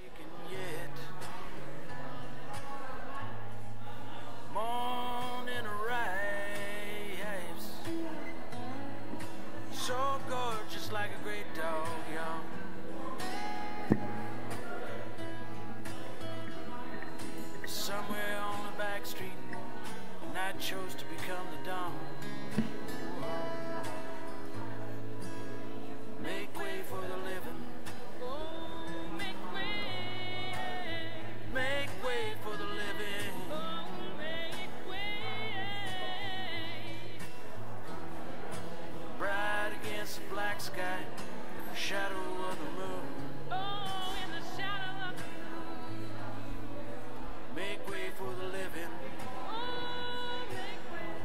Yet morning arrives, so gorgeous like a great dog young. Somewhere on the back street, and I chose to become the dawn. Make way for the living. Make way for the living. Oh, make way. Bright against the black sky, in the shadow of the moon. Oh, in the shadow of the moon. Make way for the living. Oh, make way.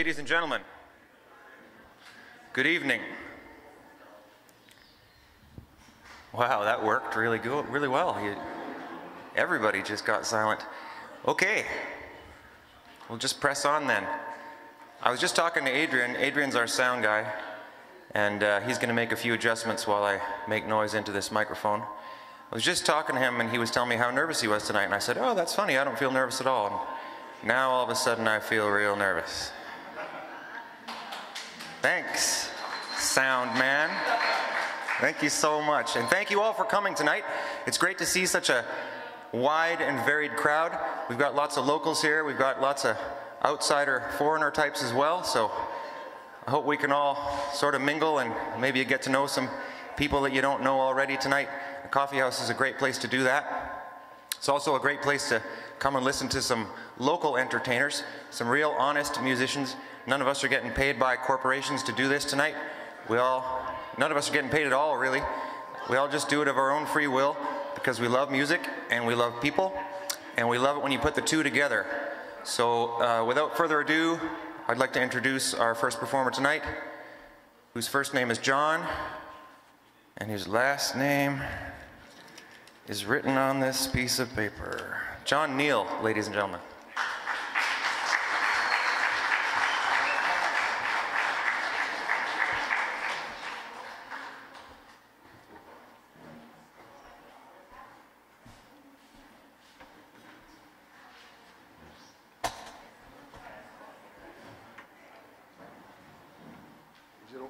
Ladies and gentlemen, good evening. Wow, that worked really good, really well. Everybody just got silent. Okay, we'll just press on then. I was just talking to Adrian. Adrian's our sound guy, and he's going to make a few adjustments while I make noise into this microphone. I was just talking to him, and he was telling me how nervous he was tonight, and I said, oh, that's funny, I don't feel nervous at all. And now all of a sudden I feel real nervous. Thanks, sound man. Thank you so much. And thank you all for coming tonight. It's great to see such a wide and varied crowd. We've got lots of locals here. We've got lots of outsider foreigner types as well. So I hope we can all sort of mingle and maybe get to know some people that you don't know already tonight. The coffee house is a great place to do that. It's also a great place to come and listen to some local entertainers, some real honest musicians. None of us are getting paid by corporations to do this tonight. None of us are getting paid at all, really. We all just do it of our own free will because we love music and we love people and we love it when you put the two together. So without further ado, I'd like to introduce our first performer tonight, whose first name is John and whose last name is written on this piece of paper. John Neal, ladies and gentlemen.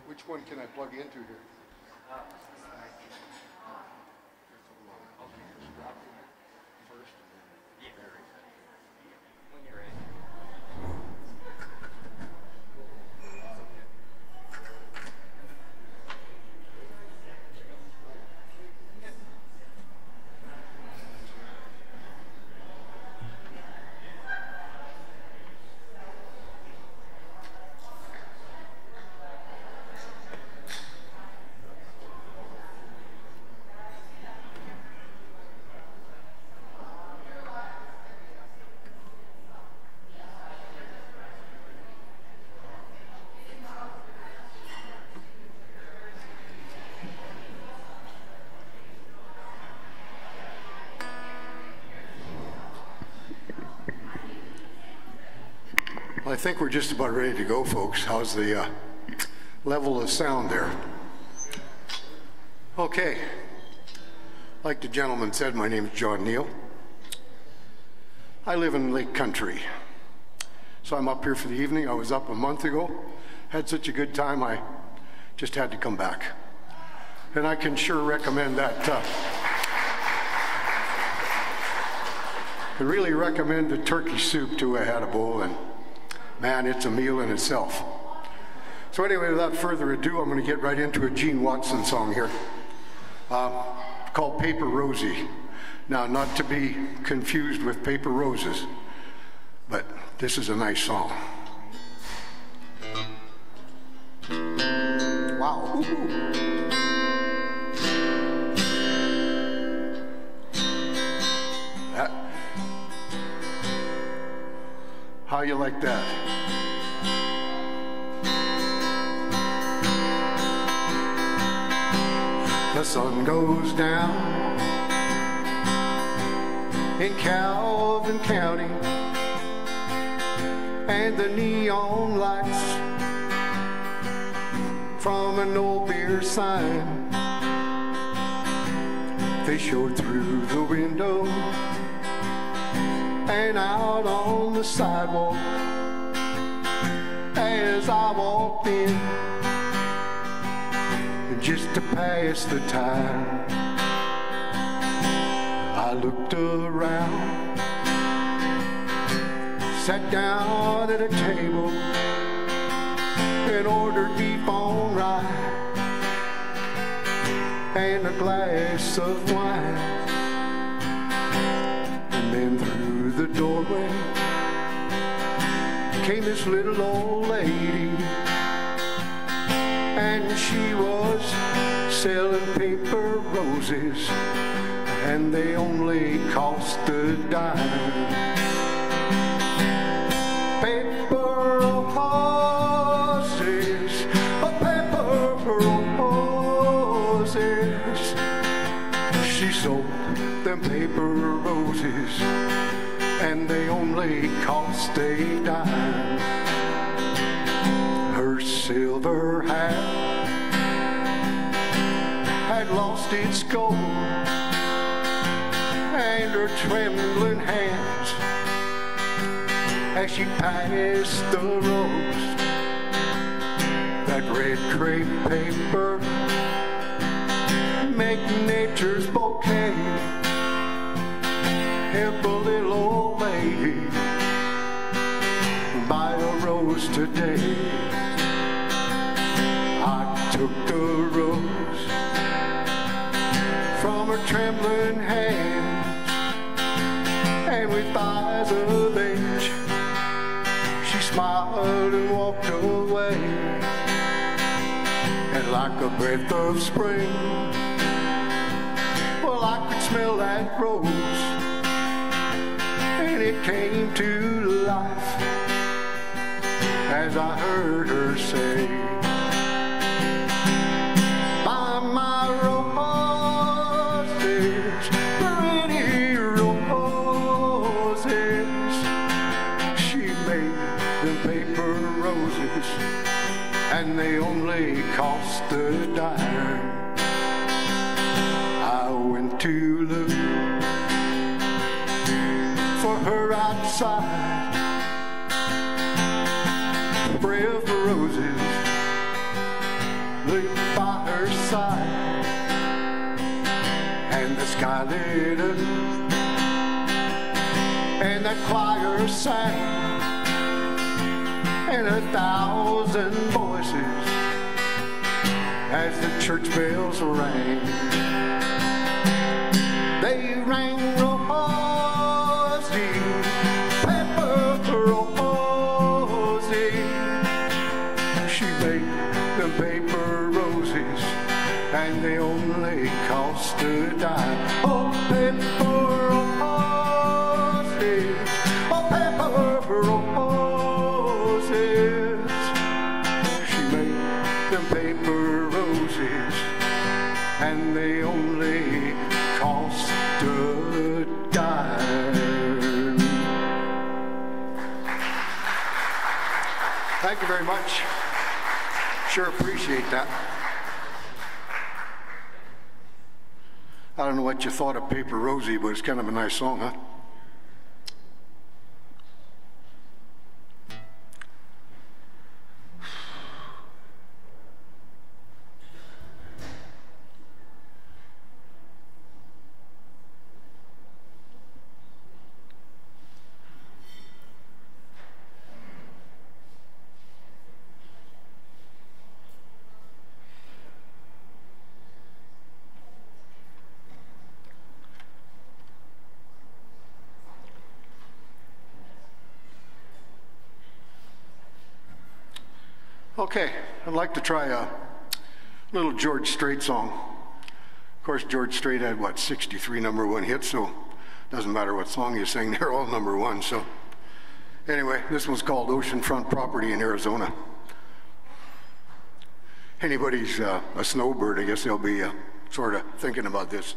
Which one can I plug into here? First. Yeah. When you're ready. I think we're just about ready to go, folks. How's the level of sound there? Okay. Like the gentleman said, my name is John Neal. I live in Lake Country. So I'm up here for the evening. I was up a month ago. Had such a good time, I just had to come back. And I can sure recommend that. I really recommend the turkey soup too. I had a bowl, and man, it's a meal in itself. So anyway, without further ado, I'm going to get right into a Gene Watson song here called Paper Rosie. Now, not to be confused with Paper Roses, but this is a nice song. Wow. How you like that? The sun goes down in Calvin County, and the neon lights from an old beer sign, they showed through the window and out on the sidewalk. As I walked in, just to pass the time, I looked around, sat down at a table and ordered beef on rye and a glass of wine. And then through the doorway came this little old lady, and she was selling paper roses, and they only cost a dime. Paper, oh, sold them paper roses, and they only cost a dime. Her silver hair had lost its gold, and her trembling hands, as she passed the rose, that red crepe paper make nature's bouquet help a little old lady buy a rose today. I took the rose from her trembling hands, and with eyes of age she smiled and walked away. And like a breath of spring, well, I could smell that rose, and it came to life as I heard her say, "Buy my roses, pretty roses." She made them paper roses, and they only cost a dime. I went to look for her outside, a spray of roses lay by her side, and the sky lit up, and that choir sang, and 1,000 voices as the church bells rang. They rang rosy, pepper rosy. She made them paper roses, and they only cost a dime. Oh, pepper roses, oh, pepper roses. She made them paper roses, and they only cost a dime. Thank you very much. Sure appreciate that. I don't know what you thought of Paper Rosie, but it's kind of a nice song, huh? Okay, I'd like to try a little George Strait song. Of course, George Strait had, 63 #1 hits, so it doesn't matter what song you sing, they're all #1. So anyway, this one's called Oceanfront Property in Arizona. Anybody's a snowbird, I guess they'll be sort of thinking about this.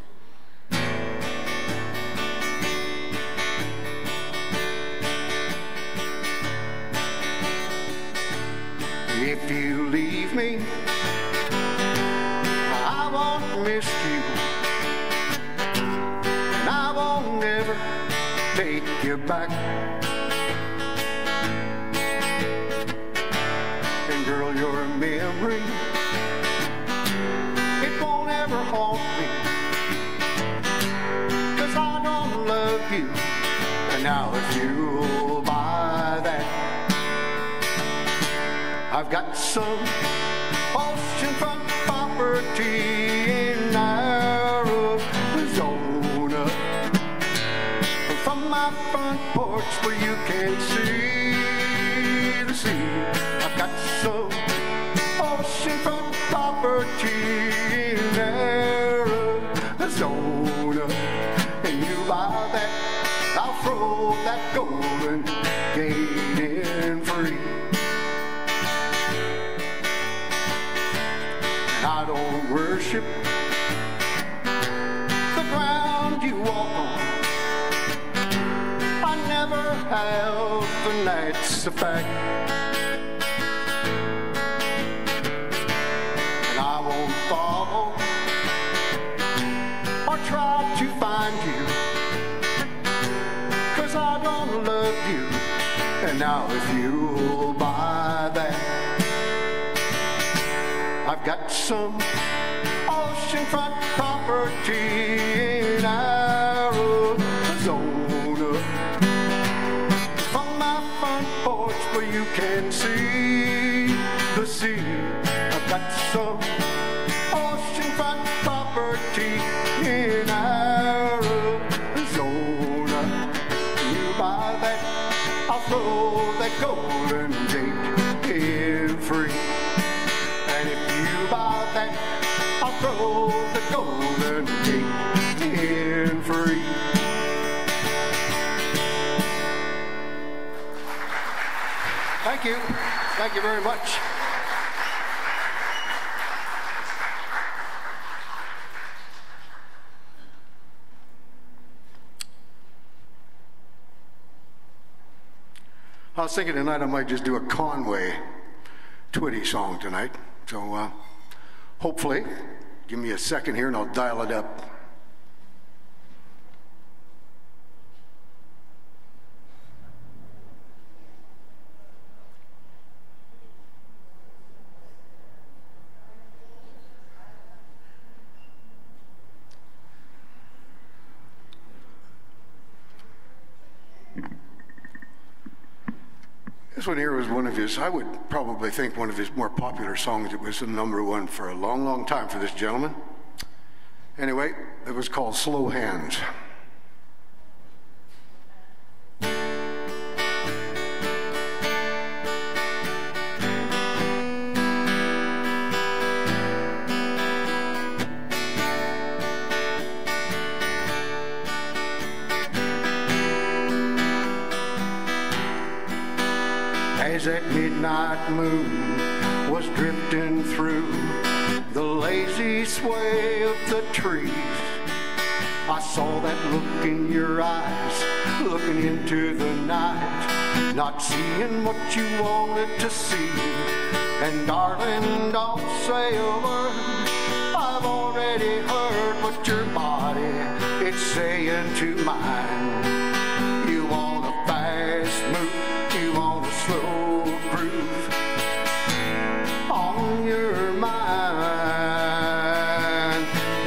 If you leave me, I won't miss you, and I won't never take you back. And girl, your memory, it won't ever haunt me, 'cause I don't love you. And now if you'll buy that, I've got some oceanfront property in Arizona. From my front porch where you can see the sea, I've got some oceanfront property in Arizona. And you buy that, I'll throw that golden gate in free. I don't worship the ground you walk on. I never have, and that's a fact. And I won't follow or try to find you, 'cause I don't love you. And now if you'll buy that, I've got some oceanfront property in Arizona. From my front porch where you can see the sea, I've got some oceanfront property in Arizona. You buy that, I'll throw that golden gate in free. And if you buy that, I'll throw the golden gate in free. Thank you. Thank you very much. I was thinking tonight I might just do a Conway Twitty song tonight. So hopefully, give me a second here and I'll dial it up. This one here was one of his, I would probably think one of his more popular songs. It was the #1 for a long, long time for this gentleman. Anyway, it was called Slow Hands. As that midnight moon was drifting through the lazy sway of the trees, I saw that look in your eyes, looking into the night, not seeing what you wanted to see. And darling, don't say a word, I've already heard what your body is saying to mine. You want a fast move, you want a slow groove on your mind.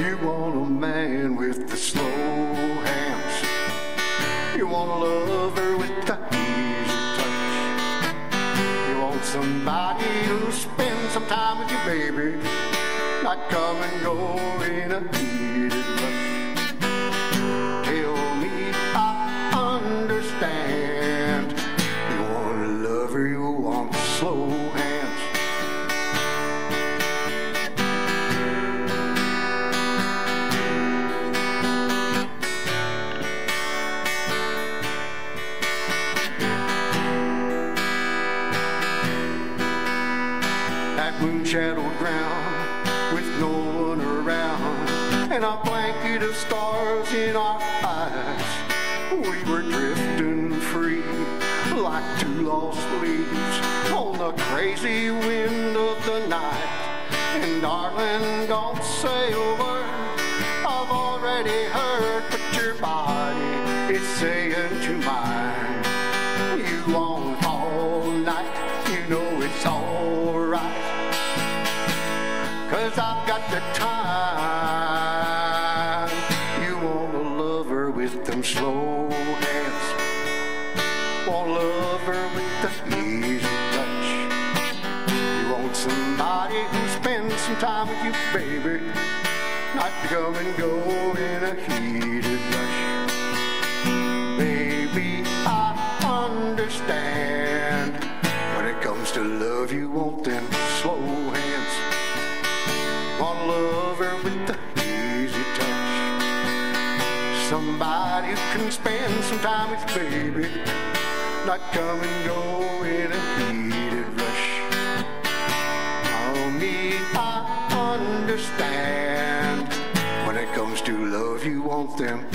You want a man with the slow hands. You want a lover with the easy touch. You want somebody who'll spend some time with you, baby, not come and go in a heated rush. Tell me I understand. You want a lover, you want slow hands. That moon-shadowed ground with no one around, and a blanket of stars in our eyes. We were drifting free like two lost leaves on the crazy wind of the night. And darling, don't say a word, I've already heard what your body is saying to mine. You want all night, you know it's alright, 'cause I've got the time. You want a lover with them slow hands, want a lover with the easy touch. You want somebody who spends some time with you, baby, not to come and go in a heated rush. Baby, I understand. When it comes to love, you want them slow hands. Want a lover with the easy touch. Somebody who can spend some time with you, baby, not come and go in a heated rush. Oh, me, I understand. When it comes to to love, you want them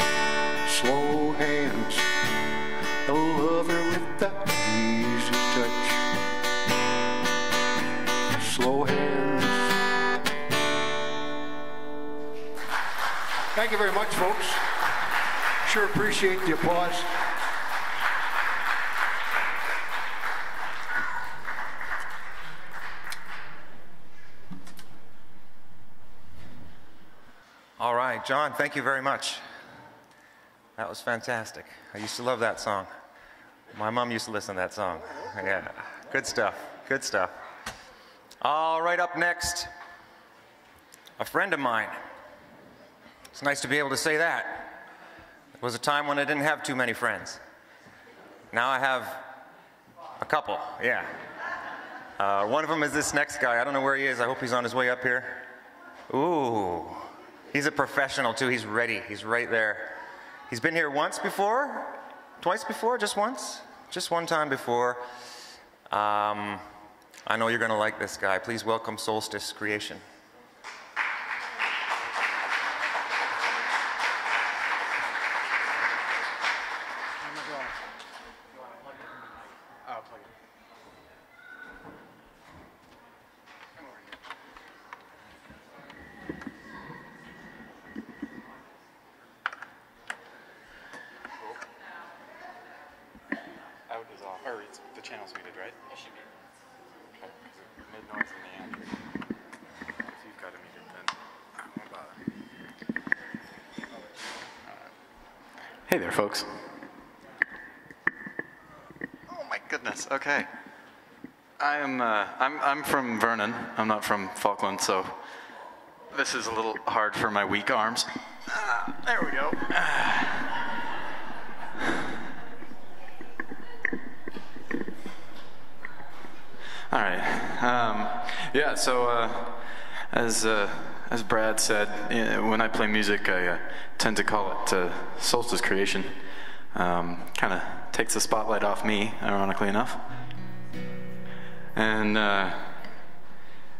slow hands, a lover with that easy touch. Slow hands. Thank you very much, folks. Sure appreciate the applause. All right, John, thank you very much. That was fantastic. I used to love that song. My mom used to listen to that song. Yeah, good stuff, good stuff. All right, up next, a friend of mine. It's nice to be able to say that. There was a time when I didn't have too many friends. Now I have a couple, yeah. One of them is this next guy. I don't know where he is. I hope he's on his way up here. Ooh. He's a professional too. He's ready. He's right there. He's been here once before, twice before, just once, just one time before. I know you're going to like this guy. Please welcome Solstice Creation. The channel's muted, right? It should be. Okay, because it made noise in the end. If you've got it muted, then I won't bother. Hey there, folks. Oh my goodness. Okay. I'm from Vernon. I'm not from Falkland, so this is a little hard for my weak arms. There we go. All right. Yeah. So, as Brad said, when I play music, I tend to call it Solstice Creation. Kind of takes the spotlight off me, ironically enough. And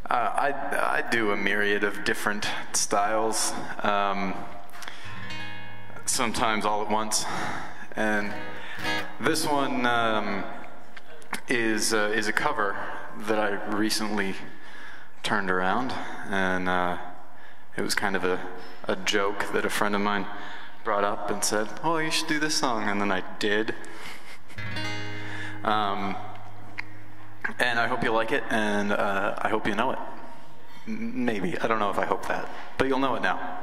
I do a myriad of different styles, sometimes all at once. And this one is a cover that I recently turned around, and it was kind of a joke that a friend of mine brought up and said, "Oh, you should do this song," and then I did. And I hope you like it, and I hope you know it. Maybe. I don't know if I hope that, but you'll know it now.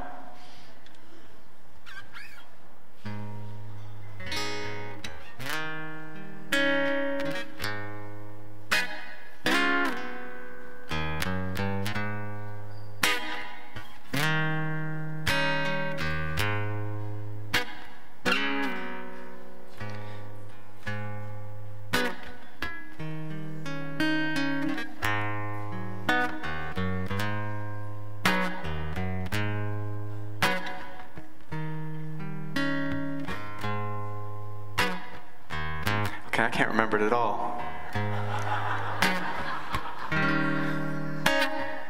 I can't remember it at all.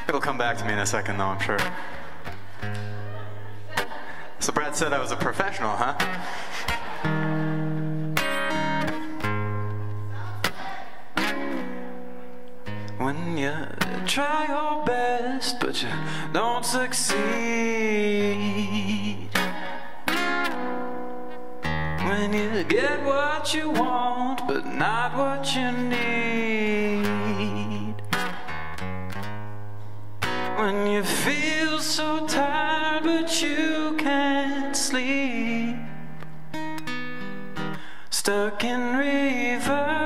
It'll come back to me in a second, though, I'm sure. So Brad said I was a professional, huh? When you try your best, but you don't succeed. When you get what you want, but not what you need. When you feel so tired, but you can't sleep. Stuck in reverse.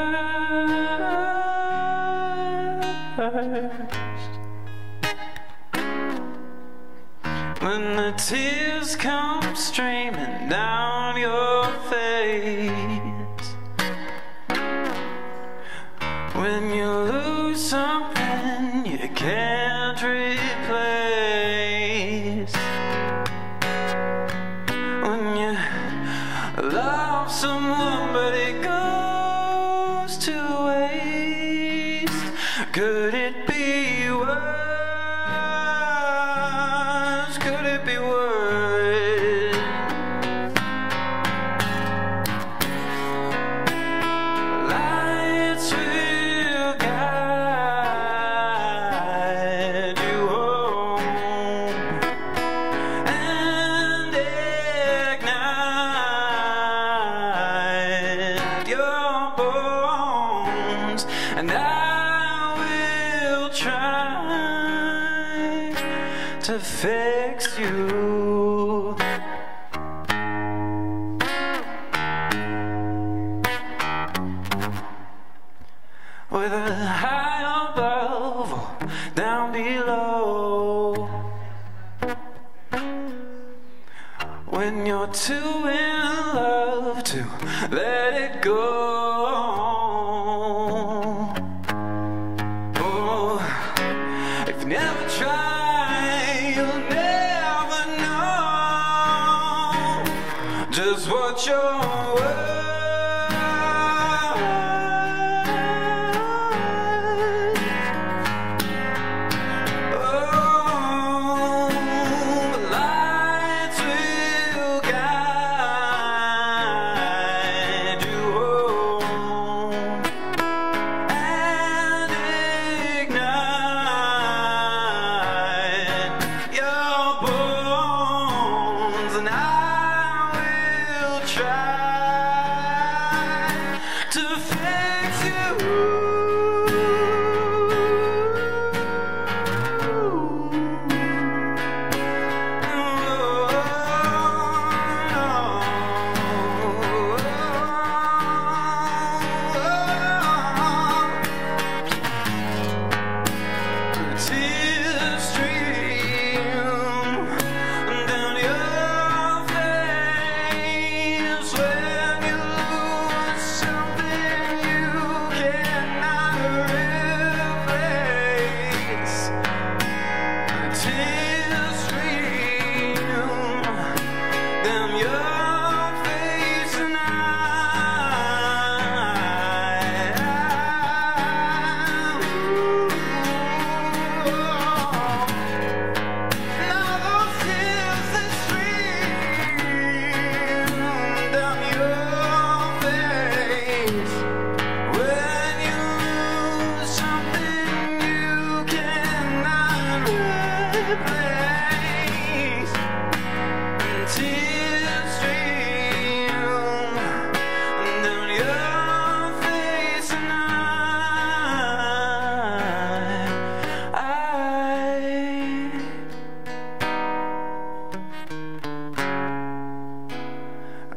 When the tears come streaming down your face. When you lose something you can't replace. When you love someone but it goes to waste. Could it be worse? Could it be worse? and I will try to fix you. With a high above or down below, when you're too in love to let it go. Oh, if you never try, you'll never know just what you're worth.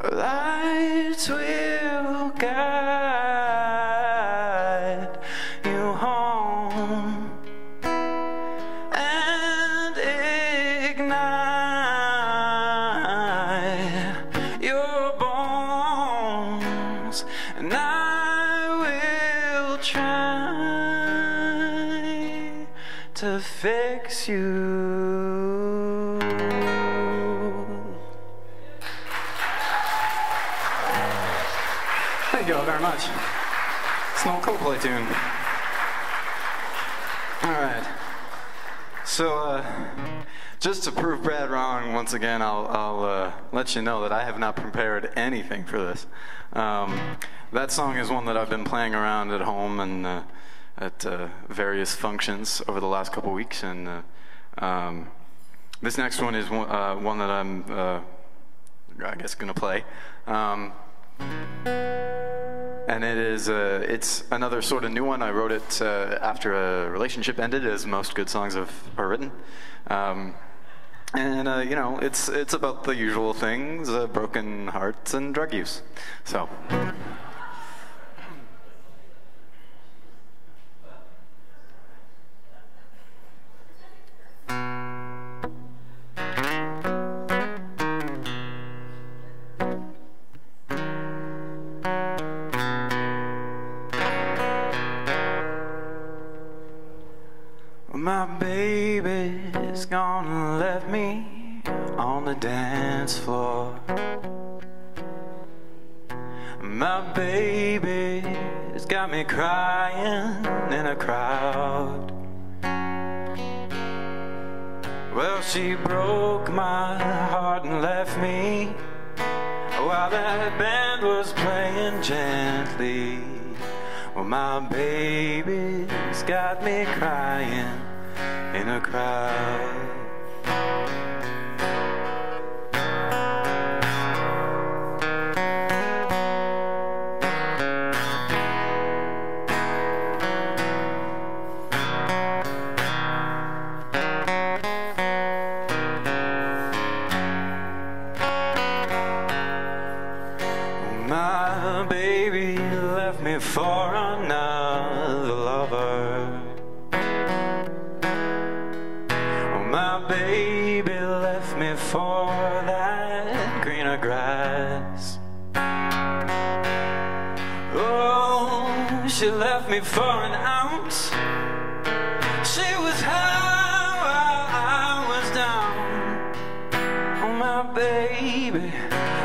Lights will guide you home and ignite your bones, and I will try to fix you. Thank you all very much. It's an old Coldplay tune. Alright. So, just to prove Brad wrong once again, I'll let you know that I have not prepared anything for this. That song is one that I've been playing around at home and at various functions over the last couple weeks. And this next one is one that I'm, I guess, going to play. And it is, it's another sort of new one. I wrote it after a relationship ended, as most good songs are written. You know, it's about the usual things, broken hearts and drug use. So. My baby's gonna let me on the dance floor. My baby's got me crying in a crowd. Well, she broke my heart and left me while that band was playing gently. Well, my baby's got me crying in a crowd. My baby left me for another lover. My baby left me for that greener grass. Oh, she left me for an ounce. She was high while I was down. Oh, my baby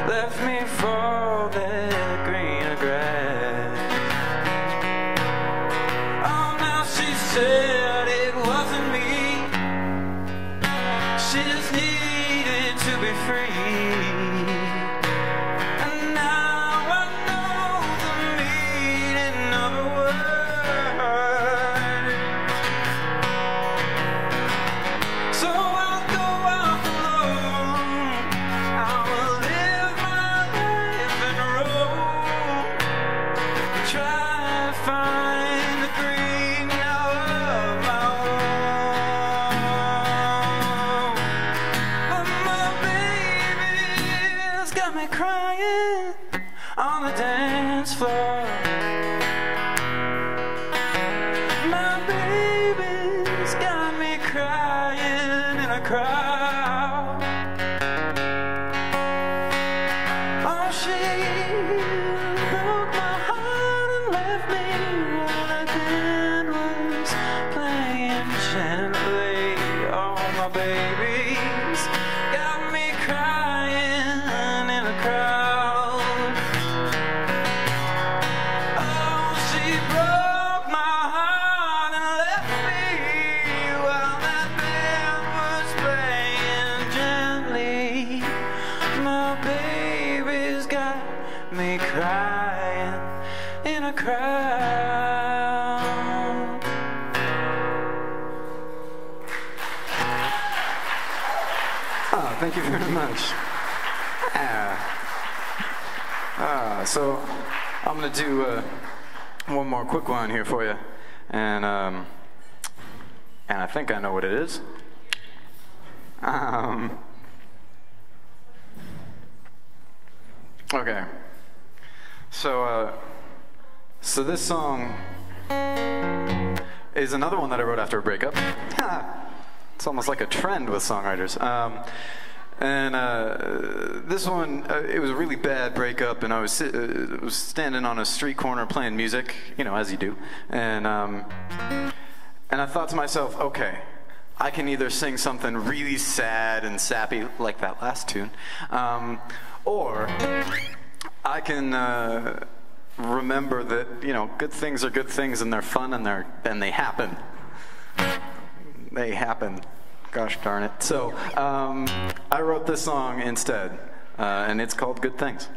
left me for that greener grass. Oh, now she said it wasn't me. She just needed to be free. And now I know the meaning of a word. So I'll go out alone. I will live my life and roam. Try to find the green now of my own. But my baby's got me crying on the dance floor. My baby's got me crying in a crowd. Oh, she broke my heart and left me while the band was playing gently. Oh, my baby's got me crying in a crowd. Oh, she broke my heart and left me while that band was playing gently. My baby's got me crying in a crowd. Oh, thank you very much. So I'm gonna do one more quick one here for you, and I think I know what it is. Okay. So this song is another one that I wrote after a breakup. It's almost like a trend with songwriters. This one, it was a really bad breakup, and I was standing on a street corner playing music, you know, as you do. And I thought to myself, okay, I can either sing something really sad and sappy like that last tune, or I can remember that, you know, good things are good things, and they're fun, and they happen. They happen. Gosh darn it. So I wrote this song instead, and it's called Good Things.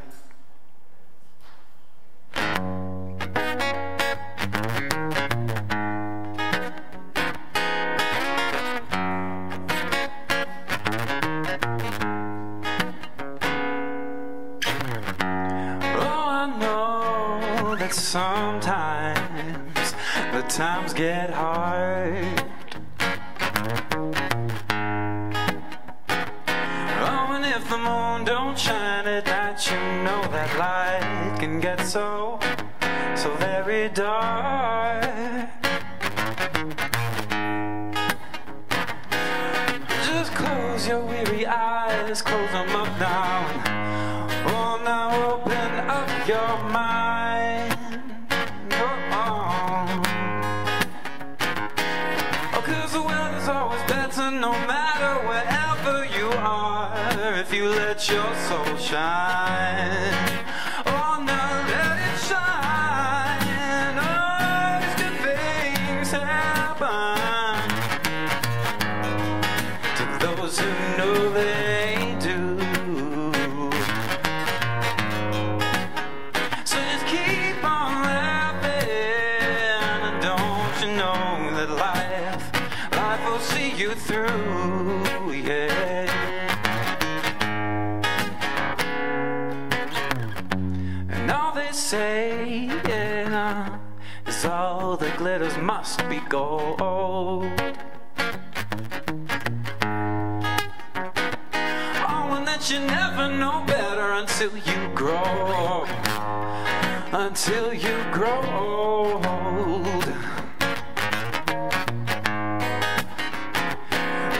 Sometimes the times get hard. Oh, and if the moon don't shine at night, you know that light can get so very dark. Just close your weary eyes, close them up now. Oh, now open up your mind. No matter wherever you are, if you let your soul shine, oh, now let it shine. Oh, these good things happen to those who know they do. So just keep on laughing, and don't you know that life will see you through, yeah. And all they say, yeah, is all that glitters must be gold. Oh, and that you never know better until until you grow, until you grow old.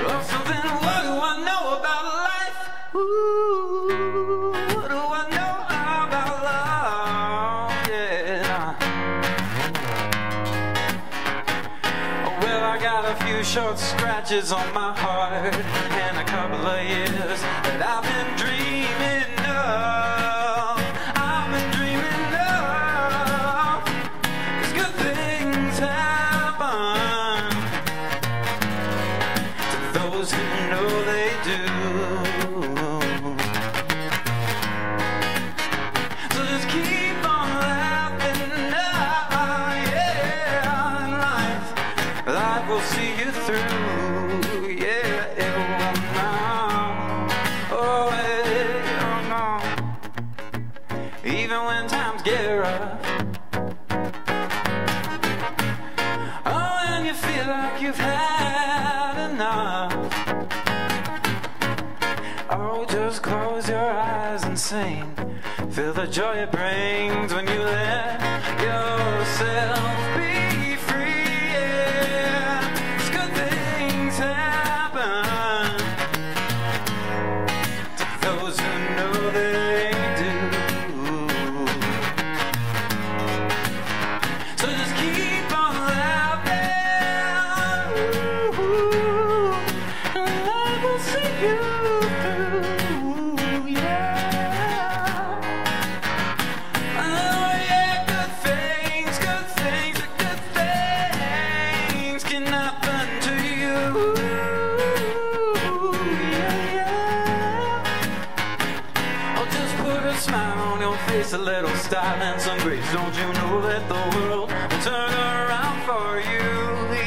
Oh, so then what do I know about life? Ooh, what do I know about love? Yeah. Well, I got a few short scratches on my heart and a couple of years that I've been dreaming of. I've been dreaming of, 'cause good things happen to those who know they do. So just keep on laughing now, yeah, in life. Life will see you through, yeah, it will now. Oh, yeah, no. Even when times get rough, oh, and you feel like you've had enough, oh, just close your eyes and sing. Feel the joy it brings when you let yourself be free, yeah. 'Cause good things happen to those who know they do. So just keep on laughing, ooh, and life will see you through, yeah. Oh yeah, good things can happen to you, yeah, yeah. Oh, just put a smile on your face, a little style and some grace. Don't you know that the world will turn around for you?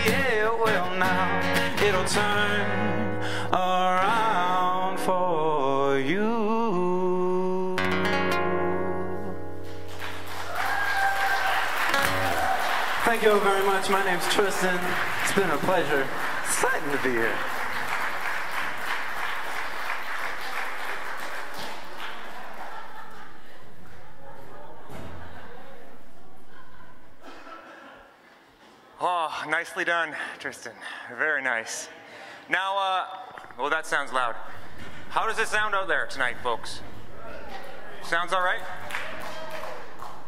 Yeah, well now, it'll turn around for you. Thank you all very much. My name's Tristan. It's been a pleasure. Exciting to be here. Oh, nicely done, Tristan. Very nice. Now, well, that sounds loud. How does it sound out there tonight, folks? Sounds all right?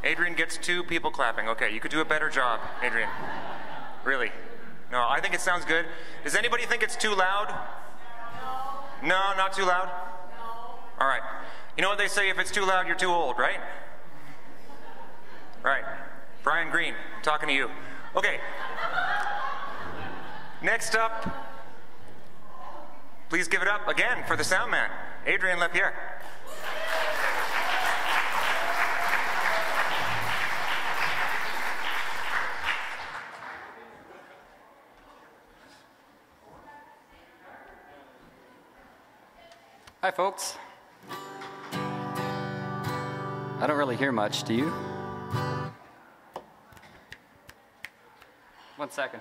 Adrian gets 2 people clapping. Okay, you could do a better job, Adrian. Really? No, I think it sounds good. Does anybody think it's too loud? No, not too loud? All right. You know what they say, if it's too loud, you're too old, right? Right. Brian Green, I'm talking to you. Okay. Next up, please give it up again for the sound man, Adrian Lapierre. Hi, folks. I don't really hear much, do you? 1 second.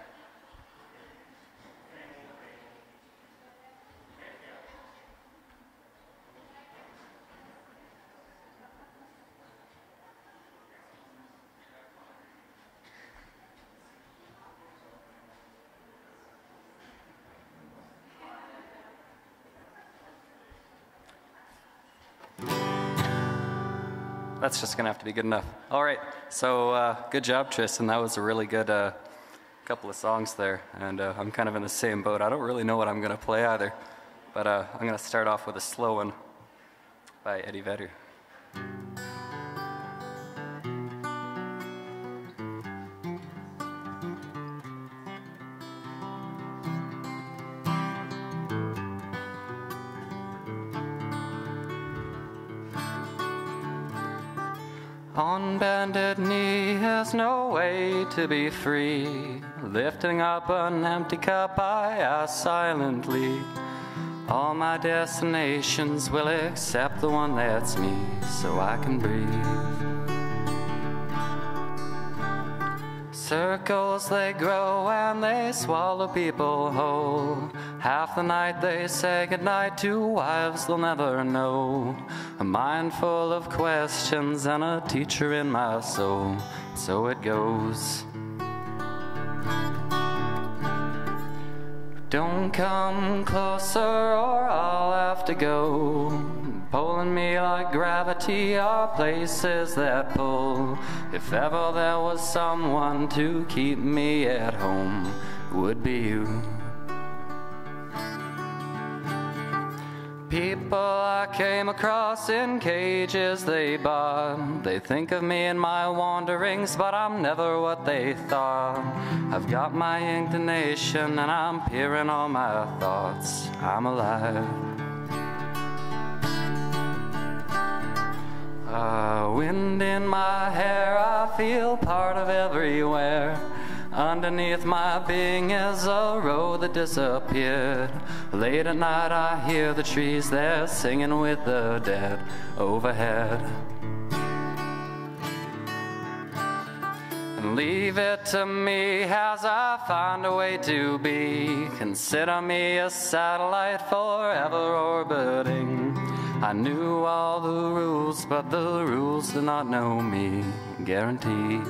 That's just gonna have to be good enough. All right, so good job, Tristan. That was a really good couple of songs there, and I'm kind of in the same boat. I don't really know what I'm gonna play either, but I'm gonna start off with a slow one by Eddie Vedder. On bended knee is no way to be free. Lifting up an empty cup, I ask silently. All my destinations will accept the one that's me, so I can breathe. Circles they grow and they swallow people whole. Half the night they say goodnight to wives they'll never know. A mind full of questions and a teacher in my soul. So it goes. Don't come closer or I'll have to go. Pulling me like gravity are places that pull. If ever there was someone to keep me at home, it would be you. People I came across in cages they bought. They think of me and my wanderings, but I'm never what they thought. I've got my inclination and I'm peering all my thoughts. I'm alive. Wind in my hair, I feel part of everywhere. Underneath my being is a road that disappeared. Late at night I hear the trees there singing with the dead overhead. And leave it to me as I find a way to be. Consider me a satellite forever orbiting. I knew all the rules, but the rules did not know me, guaranteed.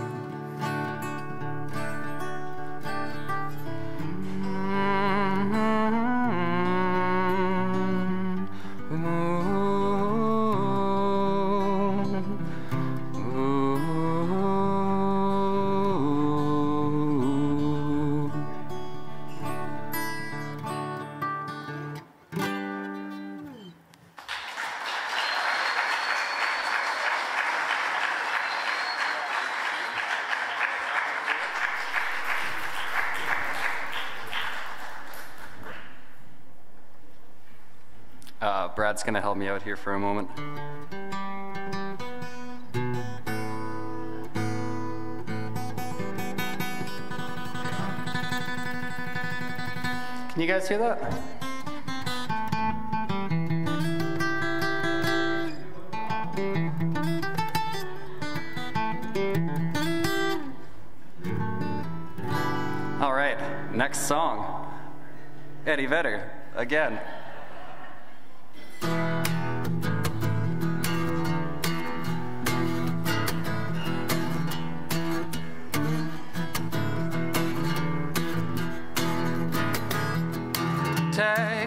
Brad's gonna help me out here for a moment. Can you guys hear that? All right, next song. Eddie Vedder, again.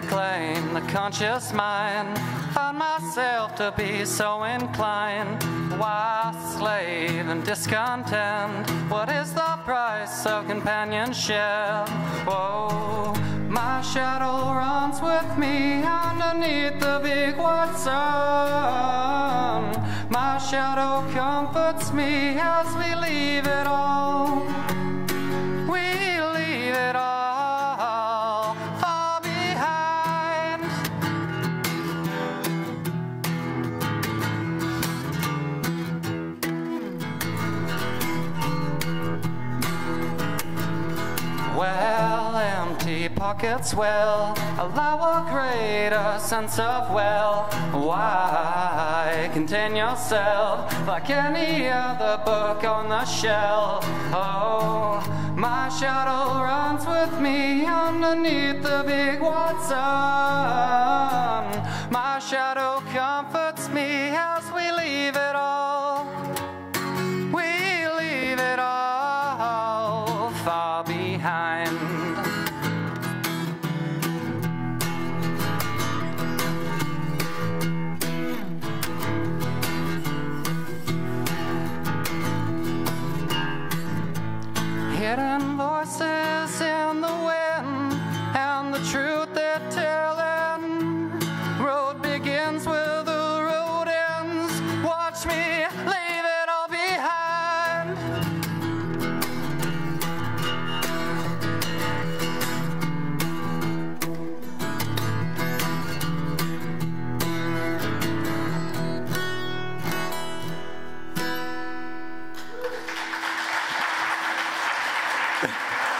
Claim the conscious mind, found myself to be so inclined. Why slave and discontent? What is the price of companionship? Whoa, my shadow runs with me underneath the big white sun. My shadow comforts me as we leave it all. We leave it all. Well, empty pockets will allow a greater sense of well. Why contain yourself like any other book on the shelf? Oh, my shadow runs with me underneath the big white sun. My shadow comforts me as we leave it all. We leave it all far behind. Hidden voices in the wind and the truth they're telling. Road begins where the road ends. Watch me leave it all behind.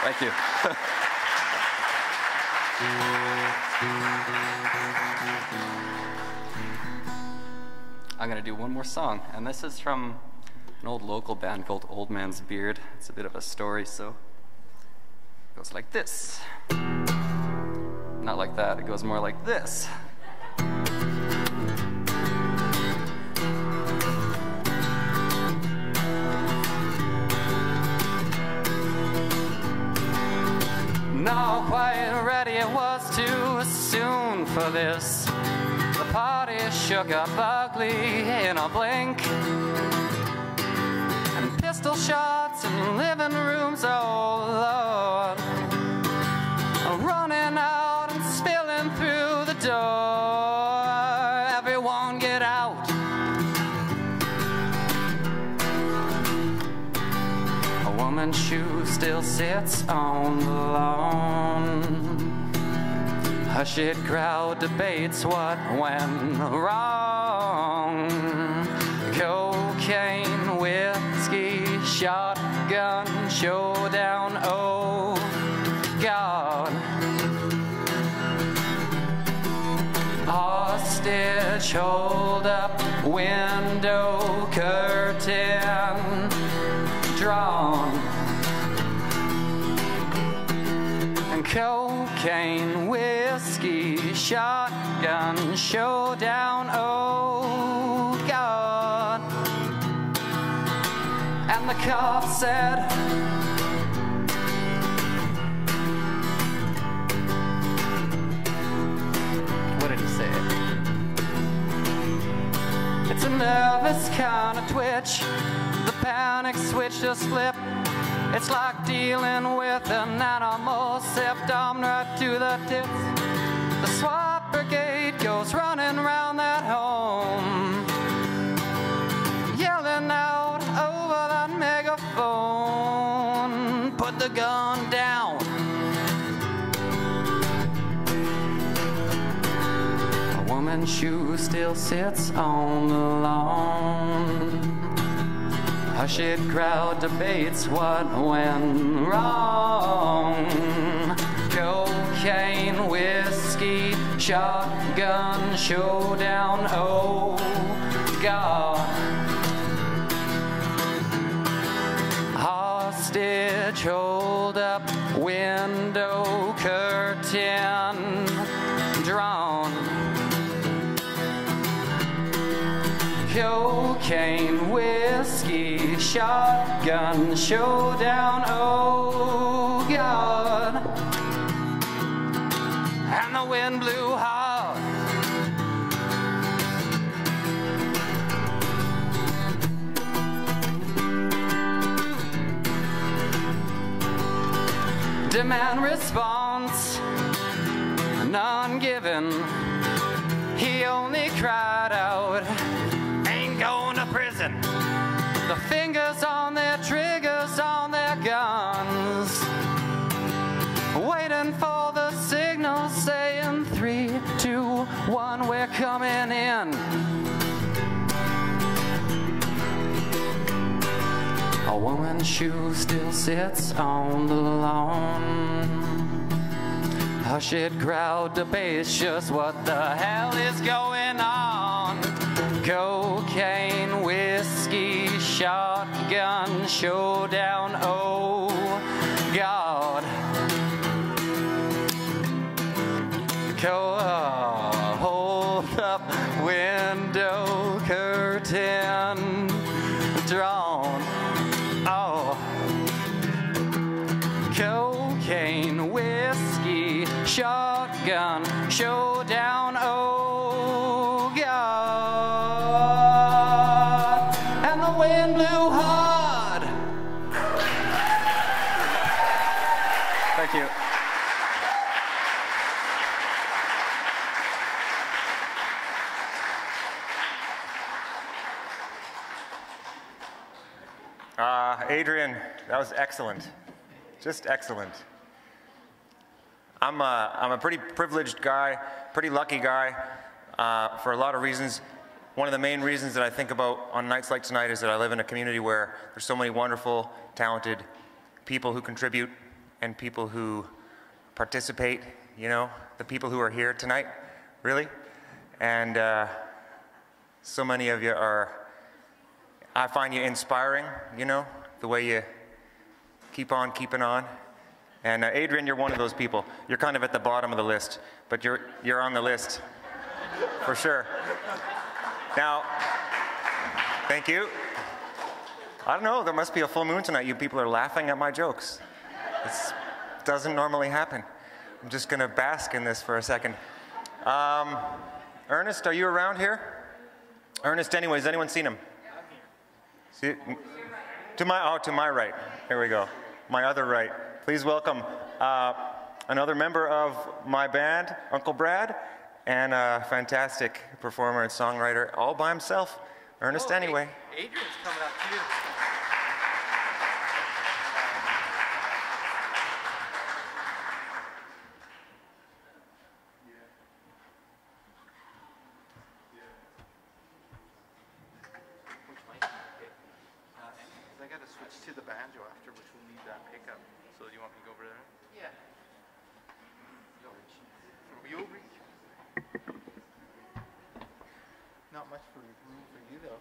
Thank you. I'm going to do one more song, and this is from an old local band called Old Man's Beard. It's a bit of a story, so it goes like this. not like that. It goes more like this. Not quite ready, it was too soon for this. The party shook up ugly in a blink. And pistol shots in living rooms, oh Lord, running out and spilling through the door. Everyone get out. A woman's shoe still sits on the lawn. Hushed crowd debates what went wrong. Cocaine, whiskey, shotgun, showdown, oh God. Hostage, hold up, window, curtain drawn. And cocaine, whiskey, shotgun, showdown, oh God. And the cop said, what did he say? It's a nervous kind of twitch. The panic switch just flipped. It's like dealing with an animal, septum right to the tips. The SWAT brigade goes running round that home, yelling out over that megaphone, put the gun down. A woman's shoe still sits on the lawn. Hushed crowd debates what went wrong. Cocaine, whiskey, shotgun, showdown, oh God. Hostage, hold up, window, curtain drawn. Cocaine, whiskey, shotgun, showdown, oh God. And the wind blew hard. Demand response, none given. He only cried out, ain't going to prison. The fingers on their triggers on their guns, waiting for the signal saying 3, 2, 1, we're coming in. A woman's shoe still sits on the lawn. Hushed crowd debates just what the hell is going on. Cocaine, whiskey, shotgun, showdown, oh God. Hold up, window, curtain drawn. Oh, cocaine, whiskey, shotgun, showdown, oh God. And the wind blew hard. Thank you. Adrian, that was excellent. Just excellent. I'm a pretty privileged guy, pretty lucky guy for a lot of reasons. One of the main reasons that I think about on nights like tonight is that I live in a community where there's so many wonderful, talented people who contribute and people who participate, you know, the people who are here tonight, really. And so many of you are, I find you inspiring, you know, the way you keep on keeping on. And Adrian, you're one of those people. You're kind of at the bottom of the list, but you're on the list, for sure. Now, thank you. I don't know, there must be a full moon tonight. You people are laughing at my jokes. This doesn't normally happen. I'm just gonna bask in this for a second. Ernest, are you around here? Ernest, anyway, has anyone seen him? See, to my right. Here we go. My other right. Please welcome another member of my band, Uncle Brad, and a fantastic performer and songwriter all by himself, Ernest anyway. Adrian's coming up too. I got to switch to the banjo after, which will need that pickup. So you want me to go over there? Yeah. You'll reach. Not much room for you though.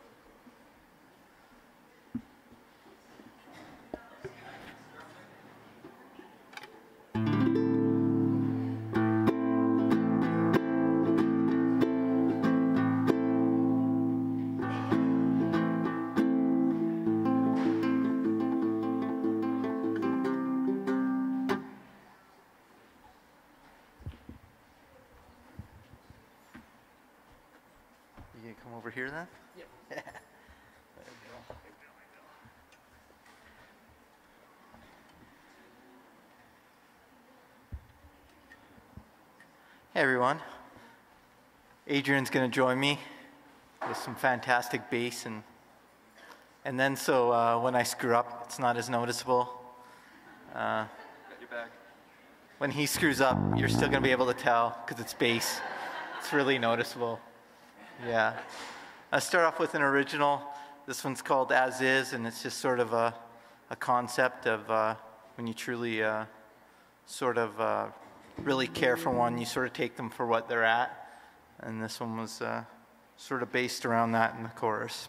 You gonna come over here then? Yep. There we go. Hey everyone. Adrian's gonna join me with some fantastic bass and then so when I screw up, it's not as noticeable. Got your back. When he screws up, you're still gonna be able to tell because it's bass. It's really noticeable. Yeah. I start off with an original. This one's called As Is, and it's just sort of a concept of when you truly sort of really care for one, you sort of take them for what they're at. And this one was sort of based around that in the chorus.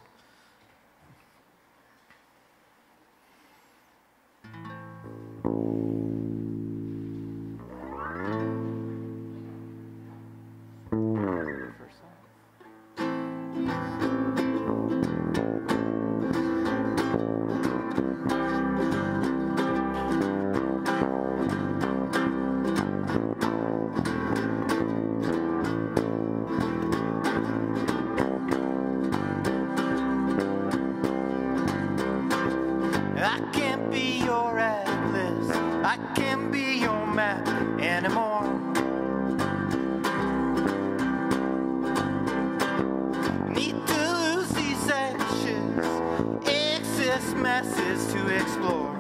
I can't be your atlas, I can't be your map anymore. Need to lose these ashes, excess masses to explore.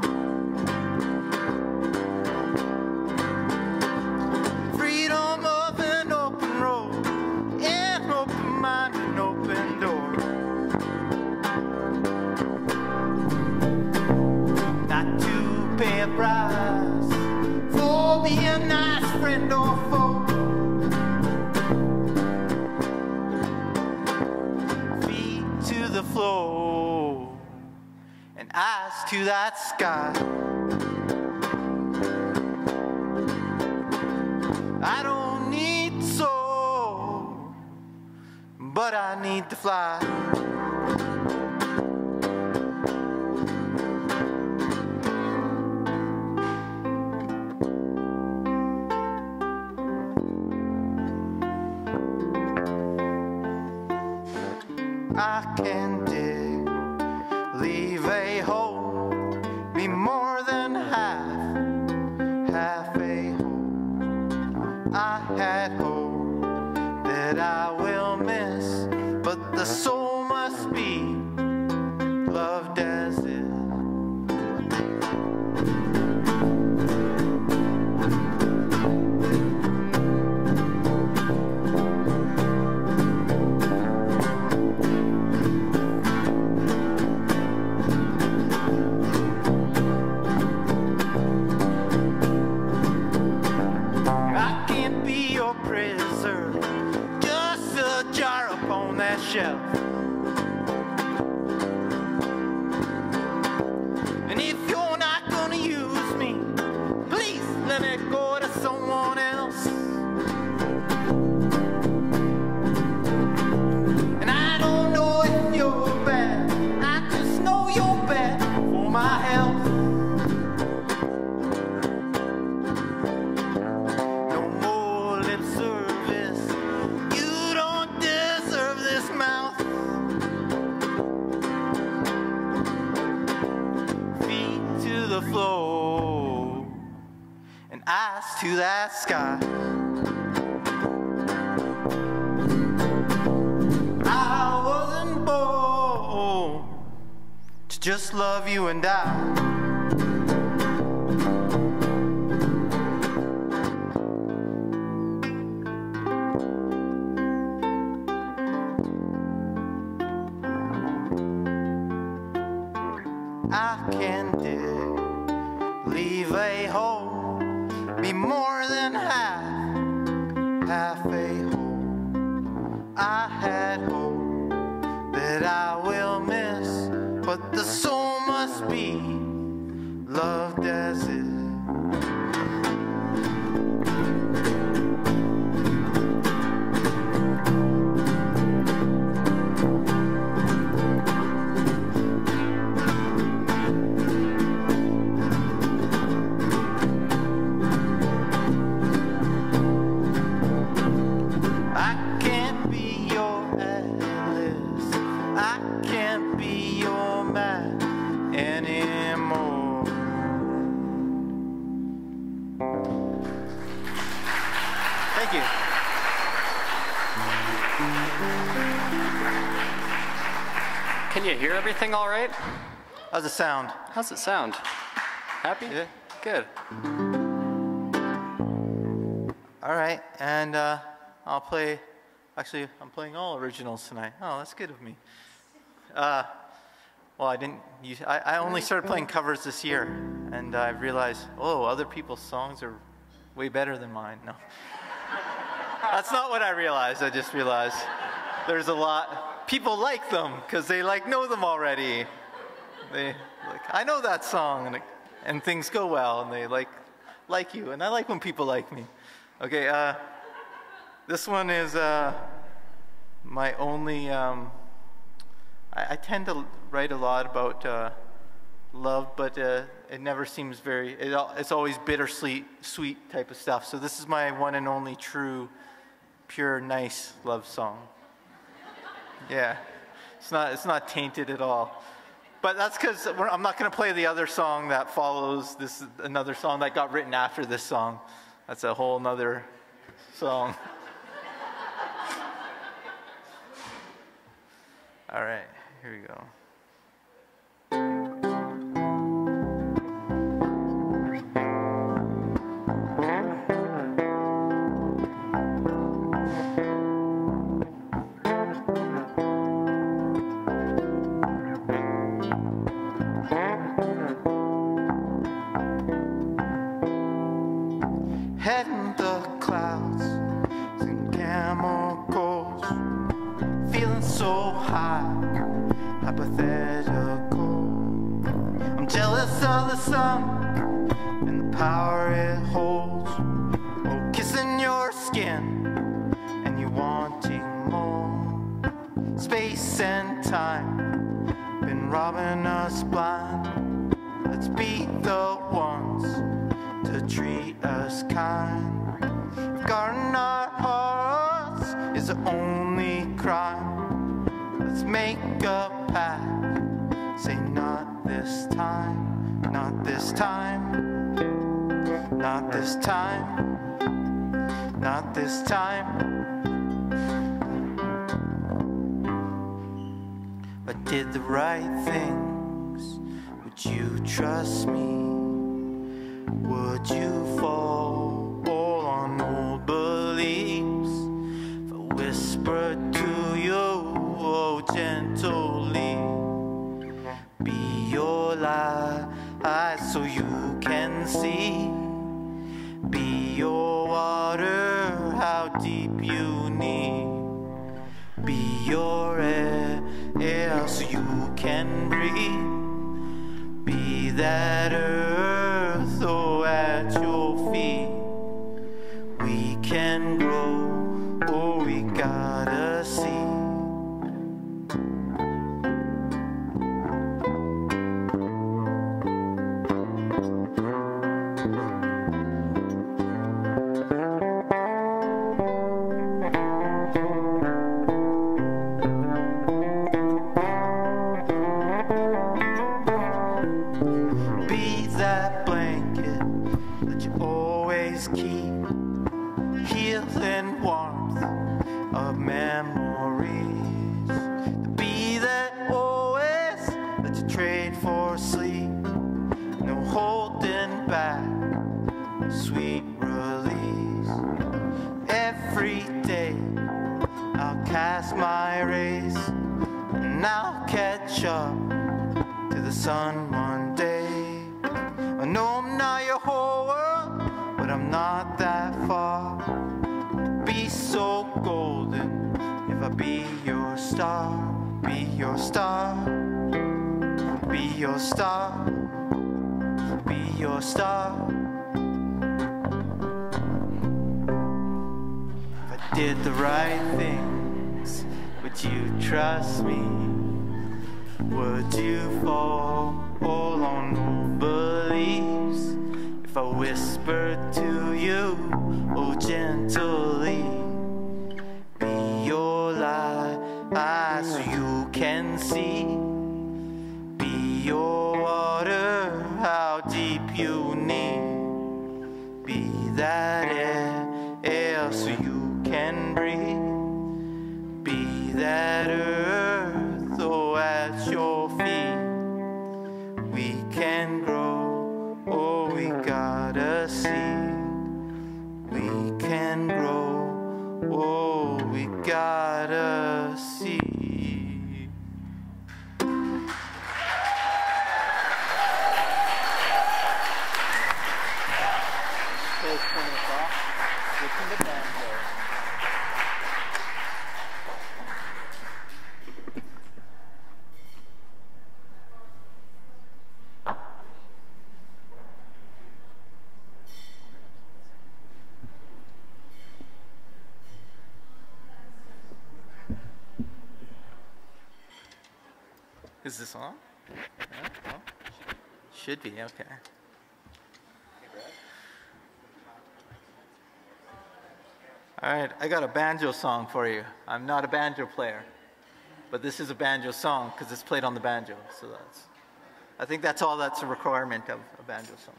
Freedom of an open road, an open mind, an open door. Pay a price for being a nice friend or foe. Feet to the floor and eyes to that sky. I don't need to soar, but I need to fly. I can dig, leave a hole, be more than half a hole. I had hope that I will miss, but the soul must be loved as is. Shelf. my health. No more lip service. You don't deserve this mouth. Feet to the floor and eyes to that sky. I wasn't born to just love you and I. I can dare leave a hole, be more than half a hole. I had hope that I will miss, but the soul must be loved as is. I can't be your Alice, I can't be your man anymore. Thank you. Can you hear everything all right? How's the sound? How's it sound? Happy? Yeah. Good. All right, and I'll play. Actually, I'm playing all originals tonight. Oh, that's good of me. Well, I didn't. I only started playing covers this year, and I realized, oh, other people's songs are way better than mine. No, that's not what I realized. I just realized there's a lot. People like them because they know them already. They I know that song, and things go well, and they like you, and I like when people like me. Okay, this one is my only. I tend to write a lot about love, but it never seems very. It's always bittersweet, sweet type of stuff. So this is my one and only true, pure, nice love song. Yeah, it's not tainted at all. But that's because I'm not going to play the other song that follows. This is another song that got written after this song. That's a whole nother song. All right, here we go. Head in the clouds and chemicals, feeling so high, hypothetical. I'm jealous of the sun and the power it holds. Oh, kissing your skin and you wanting more. Space and time been robbing us blind. Let's be the ones to treat us kind. If guarding our hearts is the only crime, let's make a pact. Say not this time, not this time, not this time, not this time. I did the right things. Would you trust me? Would you fall on old beliefs? If I whispered to you, oh, gently, be your light so you can see. Be your water, how deep you need. Be your air so you can breathe. Be that earth, oh, at your feet. We can grow, oh, we gotta see. that you trade for sleep. No holding back, sweet release. Every day I'll cast my rays, and I'll catch up to the sun one day. I know I'm not your whole world, but I'm not that far. Be so golden if I be your star. Be your star. Be your star. Be your star. If I did the right things, would you trust me? Would you fall on old beliefs? If I whispered to you, oh gently, be your light so you can see. Be your water, how deep you need. Be that air so you can breathe. Be that earth, oh, at your feet. We can grow, oh, we gotta see. We can grow, oh, we gotta see. Is this on? Yeah, well, should be, okay. All right, I got a banjo song for you. I'm not a banjo player, but this is a banjo song because it's played on the banjo. So I think that's all that's a requirement of a banjo song.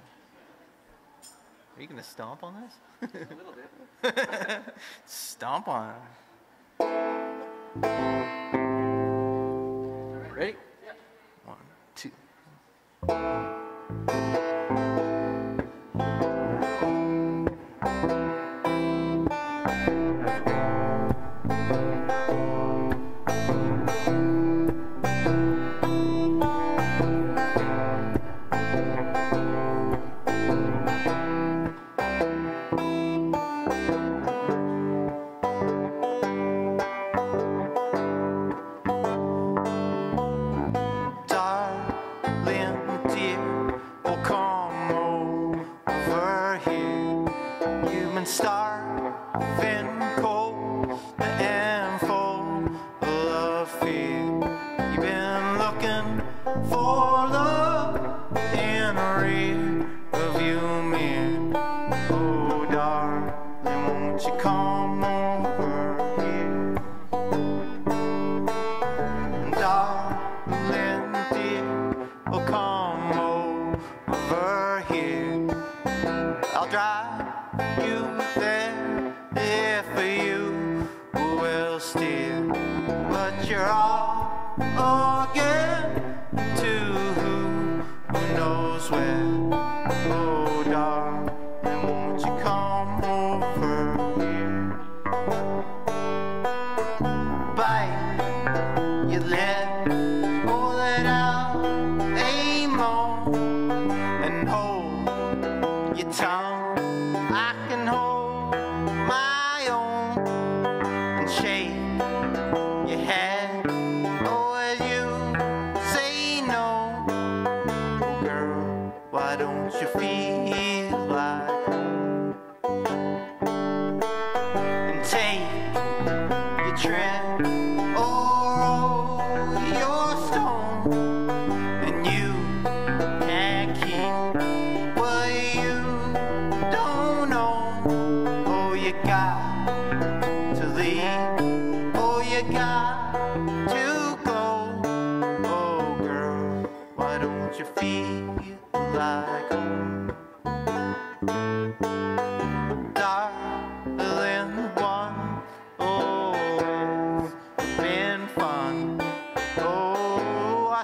Are you gonna stomp on this? A little bit. Stomp on it. Ready? Yeah. 1, 2.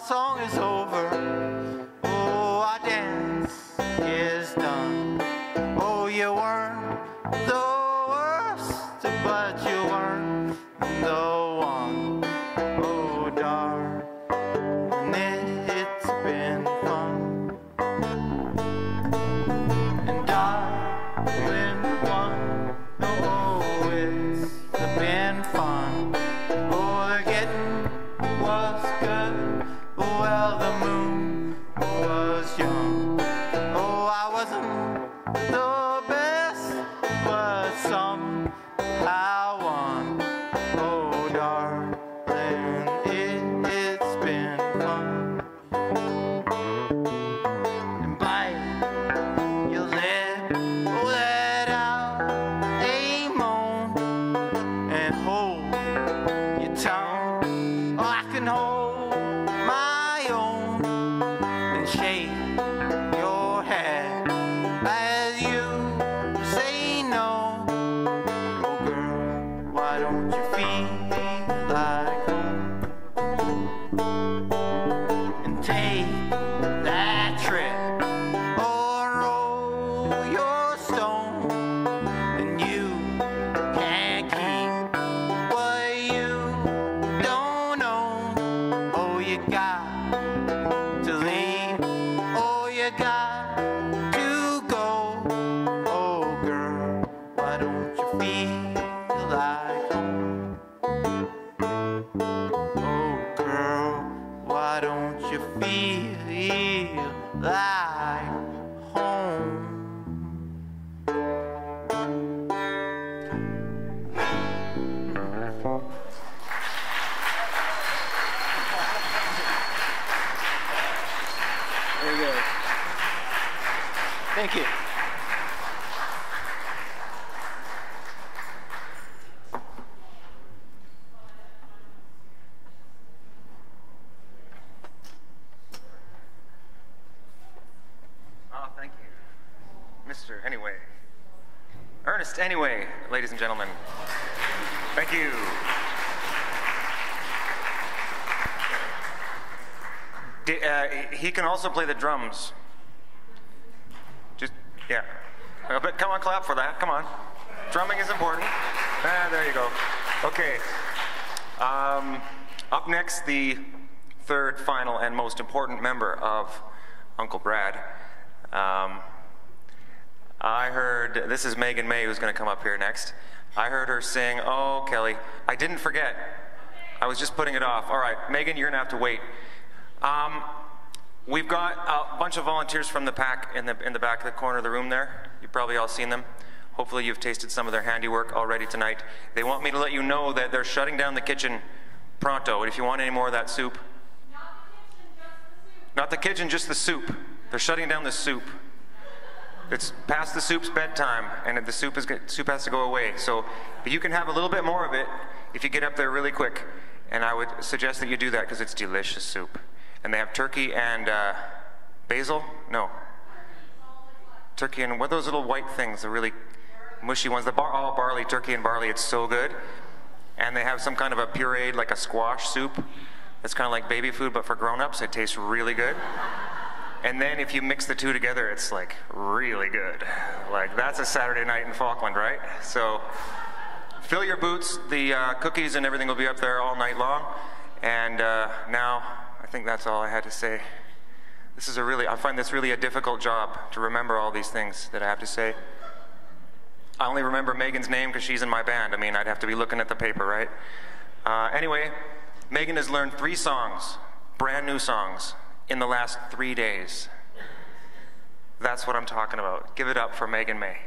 Song is over. Oh, our dance is done. Oh, you weren't the worst, but you weren't the one. Oh, darling, it's been fun. And darling, one, oh, it's been fun. Oh, the getting was good. Well, the moon was young. Oh, I wasn't the best, but somehow won. Oh, darling, it's been fun. And bite your lip, let out a moan, and hold your tongue. Oh, I can hold my own, and shake your head as you say no. Oh, girl, why don't you feel like home? And take that trip, or roll your stone, and you can't keep what you don't own. Oh, you got to leave. Oh, you got to go. Oh, girl, why don't you feel like home? Oh, girl, why don't you feel like home? Very good. Thank you. Oh, thank you. Mr. Anyway. Ernest Anyway, ladies and gentlemen. Thank you. He can also play the drums. Just, yeah. But come on, clap for that. Come on. Drumming is important. Ah, there you go. Okay. Up next, the third, final, and most important member of Uncle Brad. I heard, this is Megan May who's going to come up here next. I heard her sing, oh, Kelly, I didn't forget. I was just putting it off. All right, Megan, you're going to have to wait. We've got a bunch of volunteers from the pack in the back of the corner of the room there. You've probably all seen them. Hopefully you've tasted some of their handiwork already tonight. They want me to let you know that they're shutting down the kitchen pronto. And if you want any more of that soup. Not the kitchen, just the soup. They're shutting down the soup. It's past the soup's bedtime, and the soup has to go away. So, but you can have a little bit more of it if you get up there really quick. And I would suggest that you do that because it's delicious soup. And they have turkey and basil? No. Turkey and what are those little white things, the really mushy ones? All barley, turkey and barley, it's so good. And they have some kind of a pureed, like a squash soup. It's kind of like baby food, but for grown-ups. It tastes really good. And then if you mix the two together, it's like really good. Like that's a Saturday night in Falkland, right? So fill your boots. The cookies and everything will be up there all night long. And now I think that's all I had to say. This is I find this really a difficult job to remember all these things that I have to say. I only remember Megan's name because she's in my band. I mean, I'd have to be looking at the paper, right? Anyway, Megan has learned 3 songs, brand new songs, in the last 3 days. That's what I'm talking about. Give it up for Megan May.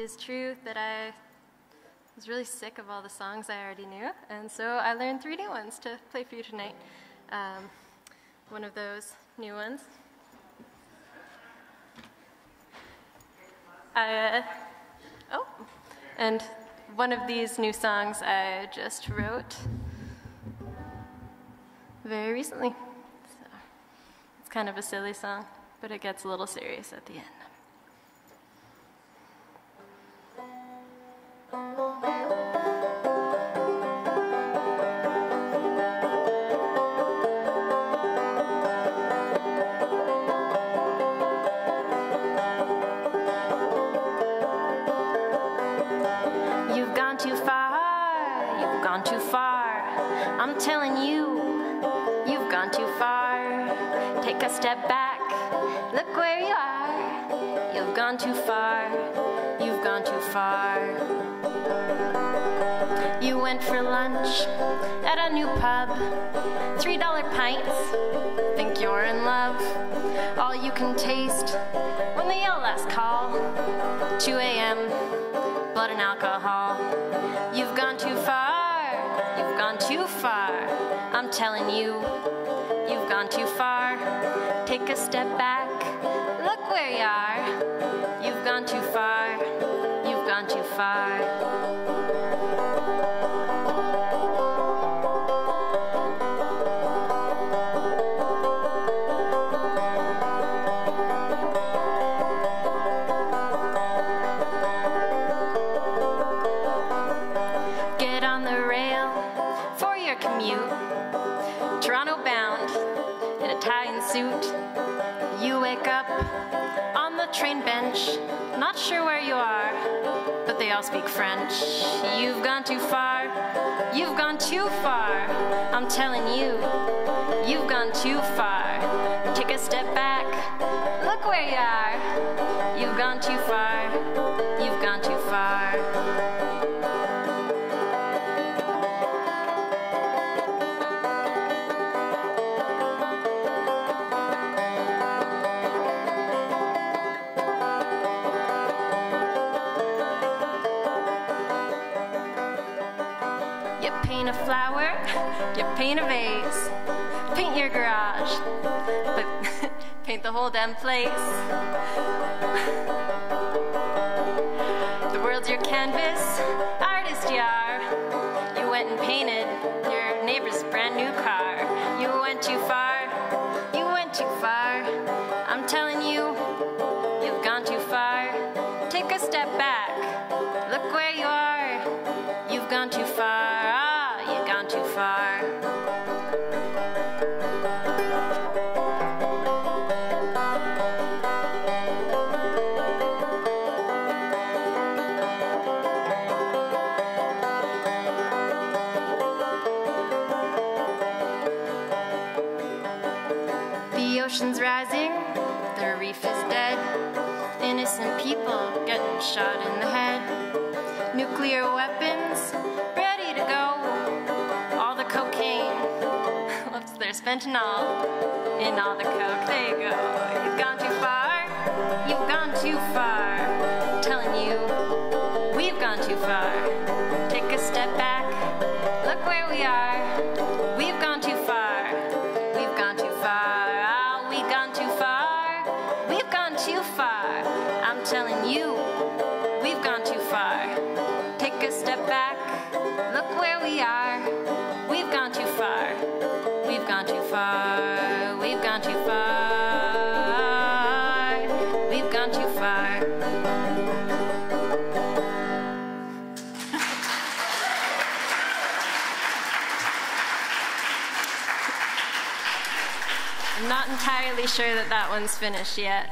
is true that I was really sick of all the songs I already knew, and so I learned 3 new ones to play for you tonight. One of those new ones. And one of these new songs I just wrote very recently. So it's kind of a silly song, but it gets a little serious at the end. You've gone too far, you've gone too far. I'm telling you, you've gone too far. Take a step back, look where you are. You've gone too far, you've gone too far. You went for lunch at a new pub, $3 pints, think you're in love. All you can taste when they yell last call, 2 a.m., blood and alcohol. You've gone too far, you've gone too far. I'm telling you, you've gone too far. Take a step back, look where you are. You've gone too far, you've gone too far. Get on the rail for your commute. Toronto bound in a tie and suit. You wake up on the train bench, not sure where you are, but they all speak French. You've gone too far, you've gone too far. I'm telling you, you've gone too far. Take a step back, look where you are. You've gone too far, you've gone too far. You paint a flower, you paint a vase, paint your garage, but paint the whole damn place. The world's your canvas, artist you are. You went and painted your neighbor's brand new car. You went too far, you went too far. I'm telling you, you've gone too far. Take a step back, look where you are. You've gone too far. You've gone too far. The ocean's rising, the reef is dead. Innocent people getting shot in the head. Nuclear weapons ready to go. All the cocaine, whoops, there's fentanyl in all the coke. There you go. You've gone too far, you've gone too far. I'm telling you, we've gone too far. Take a step back, look where we are. We've gone too far, we've gone too far. Oh, we've gone too far, we've gone too far. I'm telling you, we've gone too far. Take a step back, look where we are. We've gone too far, we've gone too far, we've gone too far, we've gone too far. I'm not entirely sure that that one's finished yet.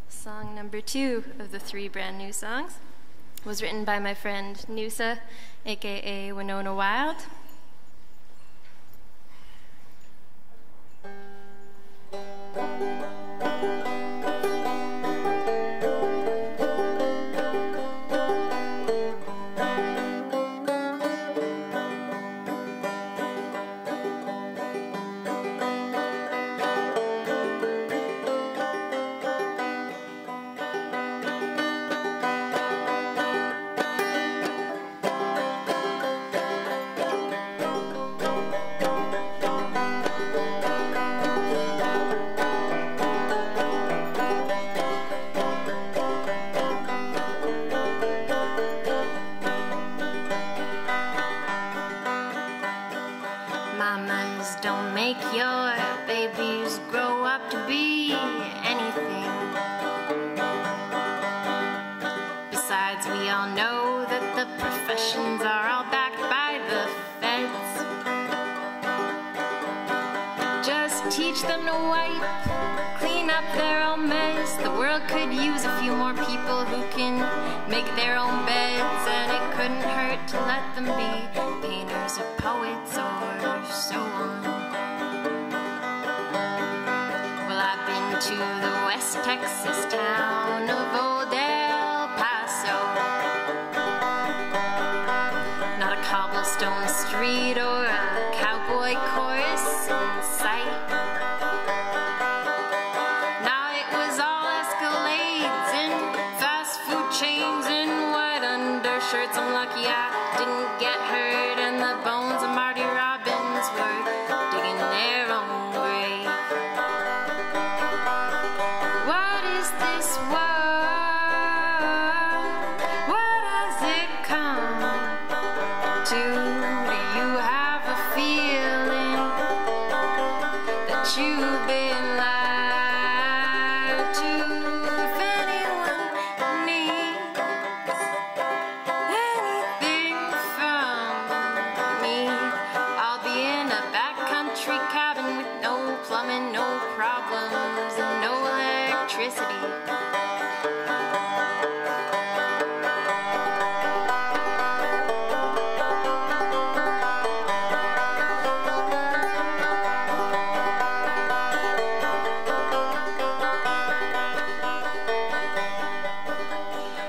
Song number 2 of the 3 brand new songs was written by my friend Noosa, aka Winona Wild. be anything. Besides, we all know that the professions are all backed by the feds. Just teach them to wipe, clean up their own mess. The world could use a few more people who can make their own beds, and it couldn't hurt to let them be painters or poets or so on. Well, I've been to the West Texas town of Old El Paso. Not a cobblestone street or a cowboy chorus in sight. Now it was all Escalades and fast food chains and white undershirts. I'm lucky I didn't get hurt, and the bones of Marty Robbins were digging their own grave. What is this world? What has it come to? Do you have a feeling that you've been lied to? If anyone needs anything from me, I'll be in a backcountry cabin with no plumbing, no problems, and no electricity.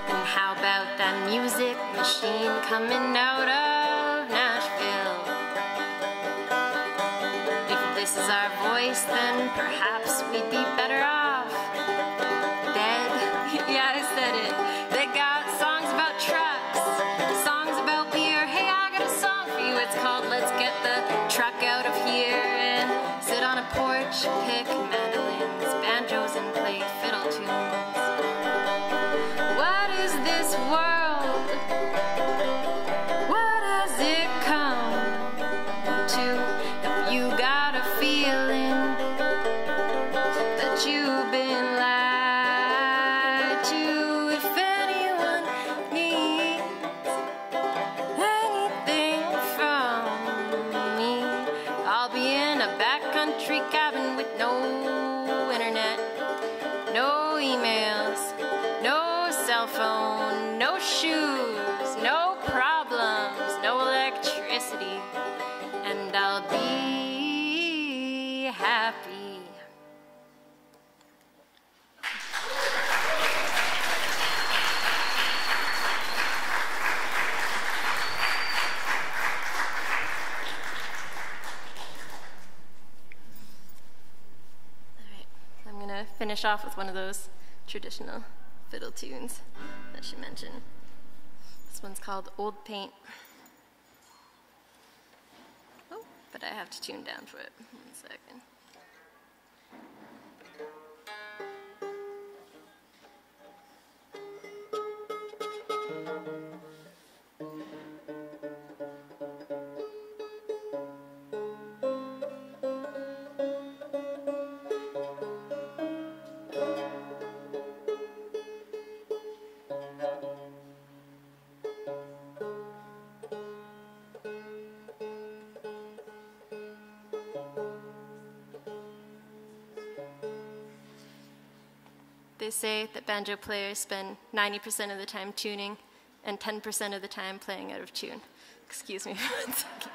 And how about that music machine coming out of Nashville? If this is our voice, then perhaps we'd be better off dead. Yeah, I said it. They got songs about trucks, songs about beer. Hey, I got a song for you. It's called Let's Get the Truck Out of Here and sit on a porch, pick mandolins, banjos, and play fiddle tunes. What is this world? What has it come to? If you got a feeling that you've been lied to, if anyone needs anything from me, I'll be in a backcountry cabin with no internet, no emails, no cell phone, no shoes, no problems, no electricity, and I'll be happy. All right, I'm gonna finish off with one of those traditional fiddle tunes that she mentioned. This one's called Old Paint. Oh, but I have to tune down for it. 1 second. They say that banjo players spend 90% of the time tuning and 10% of the time playing out of tune. Excuse me for 1 second.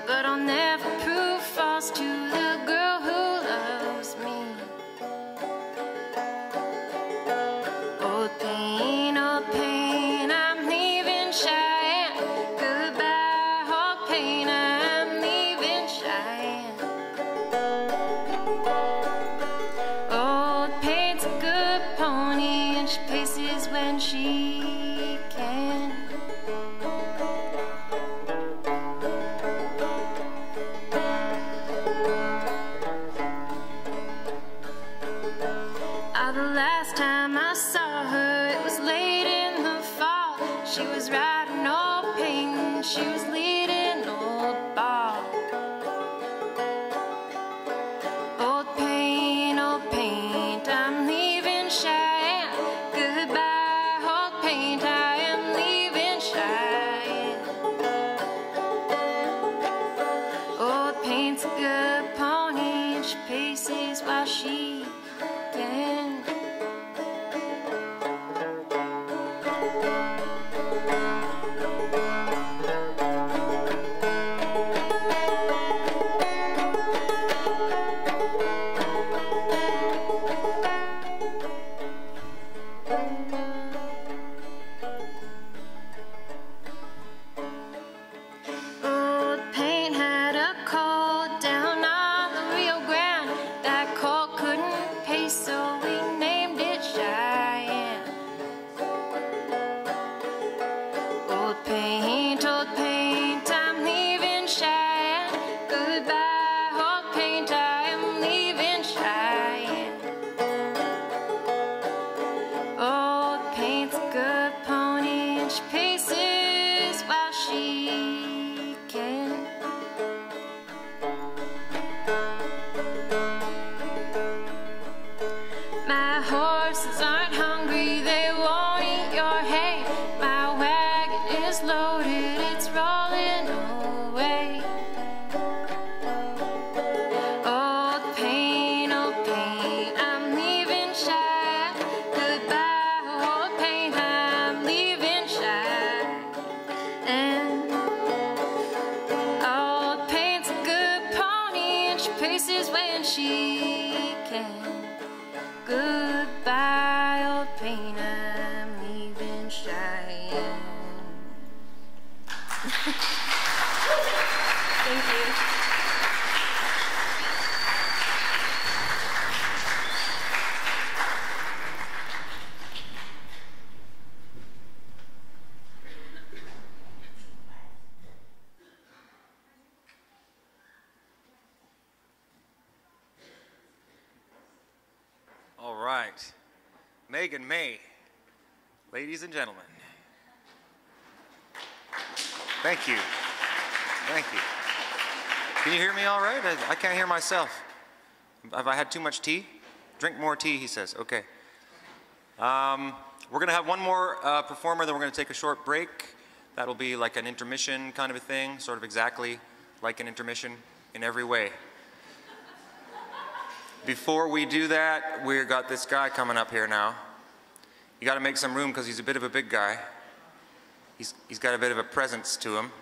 but I'll never prove false to the girl who loves me. Old pain, I'm leaving Cheyenne. Goodbye, old pain, I'm leaving Cheyenne. Old pain's a good pony, and she paces when she can. The last time I saw her, it was late in the fall. She was riding old pain, she was leading old ball. Old paint, I'm leaving Cheyenne. Goodbye, old paint, I am leaving Cheyenne. Old paint's a good pony, and she paces while she can. Old paint had a cold down on the Rio Grande. That cold couldn't pay, so we named it Cheyenne. Old paint, I'm leaving Cheyenne. Goodbye, old paint, I am leaving Cheyenne. Old paint's a good pony, and she paces while she can. My horses aren't hungry, they won't eat your hay. My wagon is loaded, it's rolling away. Old paint, I'm leaving Cheyenne. Goodbye, old paint, I'm leaving Cheyenne. Old paint's a good pony, and she paces when she can. Goodbye, old paint, I'm leaving Cheyenne. Thank you. All right. Megan May, ladies and gentlemen. Thank you. Thank you. Can you hear me all right? I can't hear myself. Have I had too much tea? Drink more tea, he says. Okay. We're going to have one more performer, then we're going to take a short break. That'll be like an intermission kind of a thing, sort of exactly like an intermission in every way. Before we do that, we've got this guy coming up here now. You got to make some room because he's a bit of a big guy. He's got a bit of a presence to him.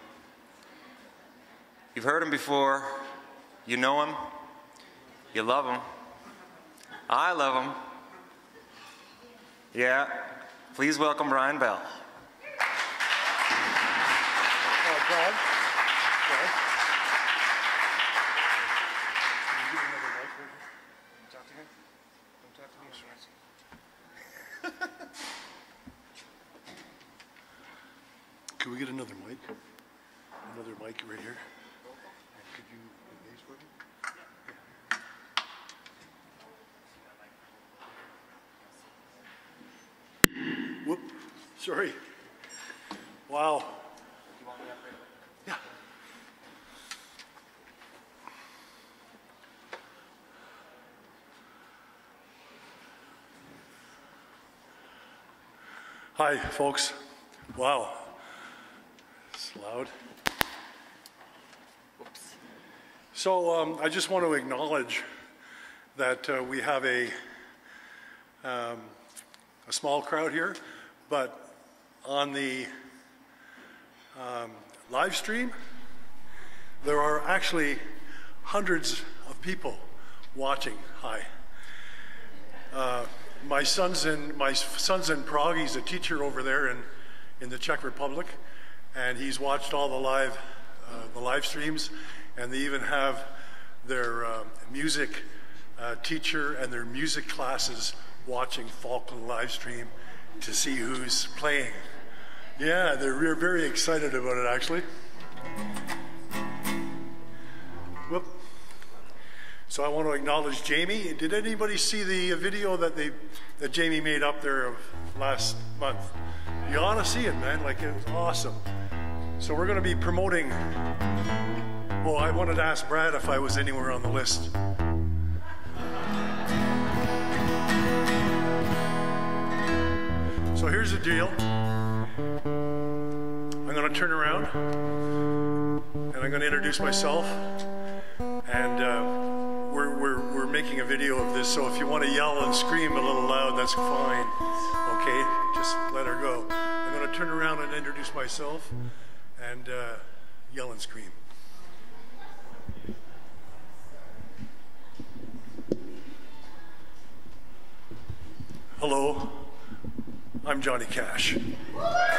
You've heard him before. You know him. You love him. I love him. Yeah. Please welcome Brian Bell. Brad? Can we get another mic? Another mic right here? Could you bass for me? Whoop, sorry. Wow. Yeah. Hi, folks. Wow. It's loud. Oops. So I just want to acknowledge that we have a small crowd here, but on the live stream, there are actually hundreds of people watching. Hi. My son's in Prague. He's a teacher over there in the Czech Republic, and he's watched all the live streams, and they even have their music teacher and their music classes watching Falkland live stream to see who's playing. Yeah, they're very excited about it, actually. Whoop. So I want to acknowledge Jamie. Did anybody see the video that Jamie made up there of last month? You ought to see it, man. Like, it was awesome. So we're going to be promoting. Well, I wanted to ask Brad if I was anywhere on the list. So here's the deal. I'm going to turn around and I'm going to introduce myself, and we're making a video of this, so if you want to yell and scream a little loud, that's fine. Okay, just let her go. I'm going to turn around and introduce myself and yell and scream. Hello, I'm Johnny Cash. What?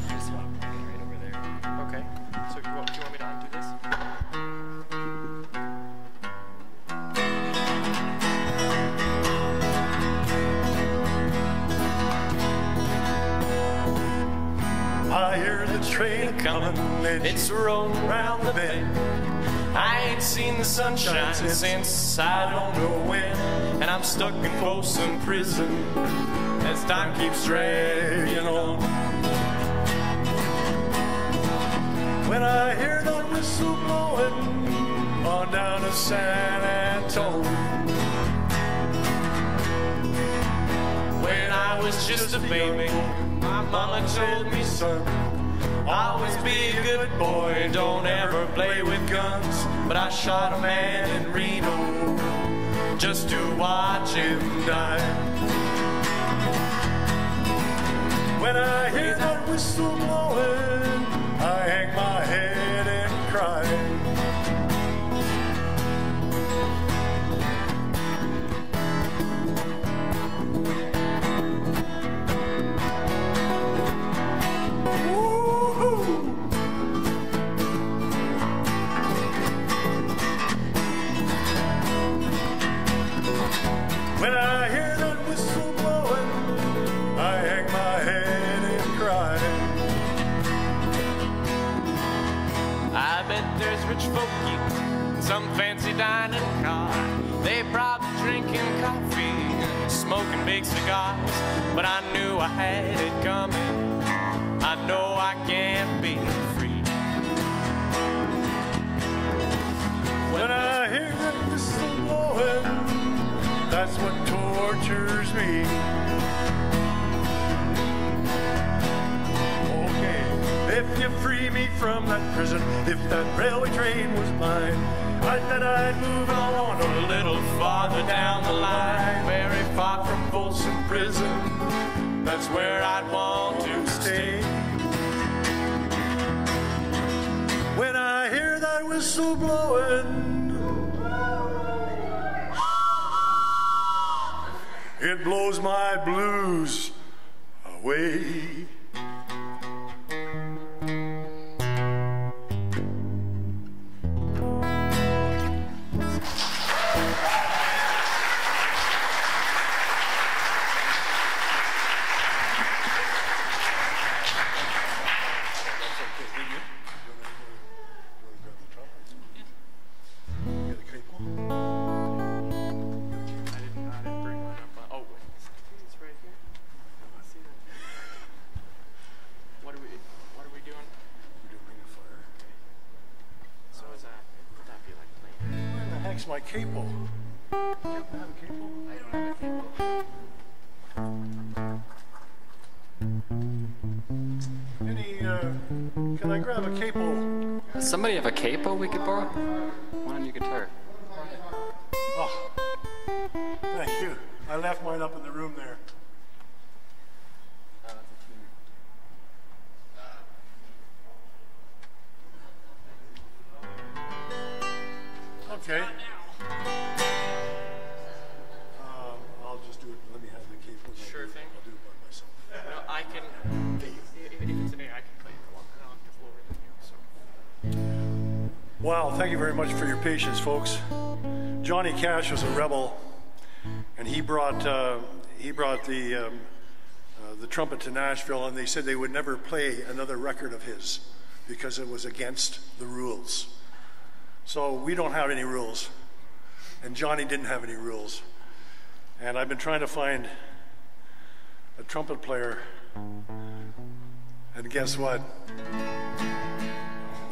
This one, right over there. Okay. So do you want me to undo this? I hear the train coming, It's rolling around the bend. I ain't seen the sunshine since I don't know when. And I'm stuck in Folsom prison as time keeps dragging on. when I hear the whistle blowing on down to San Antone. When I was just a baby, my mama told me, son, always be a good boy and don't ever play with guns. But I shot a man in Reno just to watch him die. When I hear that whistle blowing, I hang my head and cry. When I hear that whistle blowing, I hang my head and cry. I bet there's rich folk in some fancy dining car. They probably drinking coffee and smoking big cigars. But I knew I had it coming. I know I can't be free. When I hear that whistle blowing, that's what tortures me. Okay, if you free me from that prison, if that railway train was mine, I bet I'd move on A little farther down the line, very far from Folsom Prison. That's where I'd want to stay. When I hear that whistle blowing, it blows my blues away. My capo. Do you have a capo? I don't have a cable. Can I grab a capo? Does somebody have a capo we could borrow? One on your guitar. Oh, thank you. I left mine up in the room there. Okay. I'll just do it. Let me have the capo. Sure thing. I'll do it by myself. No, I can, if it's an A, I can play it for long. I don't have to floor it, so. Wow, thank you very much for your patience, folks. Johnny Cash was a rebel, and he brought the trumpet to Nashville, and they said they would never play another record of his because it was against the rules. So we don't have any rules, and Johnny didn't have any rules. And I've been trying to find a trumpet player, and guess what?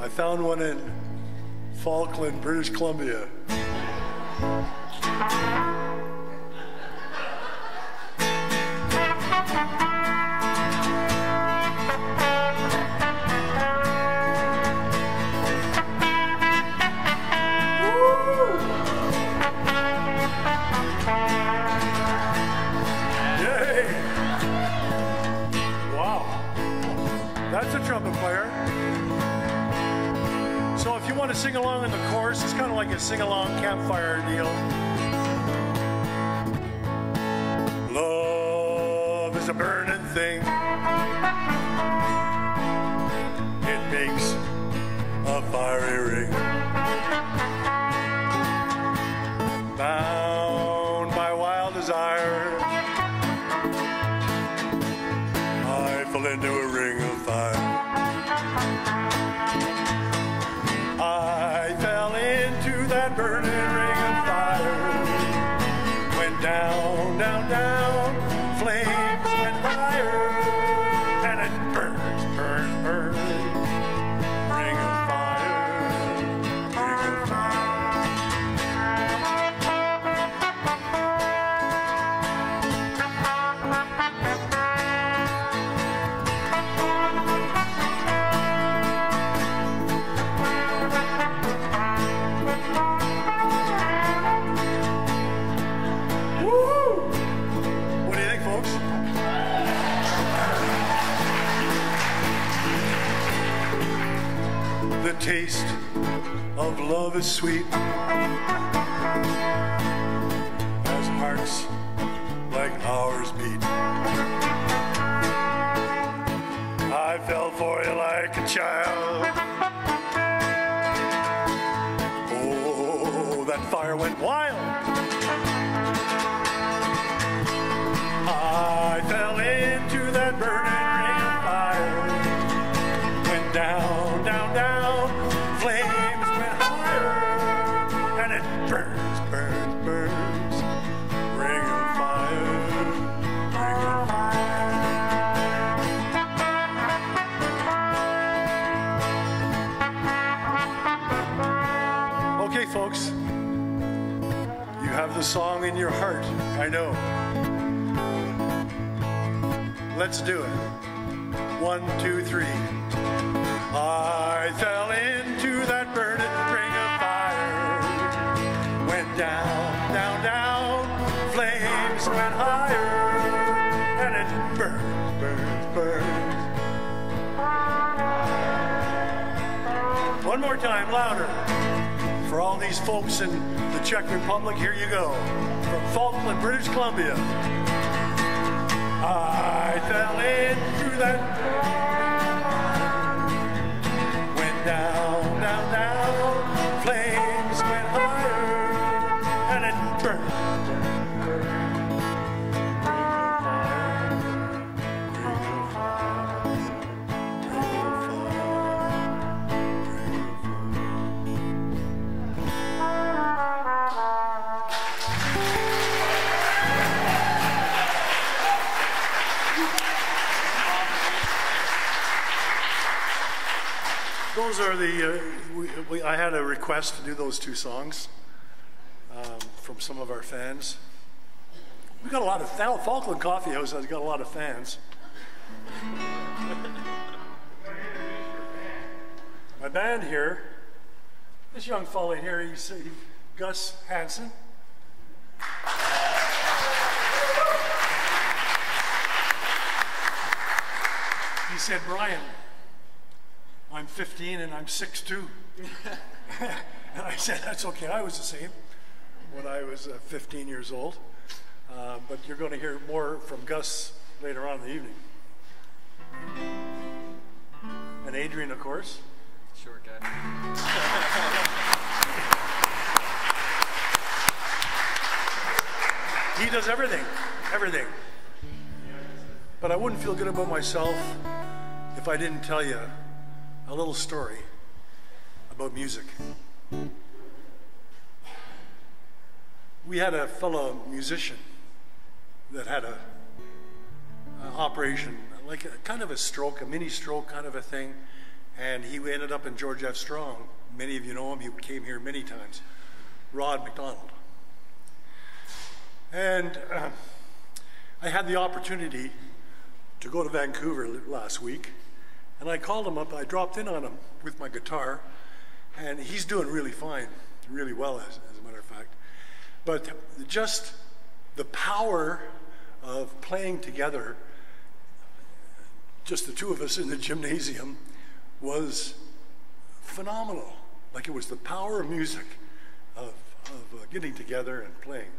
I found one in Falkland, British Columbia. That's a trumpet player. So if you want to sing along in the chorus, it's kind of like a sing-along campfire deal. Love is a burning thing. It makes a fiery ring. Bound by wild desire, I fell into a ring of fire. I fell into that burning ring of fire. Went down, down, down, flames went higher, and it burns, burns, burns. Ring of fire, ring of fire. The taste of love is sweet, as hearts like ours beat. I fell for you like a child. Oh, that fire went wild. I fell into that burning ring of fire. Went down, down, down, flames went higher, and it burns, burns, burns. Ring of fire, ring of fire. Okay, folks, you have the song in your heart, I know. Let's do it. 1, 2, 3. I fell into that burning ring of fire. Went down, down, down. Flames went higher. And it burns, burns, burns. One more time, louder. For all these folks in the Czech Republic, here you go. From Falkland, British Columbia. I fell into that, went down, down, down, flames went higher, and it burned. Those are the, I had a request to do those two songs from some of our fans. We got a lot of, Falkland Coffee House has got a lot of fans. My band here, this young fellow here, he's Gus Hansen. He said, Brian, I'm 15 and I'm 6'2". And I said, that's okay, I was the same when I was 15 years old. But you're going to hear more from Gus later on in the evening. And Adrian, of course. Short guy. He does everything, everything. But I wouldn't feel good about myself if I didn't tell you a little story about music. We had a fellow musician that had an operation, like kind of a stroke, a mini stroke kind of a thing, and he ended up in George F. Strong. Many of you know him, he came here many times. Rod McDonald. And I had the opportunity to go to Vancouver last week, and I called him up, I dropped in on him with my guitar, and he's doing really fine, really well as a matter of fact. But just the power of playing together, just the two of us in the gymnasium, was phenomenal. Like it was the power of music, of getting together and playing.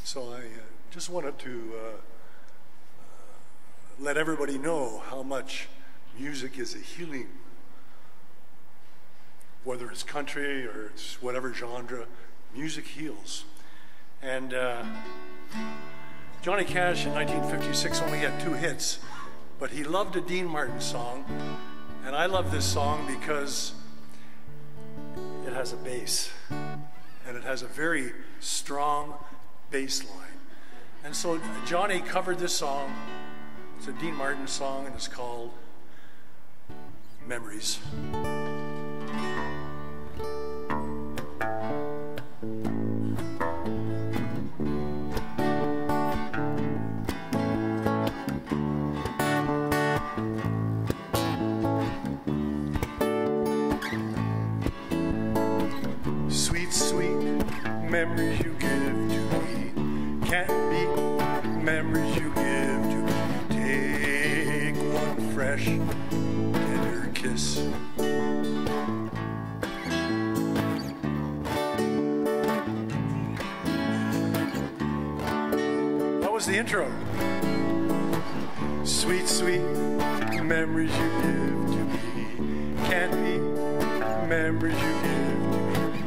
So I just wanted to let everybody know how much music is a healing, whether it's country or it's whatever genre, music heals. And Johnny Cash in 1956 only had 2 hits, but he loved a Dean Martin song, and I love this song because it has a bass, and it has a very strong bass line. And so Johnny covered this song. It's a Dean Martin song, and it's called Memories. Sweet, sweet memories you give to me can't beat memories you give to me. Take one fresh, tender kiss. That was the intro. Sweet, sweet memories you give to me can't beat memories you give to me.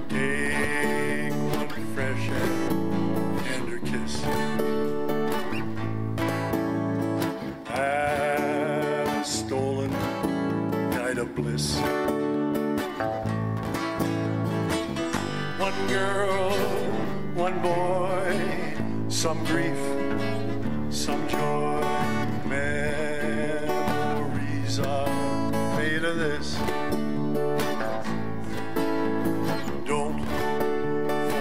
Take one fresh and tender kiss. And a stolen night of bliss. One girl, one boy, some grief, some joy. Memories are made of this. Don't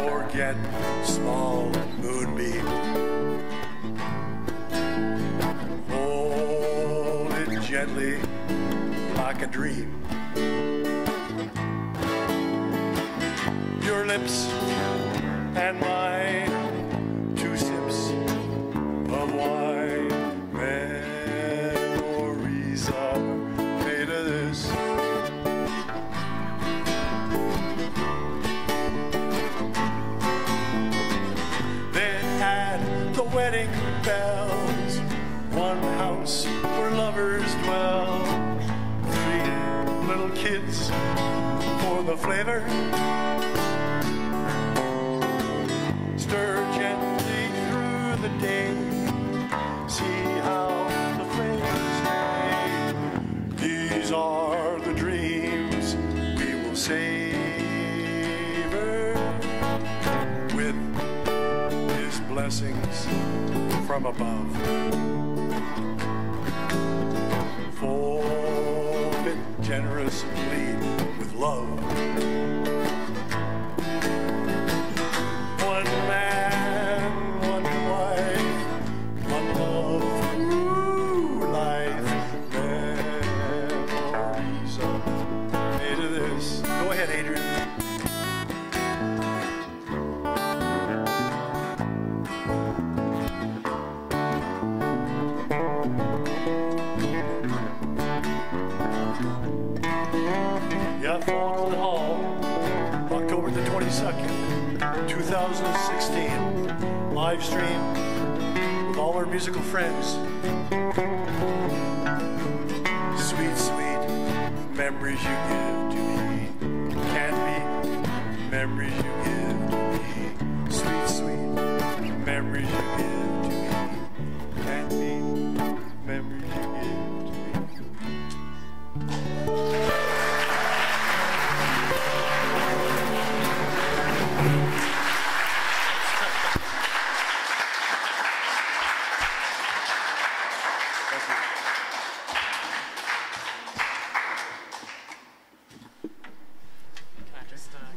forget small moonbeam. Hold it gently like a dream. Your lips and mine, 2 sips of wine. Memories are made of this. The wedding bells, one house where lovers dwell, 3 little kids for the flavor. Stir gently through the day, see how the flames stay. These are the dreams we will savor with blessings from above. Fold it generously with love. One man, one wife, one love, through life. Memories are made of this. 2016 live stream with all our musical friends. Sweet, sweet memories you give to me. Can't be memories you give to me. Sweet, sweet memories you give to me. Can't be memories you give to me.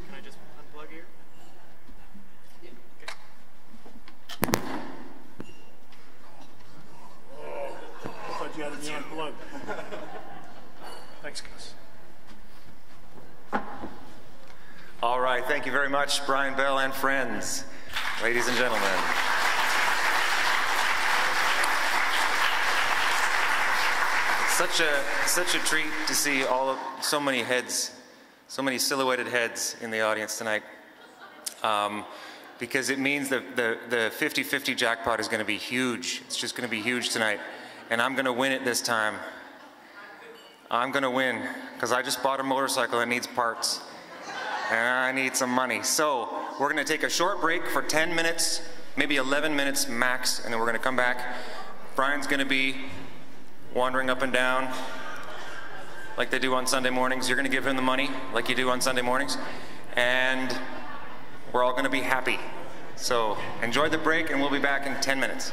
Can I just unplug here? I thought you had to be unplugged. Thanks, Gus. All right, thank you very much, Brian Bell and friends, ladies and gentlemen. Such a treat to see so many heads, so many silhouetted heads in the audience tonight, because it means that the 50-50 jackpot is going to be huge. It's just going to be huge tonight, and I'm going to win it this time. I'm going to win because I just bought a motorcycle that needs parts, and I need some money. So we're going to take a short break for 10 minutes, maybe 11 minutes max, and then we're going to come back. Brian's going to be wandering up and down like they do on Sunday mornings. You're going to give him the money like you do on Sunday mornings, and we're all going to be happy. So enjoy the break, and we'll be back in 10 minutes.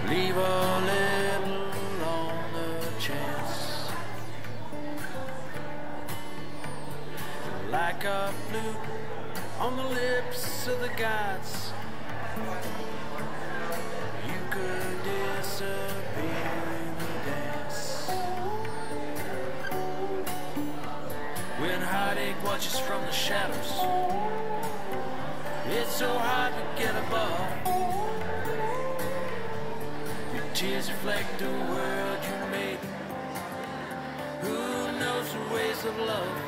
Leave a little on the chance, like a flute on the lips of the gods. You could disappear in the dance when heartache watches from the shadows. It's so hard to get above. Tears reflect the world you made. Who knows the ways of love?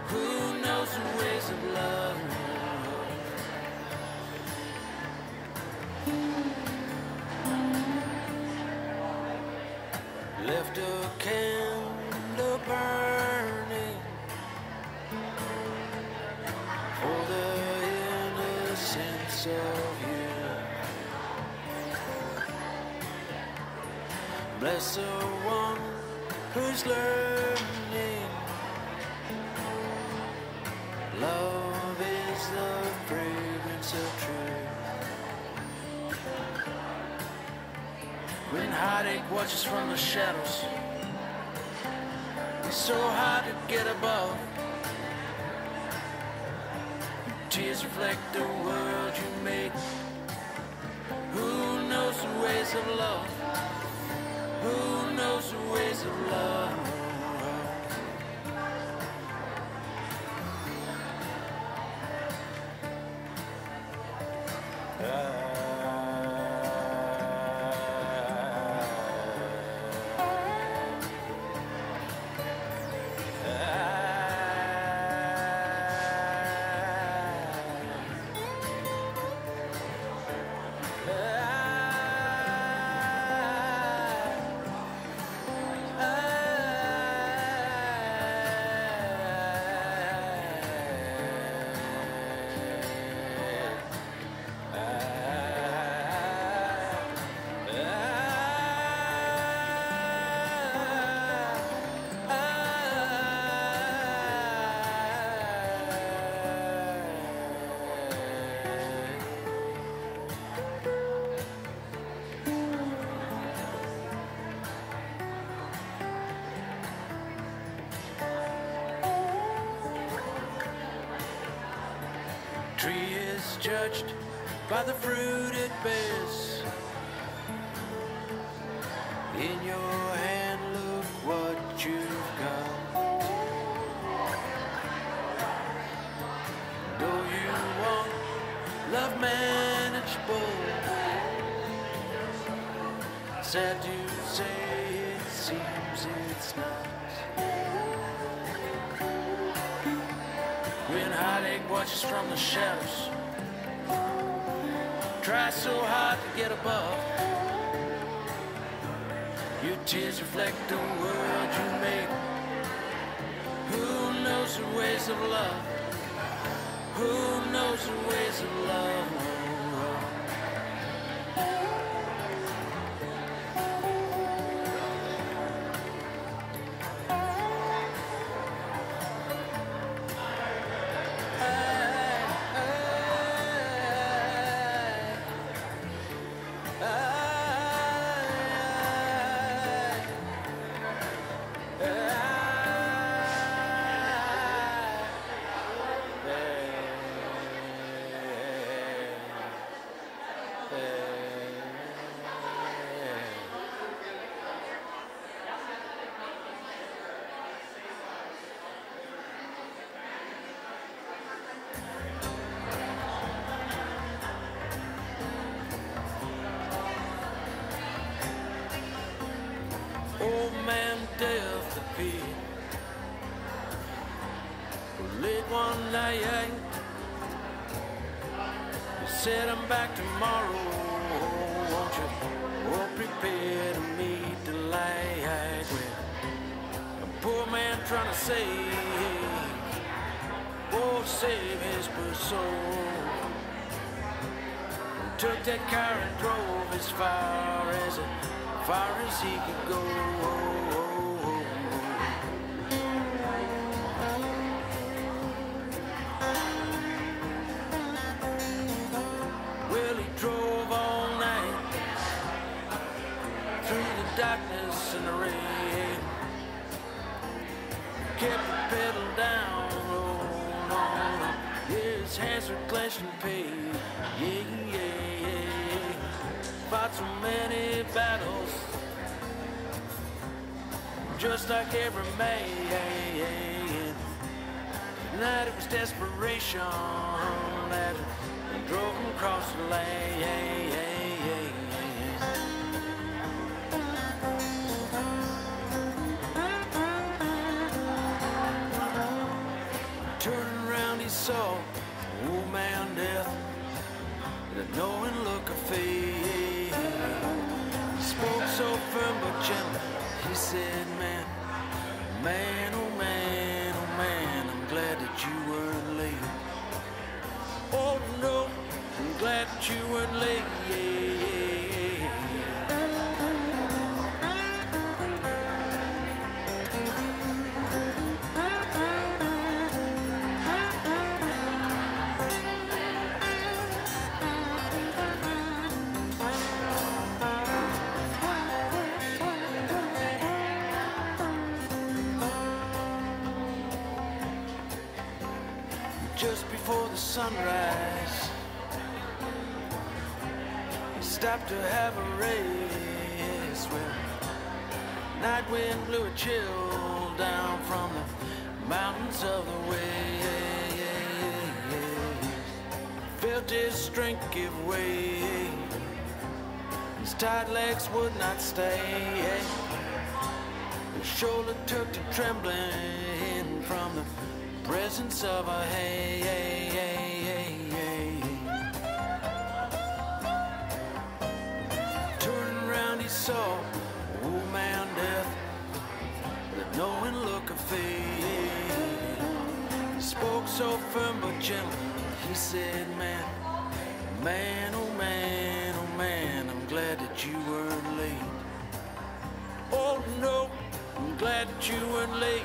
Who knows the ways of love? Left a candle burning for the innocence of you. Bless the one who's learning. Love is the fragrance of truth. When heartache watches from the shadows, it's so hard to get above. Tears reflect the world you made. Who knows the ways of love? Who knows the ways of love? judged by the fruit it bears. In your hand, look what you've got. Do you want love manageable? Sad to say, it seems it's not. When heartache watches from the shadows, try so hard to get above. Your tears reflect the world you make. Who knows the ways of love? Who knows the ways of love? Old man Death appeared late one night. He said, I'm back tomorrow, won't you? Oh, prepare to meet the light. Well, a poor man trying to save his poor soul. Took that car and drove as far as he could go. Well, he drove all night through the darkness and the rain. Kept the pedal down, rolled on. His hands were clenched in pain. Yeah. Fought so many battles, just like every man. Tonight it was desperation that drove him across the lane. Turning around he saw old man Death with a knowing look of faith. He spoke so firm but gentle. He said, man, oh man, I'm glad that you weren't late. Oh no, I'm glad that you weren't late. Just before the sunrise, he stopped to have a race. Well, night wind blew a chill down from the mountains of the way. Felt his strength give way. His tight legs would not stay. His shoulder took to trembling from the presence of a Turning around he saw old man Death with a knowing look of faith. He spoke so firm but gentle. He said, man, oh man, I'm glad that you weren't late. Oh no, I'm glad that you weren't late.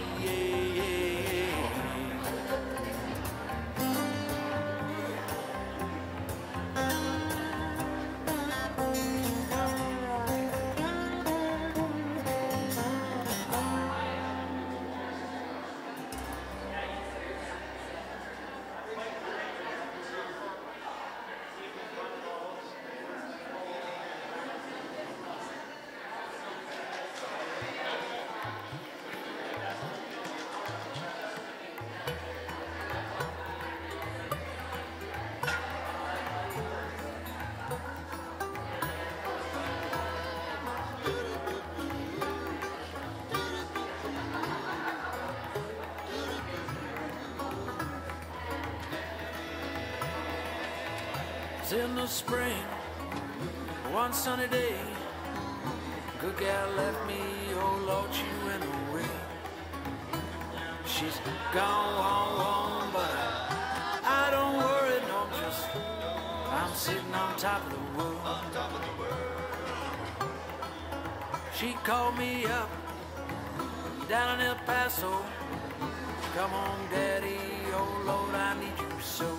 'Twas in the spring, one sunny day. Good gal left me, oh Lord, she went away. She's gone, but I don't worry, no, just I'm sitting on top of the world. She called me up down in El Paso. Come on, Daddy, oh Lord, I need you so.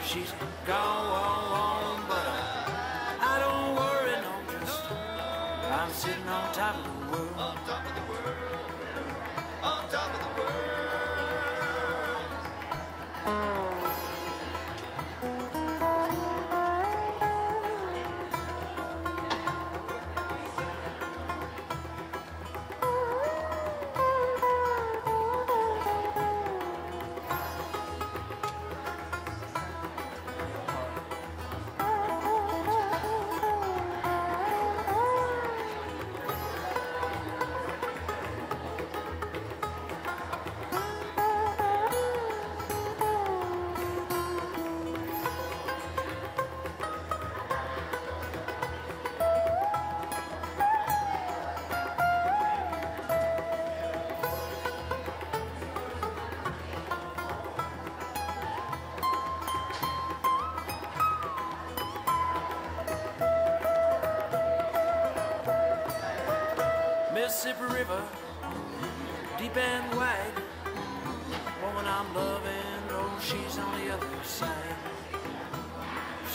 She's gone, but I don't worry, no, just I'm sitting on top of the world. On top of the world. On top of the world. Mississippi River, deep and wide. Woman I'm loving, oh, she's on the other side.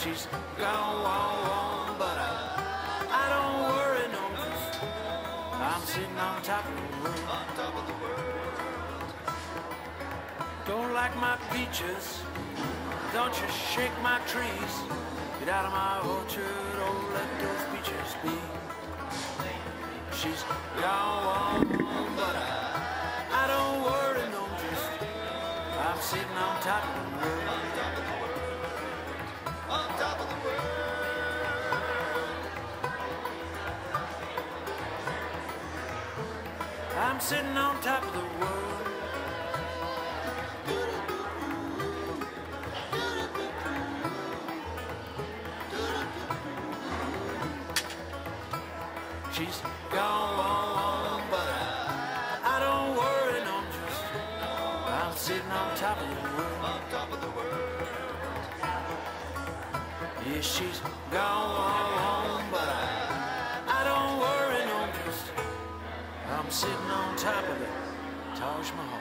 She's gone, but I don't worry, no, 'cause I'm sitting on top of the world. On top of the world. Don't like my peaches, don't you shake my trees. Get out of my orchard, oh, let those peaches be. She's gone, but I don't worry, no, just I'm sitting on top of the world. On top of the world. On top of the world. I'm sitting on top of the world. She's gone, but I don't worry, no, just I'm sitting on top of the world. On top of the world. Yeah, she's gone, but I don't worry, no, just I'm sitting on top of the Taj Mahal.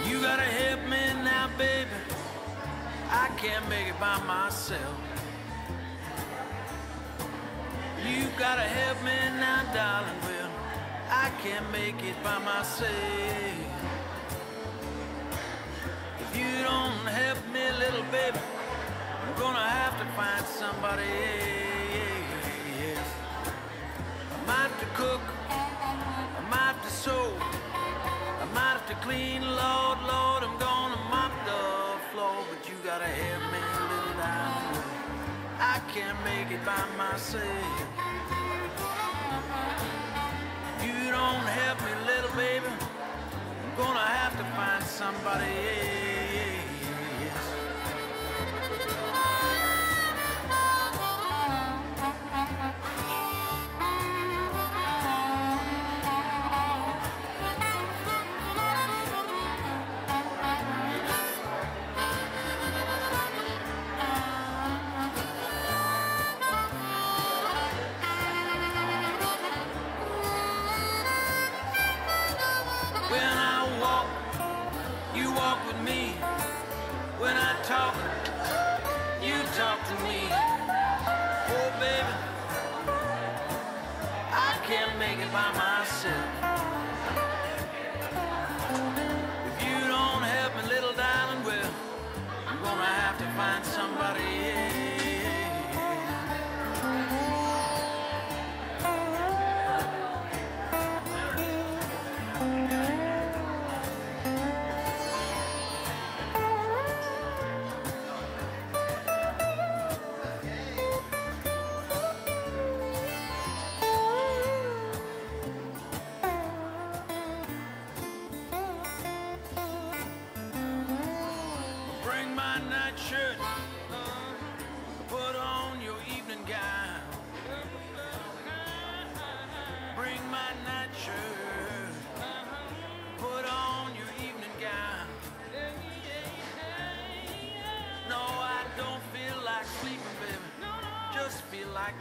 You gotta help me now, baby. I can't make it by myself. You gotta help me now, darling. Well, I can't make it by myself. If you don't help me, little baby, I'm gonna have to find somebody else. I might have to cook, I might have to sew, I might have to clean, Lord, Lord, I'm gonna mop the floor. But you gotta help me, little darling. I can't make it by myself. You don't help me, little baby, I'm gonna have to find somebody else. When I walk, you walk with me. When I talk, you talk to me. Oh, baby, I can't make it by myself.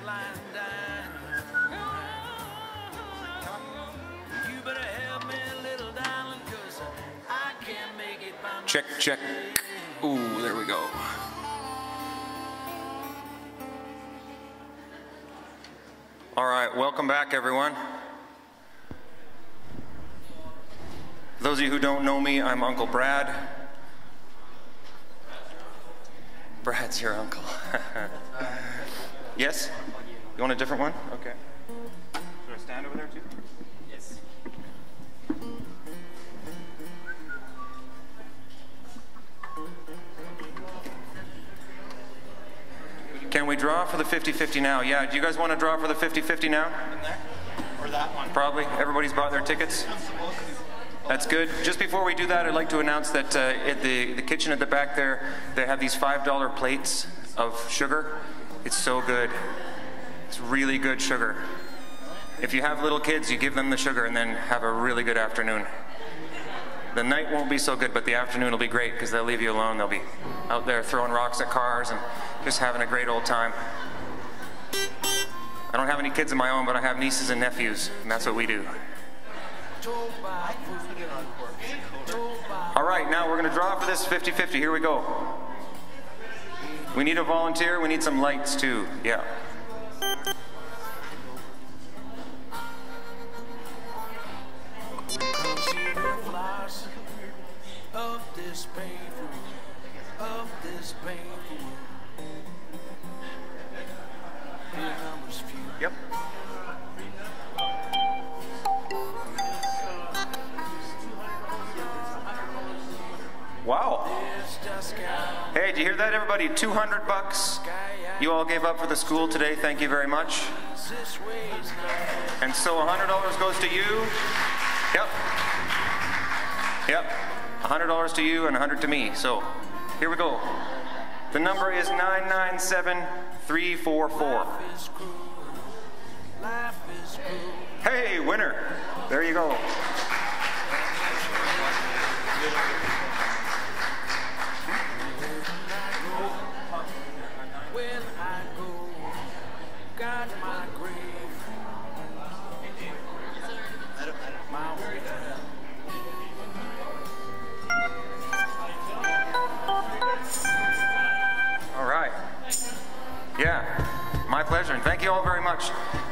lying down. You better help me, little darling, 'cause I can't make it by myself. Check, check. Ooh, there we go. All right, welcome back, everyone. For those of you who don't know me, I'm Uncle Brad. Brad's your uncle. Yes? You want a different one? Okay. Should I stand over there too? Yes. Can we draw for the 50-50 now? Yeah, do you guys want to draw for the 50-50 now? In there? Or that one? Probably. Everybody's bought their tickets? That's good. Just before we do that, I'd like to announce that at the kitchen at the back there, they have these $5 plates of sugar. It's so good. It's really good sugar. If you have little kids, you give them the sugar and then have a really good afternoon. The night won't be so good, but the afternoon will be great because they'll leave you alone. They'll be out there throwing rocks at cars and just having a great old time. I don't have any kids of my own, but I have nieces and nephews, and that's what we do. All right, now we're going to draw for this 50-50. Here we go. We need a volunteer. We need some lights, too. Yeah. Of this painful, of this painful. Your number's few. Yep. Wow. Hey, did you hear that, everybody? $200 you all gave up for the school today. Thank you very much. And so $100 goes to you. Yep. Yep. $100 to you and $100 to me. So here we go. The number is 997344. Hey, winner. There you go. When I go, got my grave. My way. All right. Yeah, my pleasure, and thank you all very much.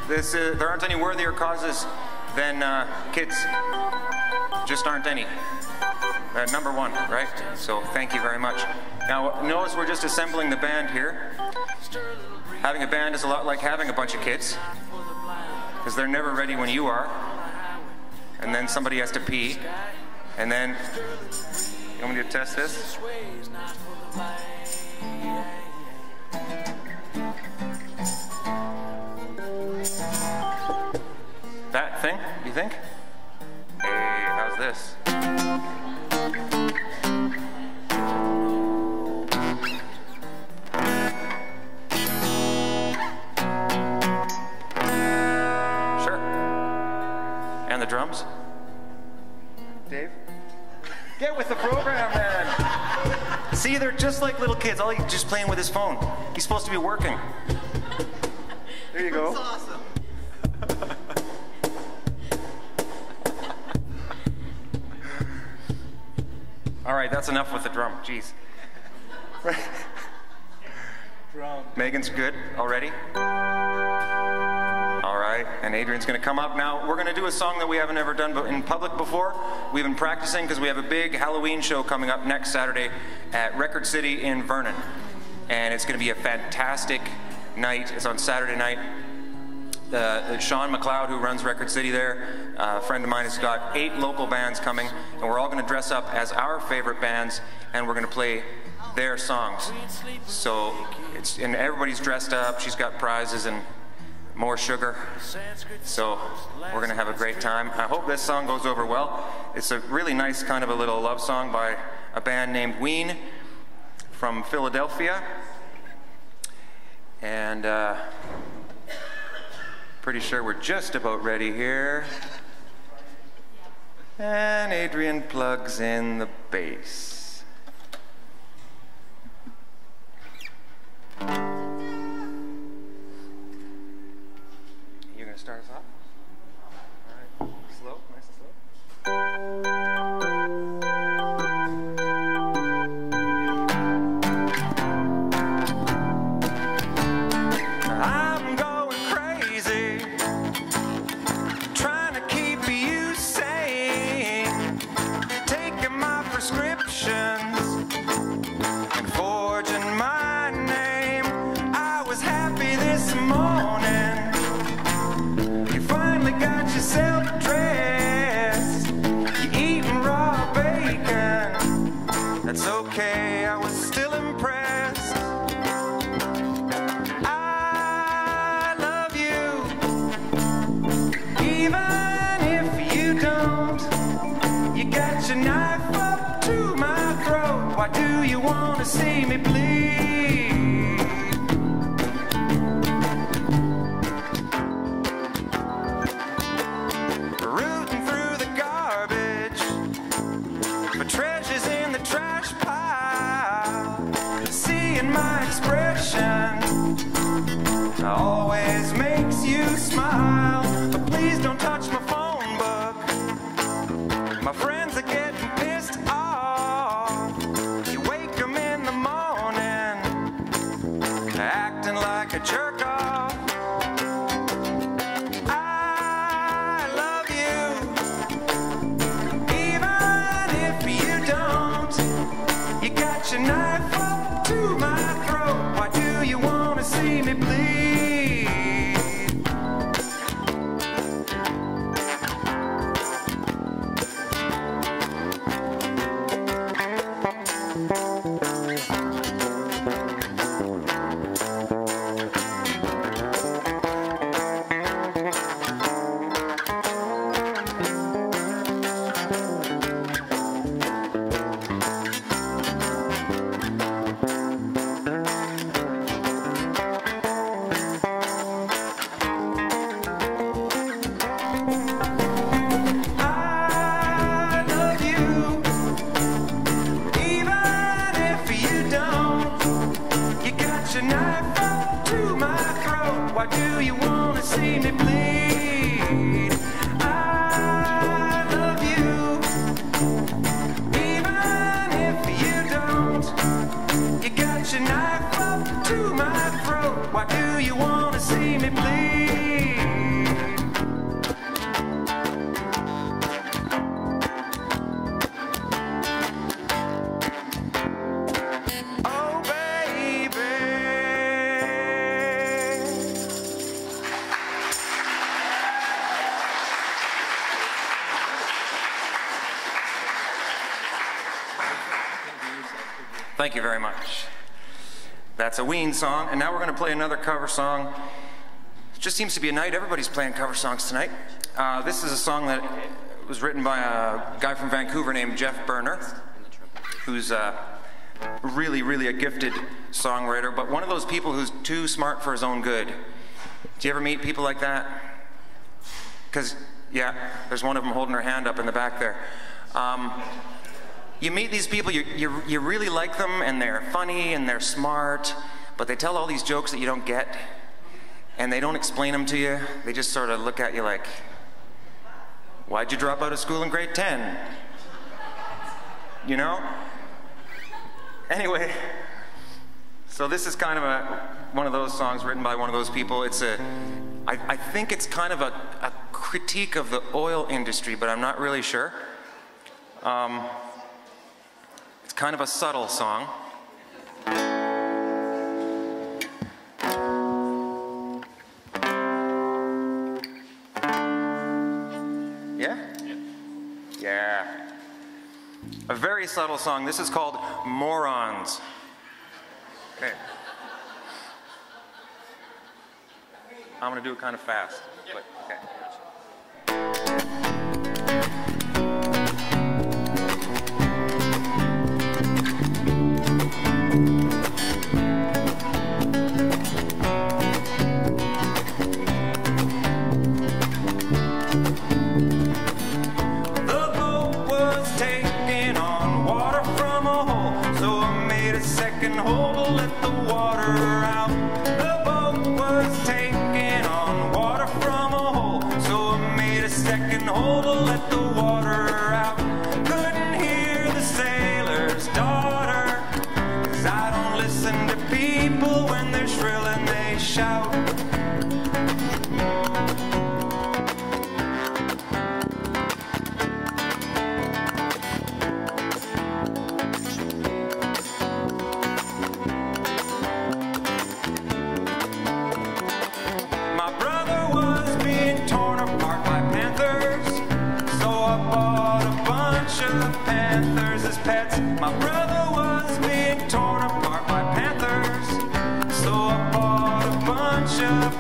There aren't any worthier causes than kids. Just aren't any. Number one, right? So thank you very much. Now, notice we're just assembling the band here. Having a band is a lot like having a bunch of kids, because they're never ready when you are. And then somebody has to pee. And then, you want me to test this? That thing, you think? Hey, how's this? Sure. And the drums? Dave? Get with the program, man. See, they're just like little kids. All he's just playing with his phone. He's supposed to be working. There you go. That's awesome. All right, that's enough with the drum. Jeez. Drum. Megan's good already. All right, and Adrian's going to come up now. We're going to do a song that we haven't ever done in public before. We've been practicing because we have a big Halloween show coming up next Saturday at Record City in Vernon, and it's going to be a fantastic night. It's on Saturday night. Sean McLeod, who runs Record City there, a friend of mine, has got 8 local bands coming, and we're all going to dress up as our favorite bands, and we're going to play their songs. So and everybody's dressed up. She's got prizes and more sugar. So we're going to have a great time. I hope this song goes over well. It's a really nice kind of a little love song by a band named Ween from Philadelphia. And pretty sure we're just about ready here. And Adrian plugs in the bass. you want to see me bleed? Rooting through the garbage for treasures in the trash pile. Seeing my expression always makes you smile. But please don't touch my phone book. My friends are getting pissed off. You wake them in the morning acting like a jerk off. I love you even if you don't. You got your knife up to my throat. Why do you want to see me bleed? Thank you very much. That's a Ween song, and now we're going to play another cover song. It just seems to be a night. Everybody's playing cover songs tonight. This is a song that was written by a guy from Vancouver named Jeff Berner, who's really, really a gifted songwriter, but one of those people who's too smart for his own good. Do you ever meet people like that? Because, yeah, there's one of them holding her hand up in the back there. You meet these people, you really like them, and they're funny and they're smart, but they tell all these jokes that you don't get, and they don't explain them to you. They just sort of look at you like, why'd you drop out of school in grade 10? You know? Anyway, so this is kind of one of those songs written by one of those people. I think it's kind of a critique of the oil industry, but I'm not really sure. It's kind of a subtle song. Yeah? Yeah. A very subtle song. This is called Morons. Okay. I'm going to do it kind of fast, but okay. Hole to let the water out. The boat was taking on water from a hole, so I made a second hole to let the water out. Couldn't hear the sailor's daughter, 'cause I don't listen to people when they're shrill and they shout. Panthers as pets. My brother was being torn apart by panthers, so I bought a bunch of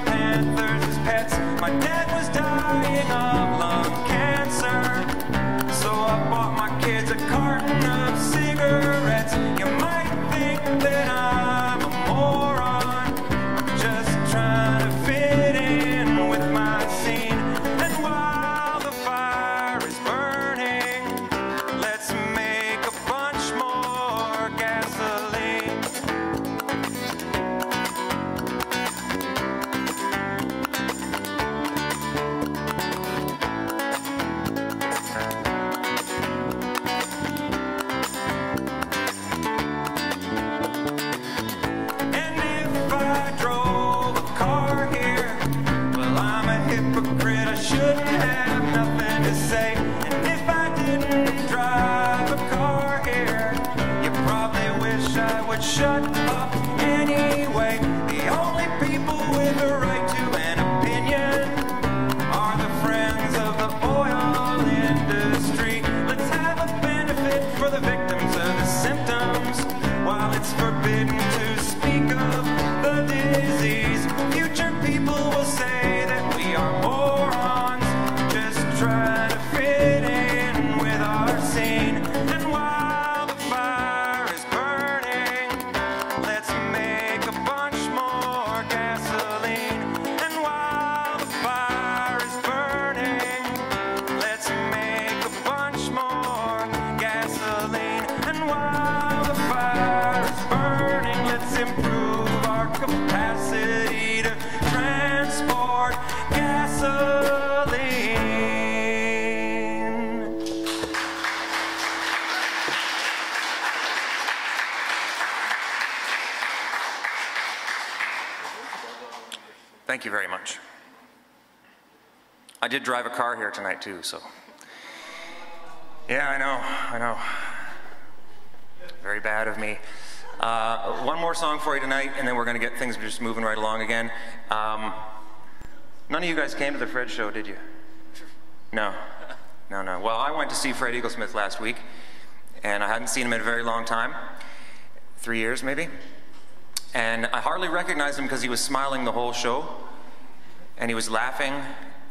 capacity to transport gasoline. Thank you very much. I did drive a car here tonight too, so. Yeah, I know. Very bad of me. One more song for you tonight, and then we're going to get things just moving right along again. None of you guys came to the Fred show, did you? No. Well, I went to see Fred Eaglesmith last week, and I hadn't seen him in a very long time. 3 years, maybe. And I hardly recognized him because he was smiling the whole show, and he was laughing,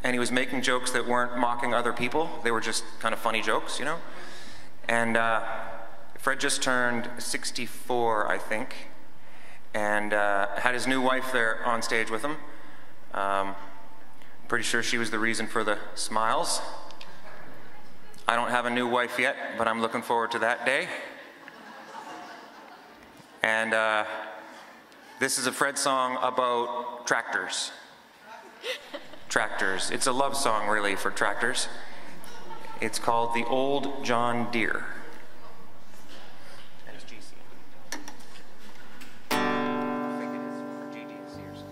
and he was making jokes that weren't mocking other people. They were just kind of funny jokes, you know? And Fred just turned 64, I think, and had his new wife there on stage with him. Pretty sure she was the reason for the smiles. I don't have a new wife yet, but I'm looking forward to that day. And this is a Fred song about tractors. Tractors. It's a love song, really, for tractors. It's called The Old John Deere. And it's GC. I think it is for GD and Sears.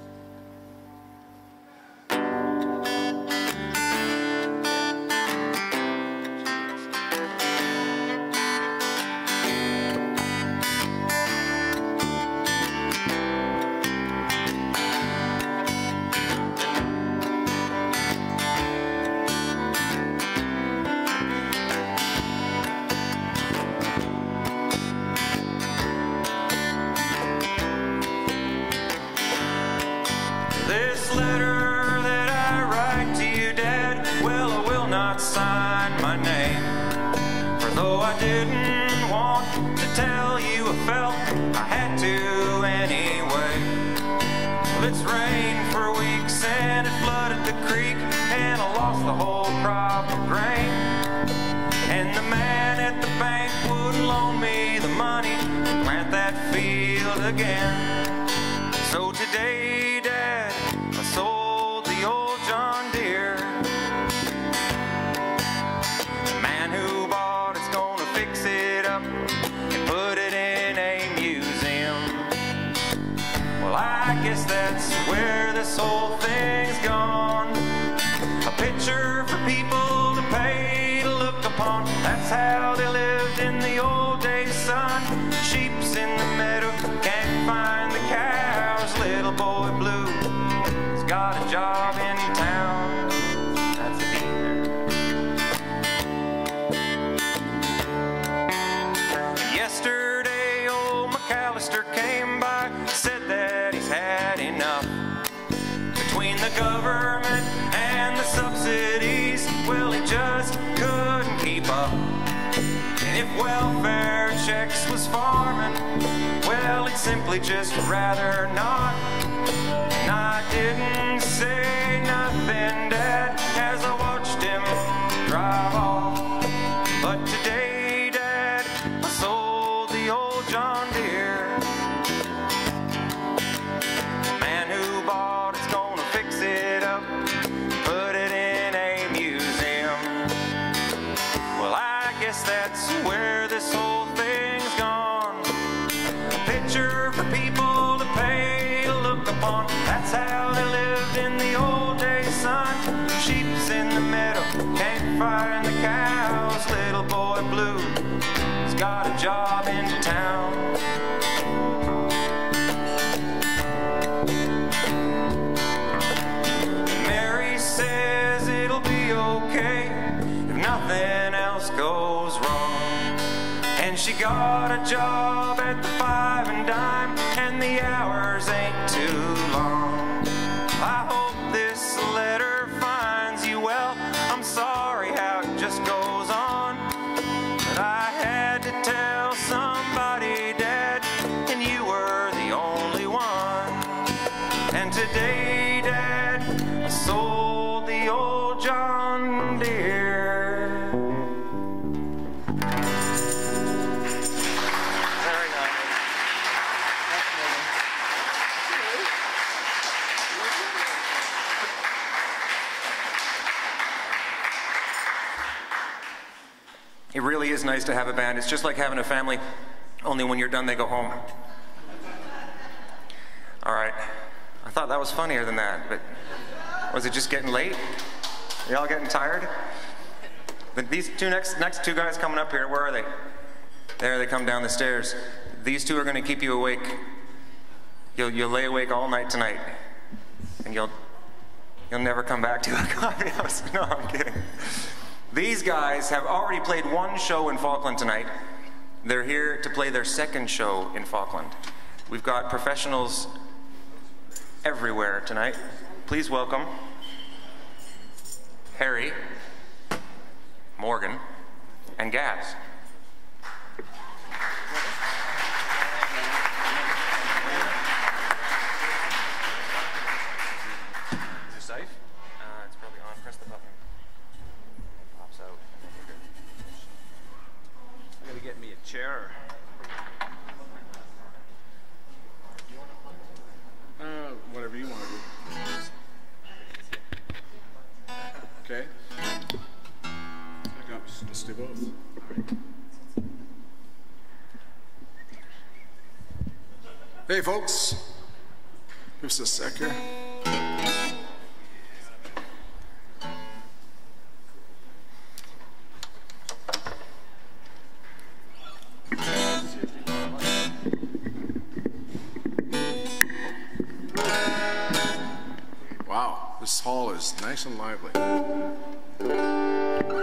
This letter that I write to you, Dad, well, I will not sign my name. For though I didn't want to tell you, I felt I had to anyway. Well, it's rained for weeks and it flooded the creek, and I lost the whole crop of grain. And the man at the bank wouldn't loan me the money to plant that field again. So today, Dad, I sold the old John Deere. The man who bought it's gonna fix it up and put it in a museum. Well, I guess that's where this whole thing's gone. A picture for people to pay to look upon. That's how they lived in the old days, son. Sheep's in the meadow, can't find the cows. Little boy Blue has got a job in town. That's a D there. Yesterday, old McAllister came by, said that he's had enough. Between the government and the subsidies, well, he just couldn't keep up. And if welfare checks was farming, well, he'd simply just rather not. And I didn't say nothing, Dad, as I watched him drive off. But today, Dad, I sold the old John Deere. The man who bought it's gonna fix it up, put it in a museum. Well, I guess that's where this whole thing's gone. A picture for people to pay to look upon. That's how they lived in the old days, son. Sheep's in the meadow, can't find the cows. Little boy Blue has got a job in town. Mary says it'll be okay if nothing else goes wrong. And she got a job at the Five and Dime, and the hours ain't too long. I hope this letter finds you well. I'm sorry how it just goes on, but I had to tell somebody, Dad, and you were the only one. And today, Dad, I sold the old John Deere. Very nice. It really is nice to have a band. It's just like having a family, only when you're done they go home. All right. I thought that was funnier than that, but was it just getting late? Y'all getting tired? But these next two guys coming up here, where are they? There they come down the stairs. These two are going to keep you awake. You'll lay awake all night tonight, and you'll never come back to a coffee house. No, I'm kidding. These guys have already played one show in Falkland tonight. They're here to play their second show in Falkland. We've got professionals everywhere tonight. Please welcome Harry, Morgan, and Gaz. Is it safe? It's probably on. Press the button. It pops out. I gotta get me a chair. Whatever you want to do. Okay. Let's do both. All right. Hey, folks. Give us a sec here. Wow, this hall is nice and lively.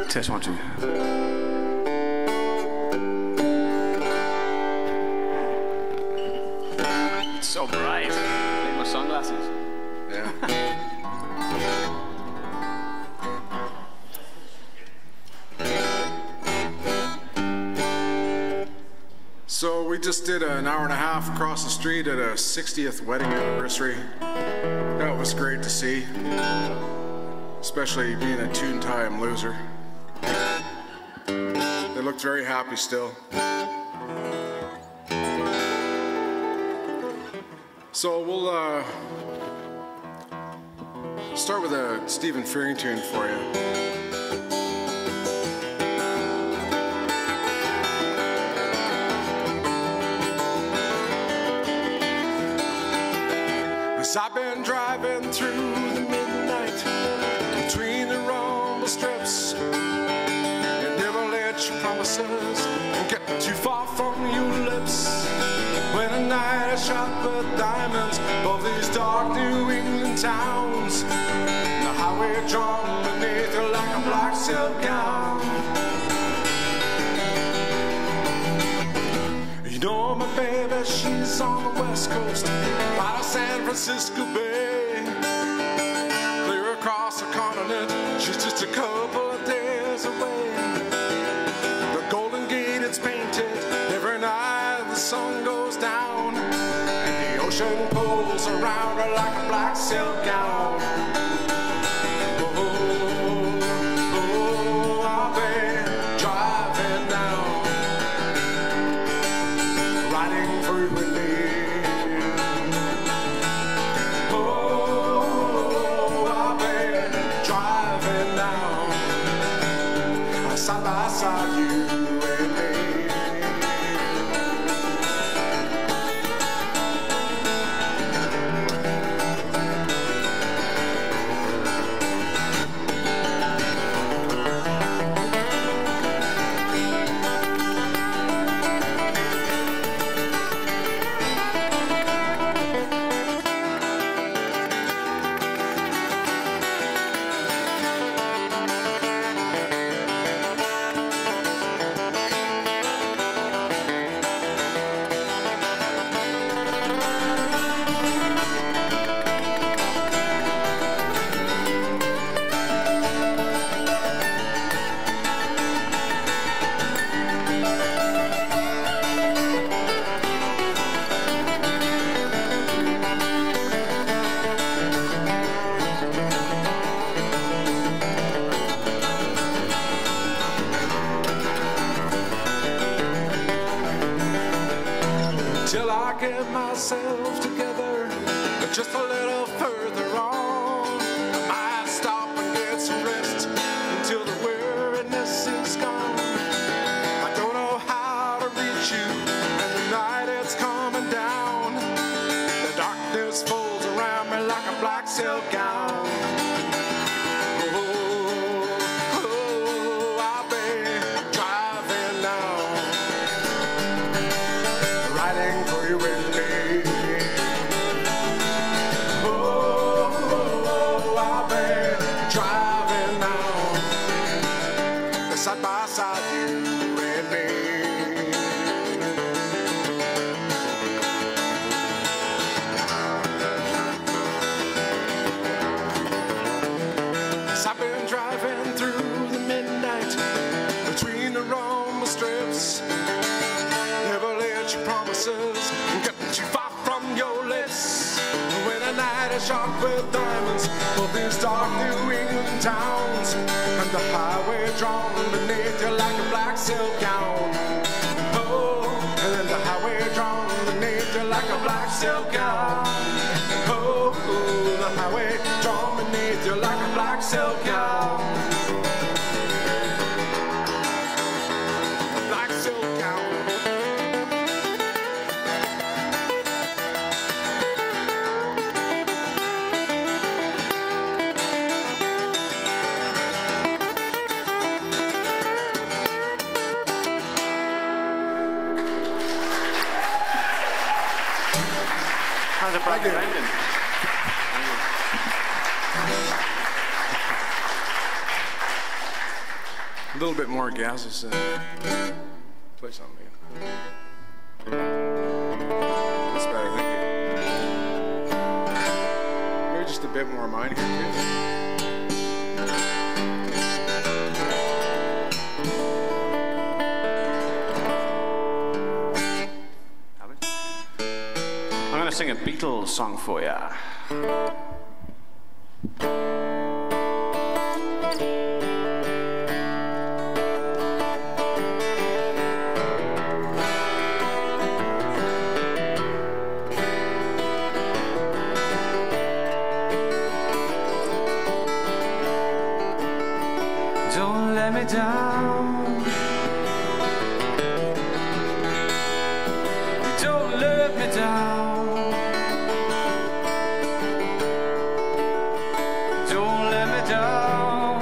Test 1, 2. It's so bright. I need my sunglasses. Yeah. So we just did an hour and a half across the street at a 60th wedding anniversary. That was great to see, especially being a two-time loser. They looked very happy still. So we'll start with a Stephen Fearing tune for you. As I've been driving through the midnight between the rumble strips, you never let your promises get too far from your lips. When a night is shot with diamonds above these dark New England towns, and the highway drawn beneath her like a black silk gown. You know my baby, she's on the west coast, by the San Francisco Bay. Clear across the continent, she's just a couple of days away. The Golden Gate, it's painted every night the sun goes down, and the ocean pulls around her like a black silk gown. Oh, I'll be driving down, riding through the lane. Oh, I'll be driving down, side by side, you and me. Till I get myself together just a little further on, I might stop and get some rest until the weariness is gone. black silk gown. Oh, I'll be driving now, riding for you with me. Oh, I'll be driving now, side by side, you and me. I've been driving through the midnight between the rumble strips. Never let your promises get too far from your lips. When a night is shot with diamonds for these dark New England towns, and the highway drawn beneath you like a black silk gown. Oh, and then the highway drawn beneath you like a black silk gown. Oh, the highway drawn beneath you like a black silk gown. Black silk gown. How's it, Brandon? A little bit more gases. Play something again. That's better, thank you. Maybe just a bit more of mine here, I'm going to sing a Beatles song for you. Don't let me down. Don't let me down. Don't let me down.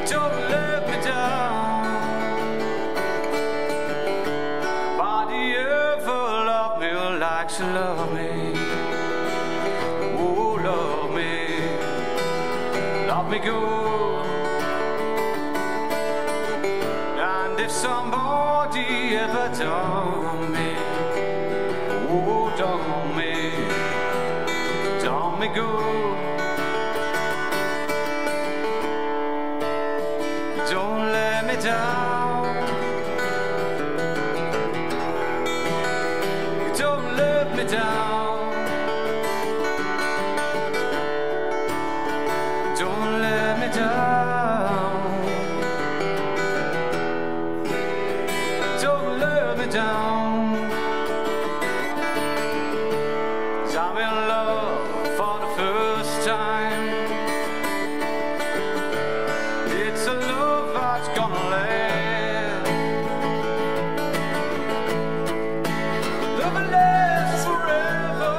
Don't let me down. Nobody ever loved me like she loved me. Oh, love me. Love me good. And if somebody ever done me, oh, done me good. Don't let me down. Don't let me down. Don't let me down. Don't let me down. 'Cause I'm in love for the first time. It's a love that's gonna last. Love will last forever.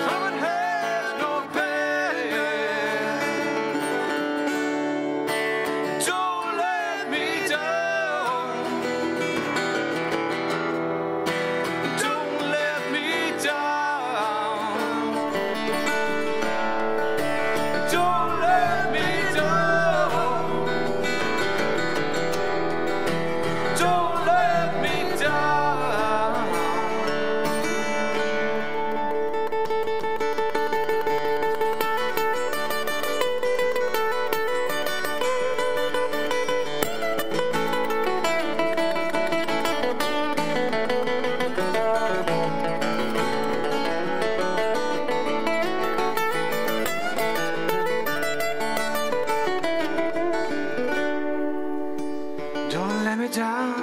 Love it has no past. Don't let me down. Don't let me down. Don't let me down. Don't let me down. Don't let me down.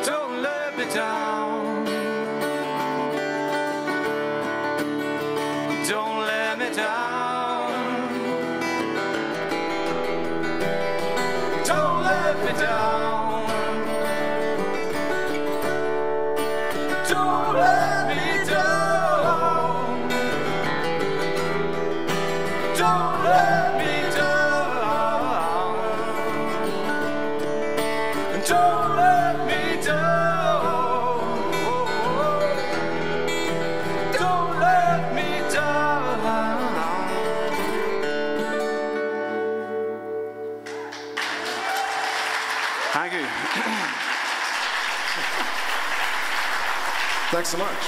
Don't let me down. Don't let me down. Don't Don't let me down. Don't let me down. Thank you. Thanks so much.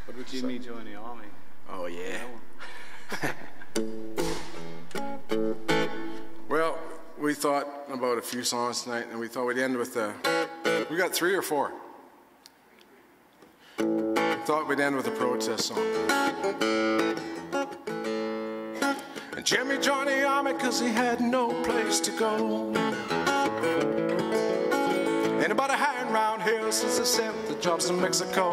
What would you me join the army? Oh, yeah. Well, we thought about a few songs tonight, and we thought we'd end with we got 3 or 4. We thought we'd end with a protest song. And Jimmy joined the army because he had no place to go. Anybody hanging around here since they sent the jobs to Mexico?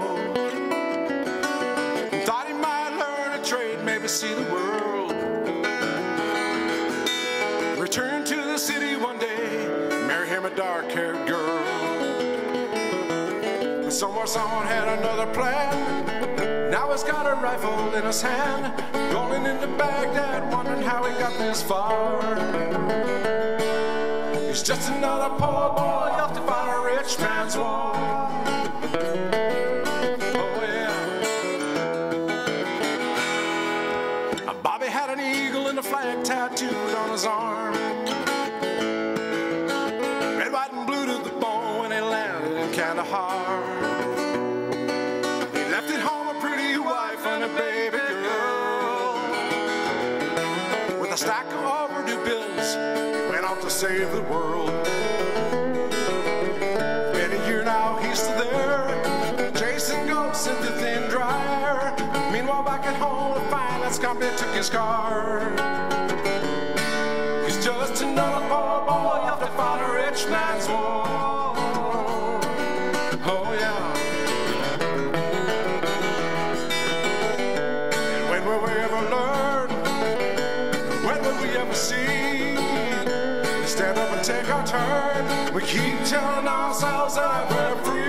Thought he might learn a trade, maybe see the world. Return to the city one day, marry him a dark-haired girl. But somewhere someone had another plan. Now he's got a rifle in his hand, rolling into Baghdad, wondering how he got this far. He's just another poor boy off to fight a rich man's war. Oh yeah. Bobby had an eagle and a flag tattooed on his arm. Red, white, and blue to the bone when he landed in Kandahar. He left at home a pretty wife and a baby girl. With a stack of overdue bills, he went off to save the world. Been a year now, he's still there, chasing ghosts into thin dryer. Meanwhile, back at home, the finance company took his car. He's just another poor boy off to fight a rich man's war. Oh yeah. And when will we ever learn? When will we ever see? Stand up and take our turn. We keep telling ourselves that we're free.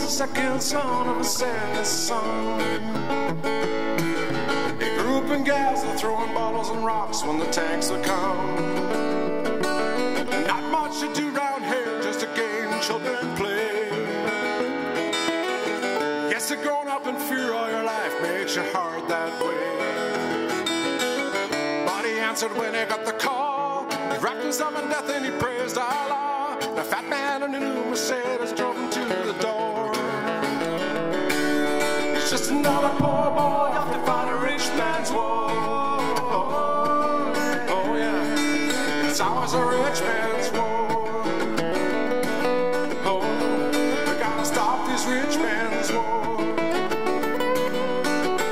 Second son of a sadness son. He grew up in Gaza, throwing bottles and rocks when the tanks would come. Not much to do round here, just a game children play. Guess you're growing up in fear all your life makes you hard that way. But he answered when he got the call. He wrapped himself in death and he praised Allah. The fat man in the new Mercedes drove him to the door. Just another poor boy off to fight a rich man's war. Oh yeah, it's always a rich man's war. Oh, we gotta stop this rich man's war.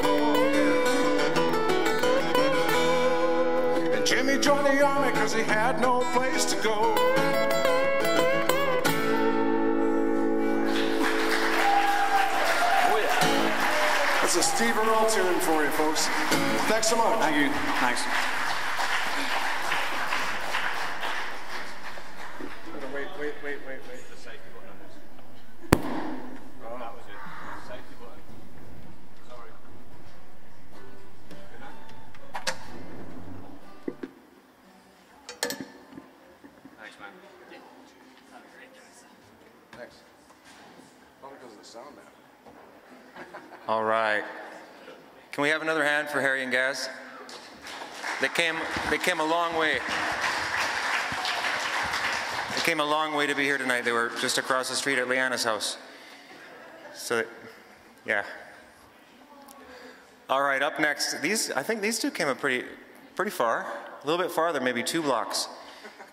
Oh yeah. And Jimmy joined the army cause he had no place to go. That's a Steve Earle tune for you, folks. Thanks so much. Thank you. Thanks. Wait. The safety button on this. Oh. That was it. Safety button. Sorry. Thanks, man. Thanks. Probably because of the sound now. All right. Can we have another hand for Harry and Gaz? They came a long way. They came a long way to be here tonight. They were just across the street at Leanna's house. So, yeah. All right, up next. I think these two came up pretty far. A little bit farther, maybe 2 blocks.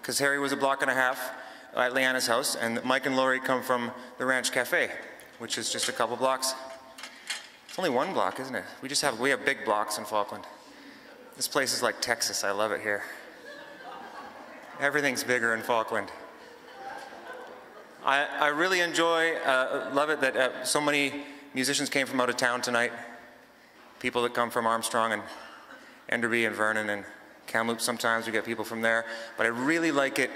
because Harry was a block and a half at Leanna's house, and Mike and Laurie come from the Ranch Cafe, which is just a couple blocks. It's only one block, isn't it? We have big blocks in Falkland. This place is like Texas. I love it here. Everything's bigger in Falkland. I really love it that so many musicians came from out of town tonight. People that come from Armstrong and Enderby and Vernon and Kamloops sometimes. We get people from there. But I really like it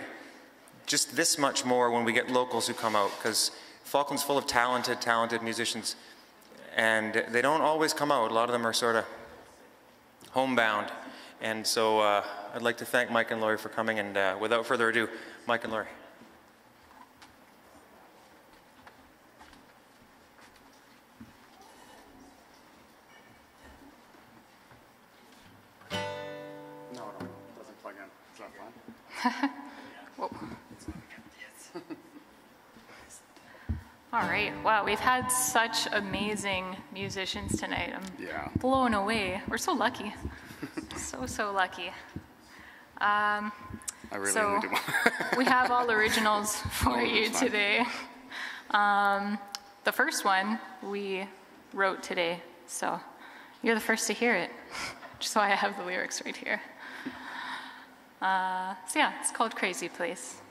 just this much more when we get locals who come out, because Falkland's full of talented musicians. And they don't always come out. A lot of them are sort of homebound. And so I'd like to thank Mike and Laurie for coming. And without further ado, Mike and Laurie. All right. Wow, we've had such amazing musicians tonight. I'm blown away. We're so lucky. so lucky. I really only do one. We have all originals for you today. The first one we wrote today, so you're the first to hear it. Which is why I have the lyrics right here. So yeah, it's called Crazy Place.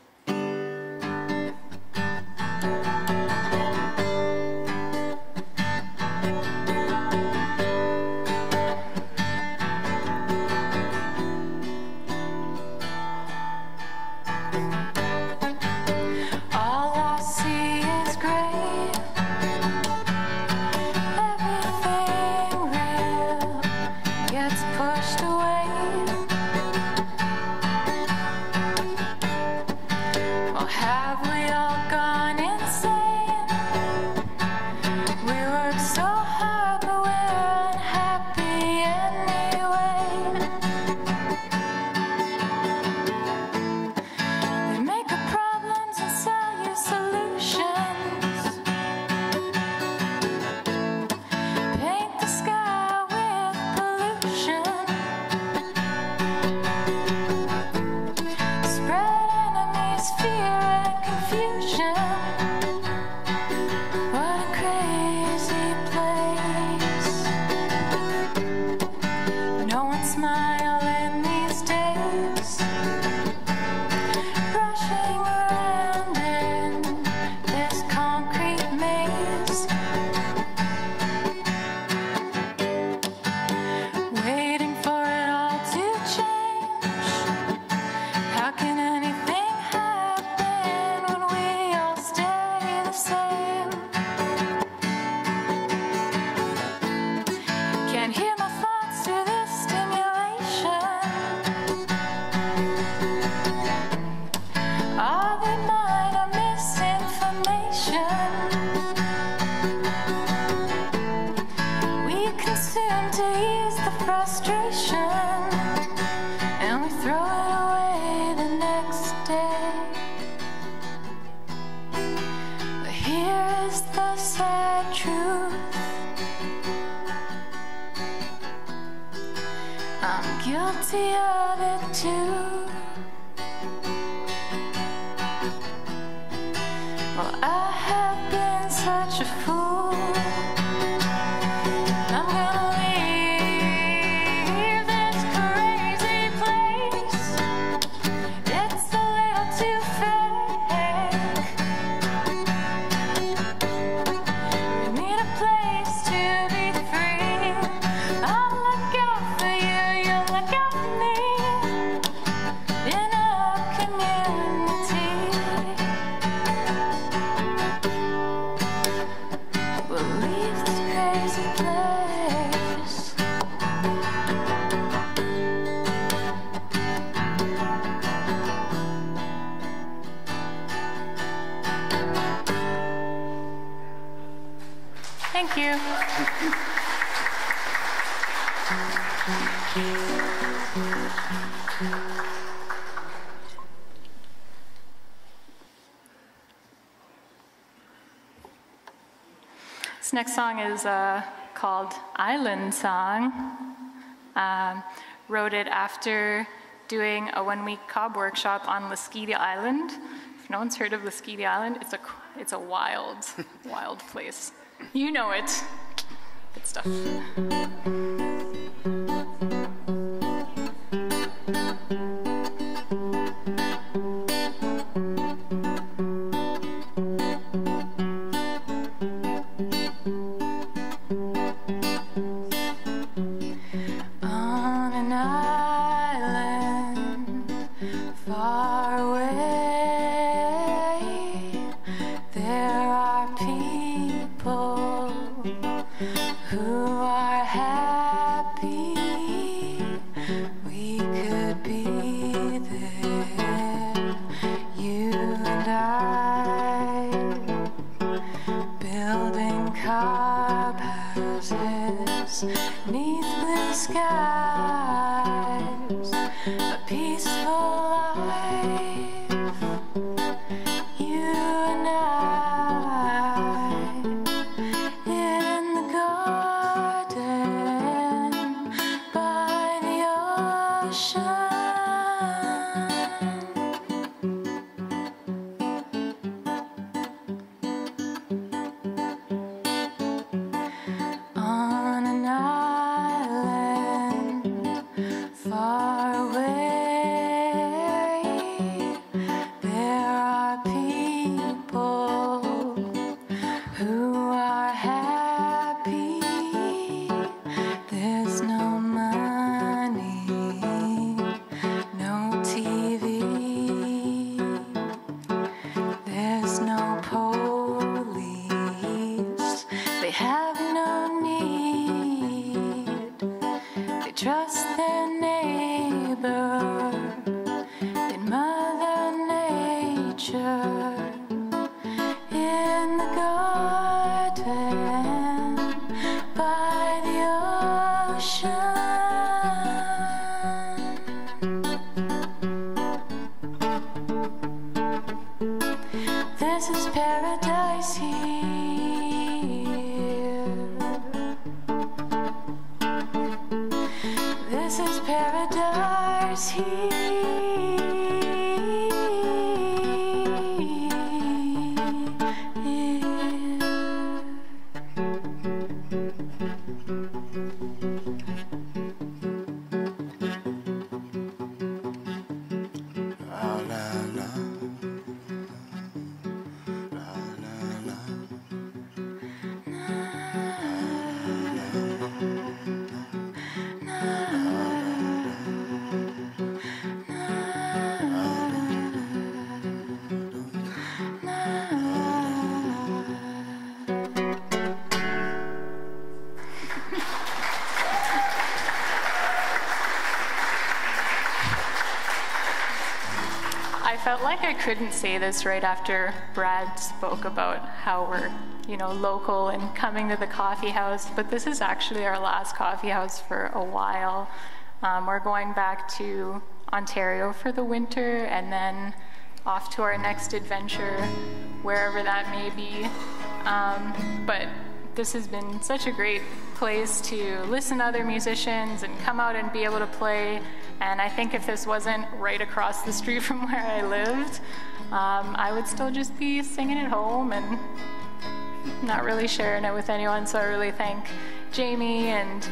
Thank you. This next song is called Island Song. Wrote it after doing a 1-week cob workshop on Lasquita Island. If no one's heard of Lasquita Island, it's a wild, wild place. You know it. Good stuff. Felt like I couldn't say this right after Brad spoke about how we're, local and coming to the coffee house, but this is actually our last coffee house for a while. We're going back to Ontario for the winter and then off to our next adventure, wherever that may be. But this has been such a great place to listen to other musicians and come out and be able to play. And I think if this wasn't right across the street from where I lived, I would still just be singing at home and not really sharing it with anyone. So I really thank Jamie and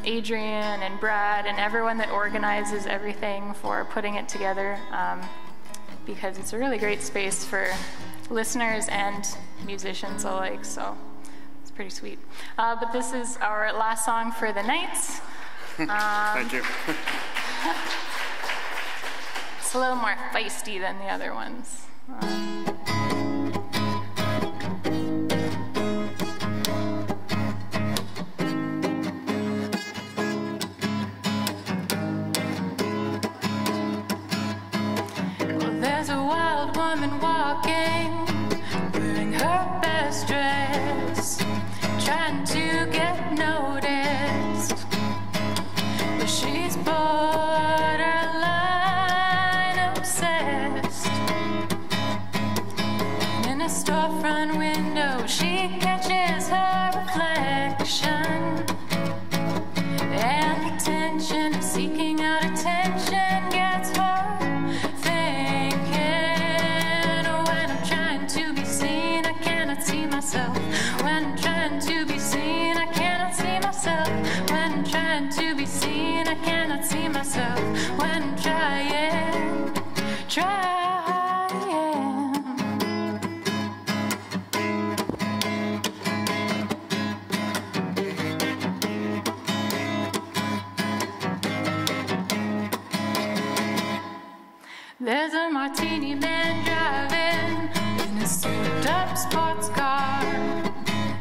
Adrian and Brad and everyone that organizes everything for putting it together, because it's a really great space for listeners and musicians alike. So it's pretty sweet. But this is our last song for the night. Thank you. It's a little more feisty than the other ones. Well, there's a wild woman walking, wearing her best dress, trying to get noticed. She's borderline obsessed. In a storefront window, she catches her reflection, and the tension of seeking out attention There's a martini man driving in a souped-up sports car.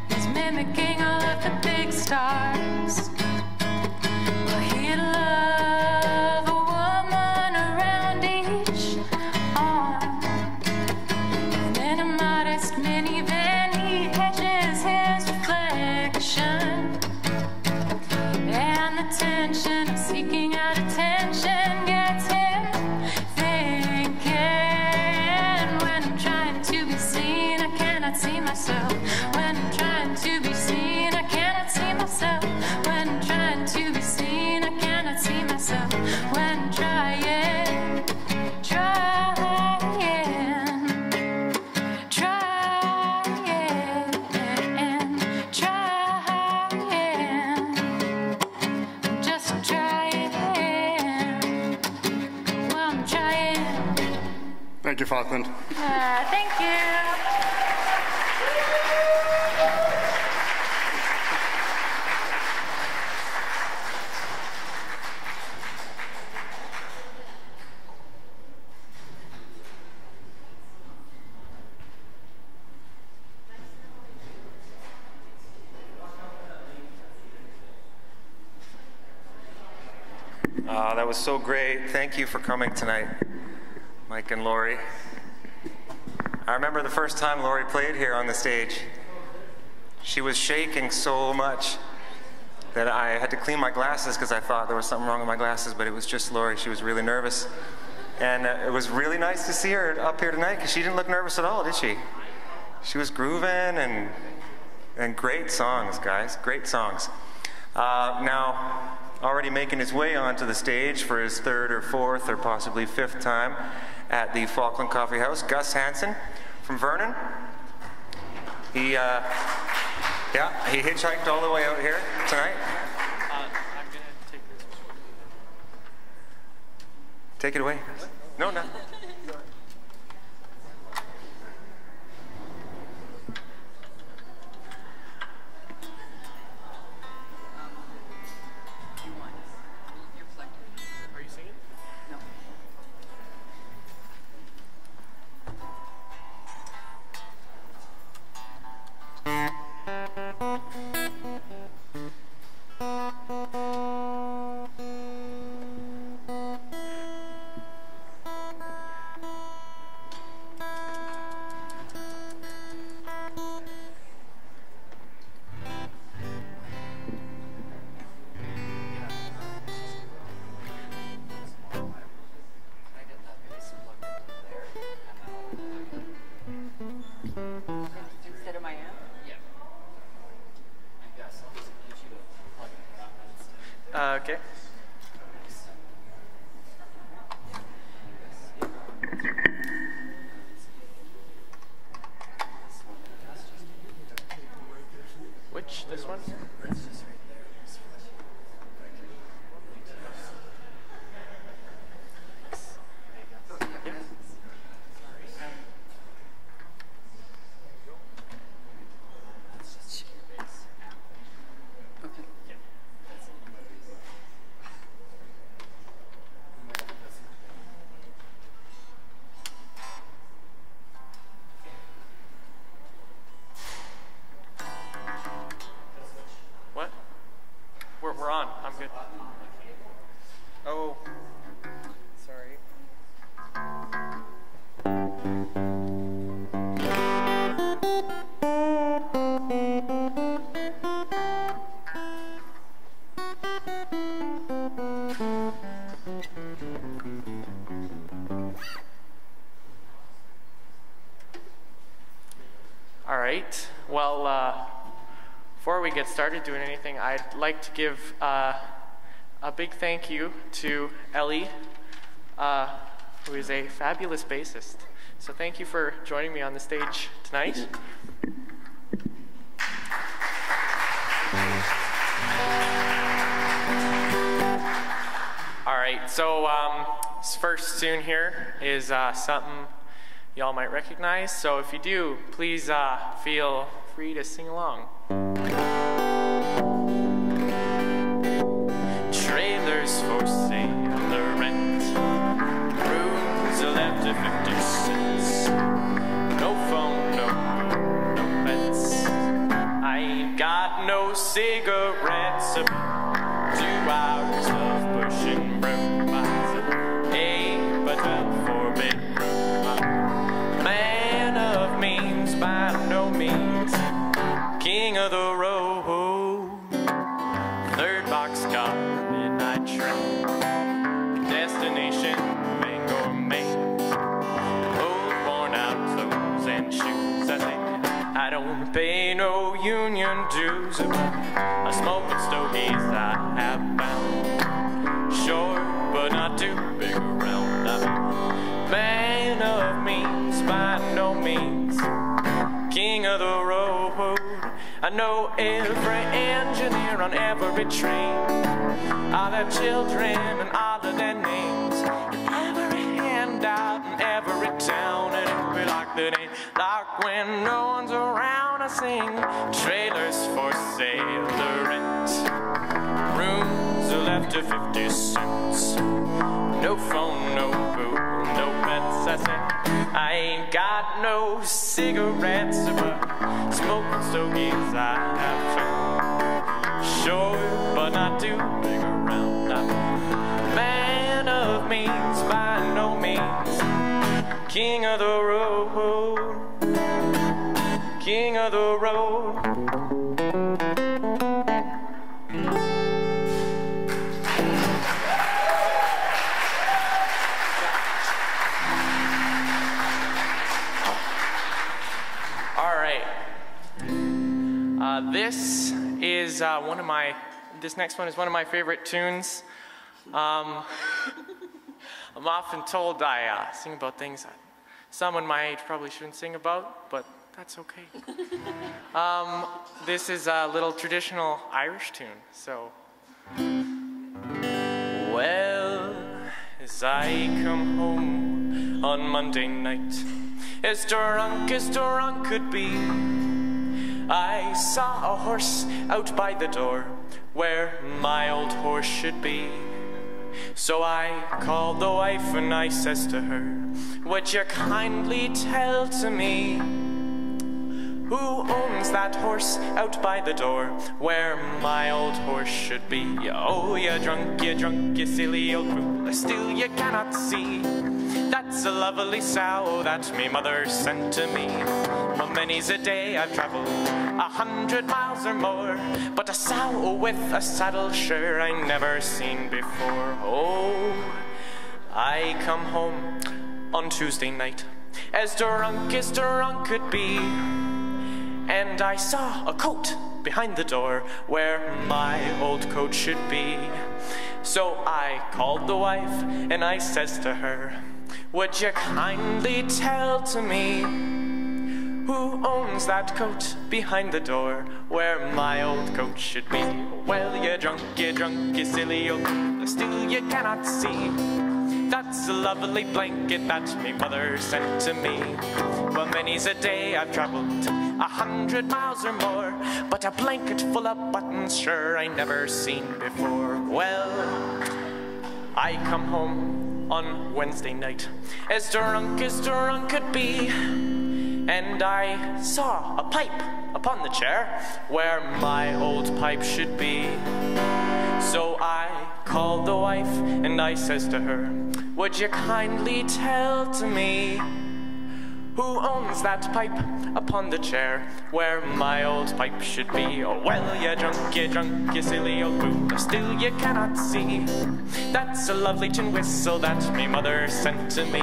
He's mimicking all of the big stars. Well, he'd love a woman around each arm. And in a modest minivan, he hedges his reflection. And the tension of seeking out attention gets him thinking. When I'm trying to be seen, I cannot see myself. When I'm trying to be seen, I cannot see myself. When I'm trying to be seen, I cannot see myself. When I'm trying, just trying. Well, I'm trying. Thank you, Falkland. Thank you. That was so great. Thank you for coming tonight, Mike and Lori. I remember the first time Lori played here on the stage. She was shaking so much that I had to clean my glasses because I thought there was something wrong with my glasses, but it was just Lori. She was really nervous. And it was really nice to see her up here tonight because she didn't look nervous at all, did she? She was grooving and great songs, guys, great songs. Now, already making his way onto the stage for his third or fourth or possibly fifth time at the Falkland Coffee House, Gus Hansen from Vernon. He hitchhiked all the way out here tonight. I'm gonna take this. Take it away. No, no. Are you singing? No. Instead of my amp? Okay. Which? This one? What? We're on. I'm good. Oh. Sorry. All right. Well, before we get started doing anything, I'd like to give a big thank you to Ellie, who is a fabulous bassist. So thank you for joining me on the stage tonight. All right, so this first tune here is something y'all might recognize. So if you do, please feel free to sing along. Trailers for sale or rent, rooms union dues. A smoking stogies I have found. Short, but not too big around. I'm a man of means, by no means king of the road. I know every engineer on every train, all their children and all of their names, and every handout in every town, and it'll be like that ain't like when no one's around. I sing trailers for sale to rent, rooms are left to 50 cents, no phone, no food, no pets. I say I ain't got no cigarettes, but smoking stogies I have found. Short, but not too big around. I'm a man of means, by no means king of the road, king of the road. This next one is one of my favorite tunes. I'm often told I sing about things that someone my age probably shouldn't sing about, but that's okay. This is a little traditional Irish tune, so. Well, as I come home on Monday night, as drunk could be, I saw a horse out by the door where my old horse should be. So I called the wife and I says to her, would you kindly tell to me who owns that horse out by the door where my old horse should be? Oh, you drunk, you silly old fool, still you cannot see. That's a lovely sow that me mother sent to me. Well, many's a day I've traveled 100 miles or more, but a sow with a saddle sure I never seen before. Oh, I come home on Tuesday night, as drunk could be, and I saw a coat behind the door where my old coat should be. So I called the wife and I says to her, would you kindly tell to me who owns that coat behind the door where my old coat should be? Well, you drunk, you silly old fool, still you cannot see. That's a lovely blanket that me mother sent to me. Well, many's a day I've traveled 100 miles or more, but a blanket full of buttons sure I never seen before. Well, I come home on Wednesday night, as drunk could be, and I saw a pipe upon the chair where my old pipe should be. So I called the wife and I says to her, would you kindly tell to me who owns that pipe upon the chair where my old pipe should be? Oh, well, you drunk, you silly old fool, still you cannot see. That's a lovely tin whistle that me mother sent to me.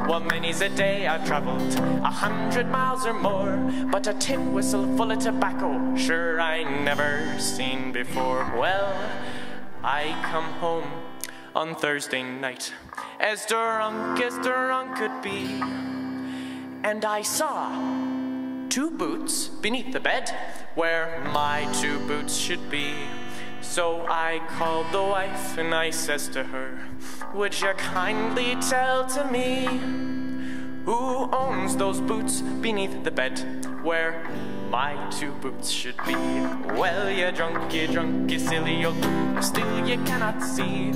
Well, many's a day I've traveled 100 miles or more, but a tin whistle full of tobacco sure I never seen before. Well, I come home on Thursday night, as drunk could be, and I saw 2 boots beneath the bed where my 2 boots should be. So I called the wife and I says to her, would you kindly tell to me who owns those boots beneath the bed where my 2 boots should be? Well, you drunk, you silly old fool, still you cannot see.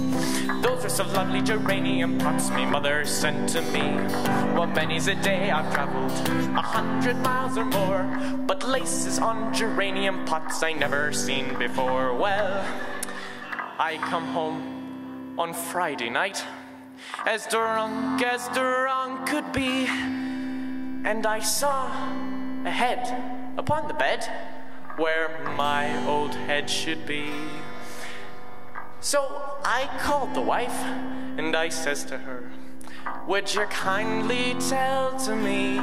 Those are some lovely geranium pots me mother sent to me. Well, many's a day I've traveled 100 miles or more, but laces on geranium pots I never seen before. Well, I come home on Friday night, as drunk could be, and I saw a head upon the bed where my old head should be. So I called the wife and I says to her, would you kindly tell to me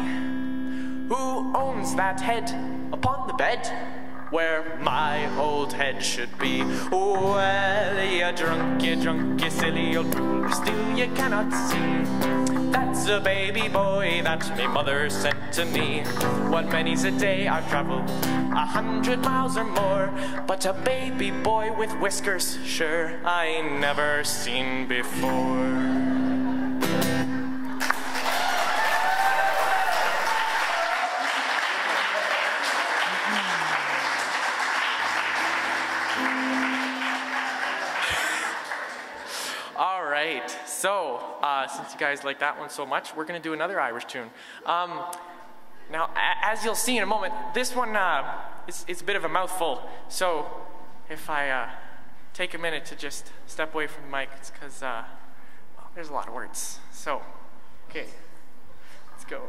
who owns that head upon the the bed where my old head should be. Well, you drunk, you silly old fool, still you cannot see. That's a baby boy that me mother sent to me. What many's a day I've traveled 100 miles or more, but a baby boy with whiskers, sure, I never seen before. All right, so since you guys like that one so much, we're going to do another Irish tune. Now, as you'll see in a moment, this one it's a bit of a mouthful. So if I take a minute to just step away from the mic, it's because well, there's a lot of words. So, okay, let's go.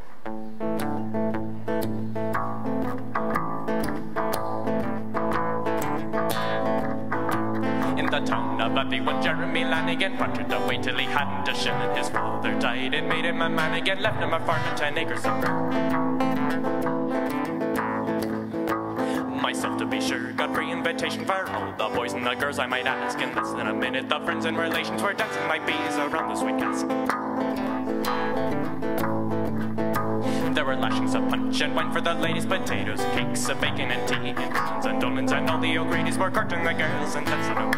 In the town of Abbey, when Jeremy Lanigan wandered away till he hadn't a shilling, his father died and made him a man again, left him a farm and 10 acres of burn. Myself, to be sure, got free invitation for all the boys and the girls I might ask. In less than a minute, the friends and relations were dancing like bees around the sweet cask. There were lashings of punch and wine for the ladies, potatoes, cakes of bacon and tea, and beans and dolmens, and all the O'Grady's were courting the girls and dancing away.